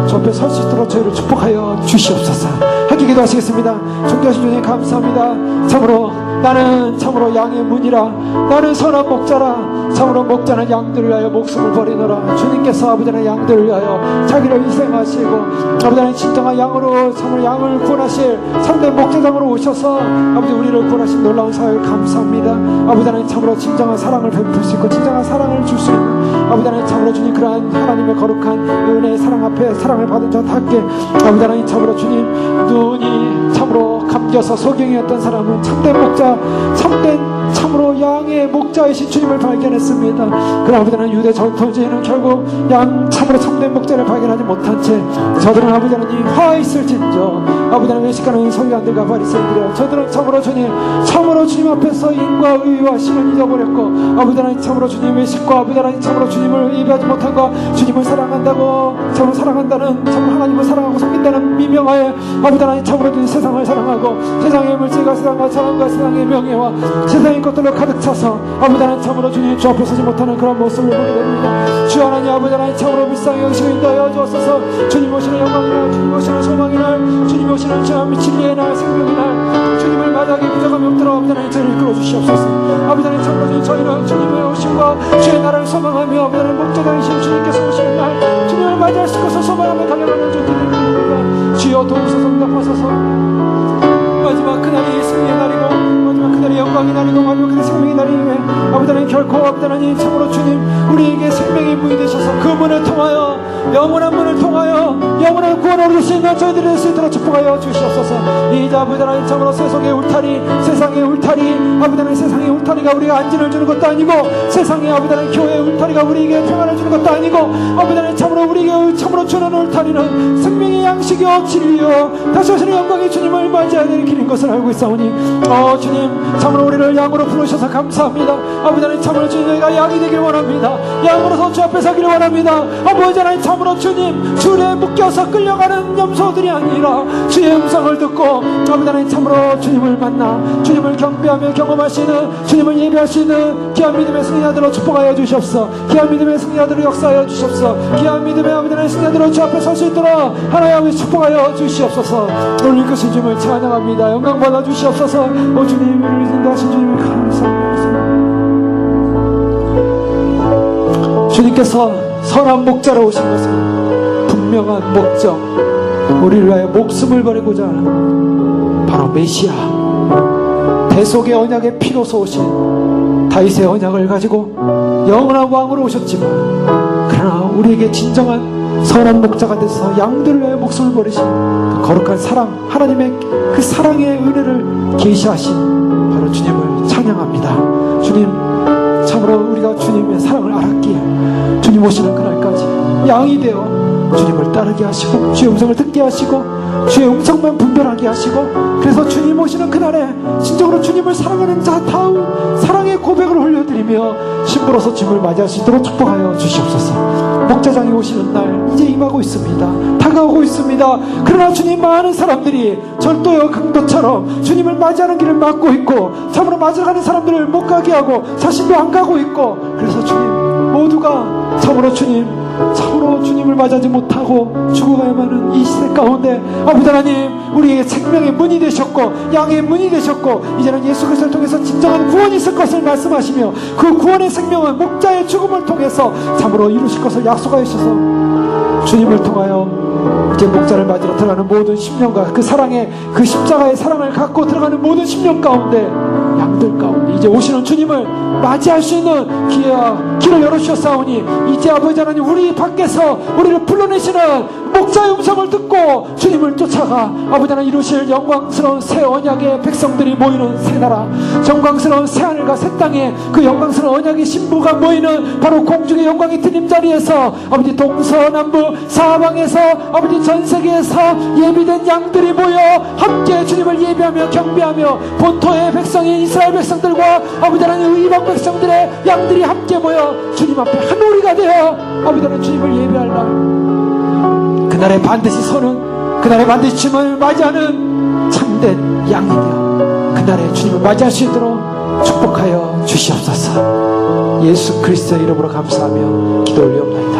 주 앞에 설 수 있도록 저희를 축복하여 주시옵소서. 함께 기도하시겠습니다. 존귀하신 주님 감사합니다. 참으로 나는 참으로 양의 문이라, 나는 선한 목자라. 참으로 목자는 양들을 위하여 목숨을 버리노라. 주님께서 아버지 하나님 양들을 위하여 자기를 희생하시고 아버지 하나님 진정한 양으로 참으로 양을 구원하실 참된 목자장으로 오셔서 아버지 우리를 구원하신 놀라운 사역을 감사합니다. 아버지 하나님 참으로 진정한 사랑을 베풀 수 있고 진정한 사랑을 줄 수 있는 아버지 하나님 참으로 주님, 그러한 하나님의 거룩한 은혜의 사랑 앞에 사랑을 받은 자 닿게 아버지 하나님 참으로 주님, 눈이 참으로 감겨서 소경이었던 사람은 참된 목자, 참된 참으로 양의 목자이신 주님을 발견했습니다. 그러나 아버지 하나님, 유대 전통주의는 결국 양 참으로 참된 목자를 발견하지 못한 채 저들은 아버지 하나님 화 있을진저 아버지 하나님 외식하는 서기관들과 바리새인들이여 저들은 참으로 주님, 참으로 주님 앞에서 인과 의와 신을 잊어버렸고 아버지 하나님 참으로 주님 외식과 아버지 하나님 참으로 주님을 예배하지 못한과 주님을 사랑한다고 참으로 사랑한다는 참으로 하나님을 사랑하고 섬긴다는 미명하에 아버지 하나님 참으로 주님 세상을 사랑하고 세상의 물질과 세상과 사랑과 세상의 명예와 세상의 것들로 가득 차서 아버지 하나님 참으로 주님 주 앞에 서지 못하는 그런 모습을 보게 됩니다. 주 하나님 아버지 하나님 참으로 불쌍히 여기시고 인도하여 주옵소서. 주님 오시는 영광이날, 주님 오시는 소망이날, 주님 오시는 참 진리의 날, 생명의 날, 주님을 맞이하기 부족함이 없도록 아버지 하나님 저희를 이끌어 주시옵소서. 아버지 하나님 참으로 주님 저희는 주님의 오심과 주의 나라를 소망하며 아버지 하나님 목자장이신 주님께서 오시는 날 주님을 맞이할 수 있어서 소망하며 달려가는 존재들이 됩니다. 주여 도우소서, 응답하소서. 마지막 그날이 승리의 날이고 마지막 그날이 영광의 날이고 마지막 그날이 생명의 날이니 아버지 하나님 결코 아버지 하나님 참으로 주님 우리에게 생명의 문이 되셔서 그 문을 통하여 영원한 문을 통하여 영원한 구원을 얻을 수 있는 저희들이 될 수 있도록 축복하여 주시옵소서. 이제 아버지 하나님 참으로 세상의 울타리, 세상의 울타리 아버지 하나님 세상의 울타리가 우리가 안전을 주는 것도 아니고 세상의 아버지 하나님 교회의 울타리가 우리에게 평안을 주는 것도 아니고 아버지 하나님 참으로 우리에게 참으로 주는 울타리는 생명의 양식이요 진리요 다시 오시는 영광의 주님을 맞이해야 될 길인 것을 알고 있사오니 주님 참으로 우리를 양으로 부르셔서 감사합니다. 아버지 하나님 참으로 주님 저희가 양이 되길 원합니다. 양으로서 주 앞에 서기를 원합니다. 아버지 하나님 참으로 주님 줄에 묶여서 끌려가는 염소들이 아니라 주의 음성을 듣고 아버지 하나님 참으로 주님을 만나 주님을 경배하며 경험하시는 주님을 예배할 수 있는 귀한 믿음의 승리자들로 축복하여 주시옵소서. 귀한 믿음의 승리자들로 역사하여 주시옵소서. 귀한 믿음의 아버지 하나님 승리자들로 주 앞에 설 수 있도록 하나님 아버지 축복하여 주시옵소서. 오늘 이끄신 주님을 찬양합니다. 영광 받아 주시옵소서. 오 주님, 우리를 인도하신 주님을 감사합니다. 주님께서 선한 목자로 오신 것은 분명한 목적, 우리를 위하여 목숨을 버리고자 하는 바로 메시아, 대속의 언약의 피로서 오신 다윗의 언약을 가지고 영원한 왕으로 오셨지만 그러나 우리에게 진정한 선한 목자가 돼서 양들을 위하여 목숨을 버리신 그 거룩한 사랑, 하나님의 그 사랑의 은혜를 계시하신 바로 주님을 찬양합니다. 주님 참으로 우리가 주님의 사랑을 알았기에 주님 오시는 그날까지 양이 되어 주님을 따르게 하시고 주의 음성을 듣게 하시고 주의 음성만 분별하게 하시고 그래서 주님 오시는 그날에 진정으로 주님을 사랑하는 자다운 사랑의 고백을 올려드리며 신부로서 주님을 맞이할 수 있도록 축복하여 주시옵소서. 목자장이 오시는 날 이제 임하고 있습니다. 다가오고 있습니다. 그러나 주님, 많은 사람들이 절도요 강도처럼 주님을 맞이하는 길을 막고 있고 참으로 맞이하는 사람들을 못 가게 하고 자신도 안 가고 있고 그래서 주님 모두가 참으로 주님 참으로 주님을 맞이하지 못하고 죽어가야만 하는 이 시대 가운데 아버지 하나님, 우리에게 생명의 문이 되셨고 양의 문이 되셨고 이제는 예수 그리스도를 통해서 진정한 구원이 있을 것을 말씀하시며 그 구원의 생명은 목자의 죽음을 통해서 참으로 이루실 것을 약속하셔서 주님을 통하여 이제 목자를 맞으러 들어가는 모든 심령과 그 사랑의, 그 십자가의 사랑을 갖고 들어가는 모든 심령 가운데, 양들 가운데 이제 오시는 주님을 맞이할 수 있는 기회와 길을 열어주셨사오니 이제 아버지 하나님, 우리 밖에서 우리를 불러내시는 목자의 음성을 듣고 주님을 쫓아가 아버지 하나님 이루실 영광스러운 새 언약의 백성들이 모이는 새 나라, 영광스러운 새 하늘과 새 땅에 그 영광스러운 언약의 신부가 모이는 바로 공중의 영광의 드림자리에서 아버지 동서남북 사방에서 아버지 전세계에서 예비된 양들이 모여 함께 주님을 예배하며 경배하며 본토의 백성인 이스라엘 백성들과 아버지 하나님 이방 백성들의 양들이 함께 모여 주님 앞에 한 우리가 되어 아버지 하나님 주님을 예배할 날, 그날에 반드시 서는, 그날에 반드시 주님을 맞이하는 참된 양이 되어 그날에 주님을 맞이할 수 있도록 축복하여 주시옵소서. 예수 그리스도의 이름으로 감사하며 기도 올리옵나이다.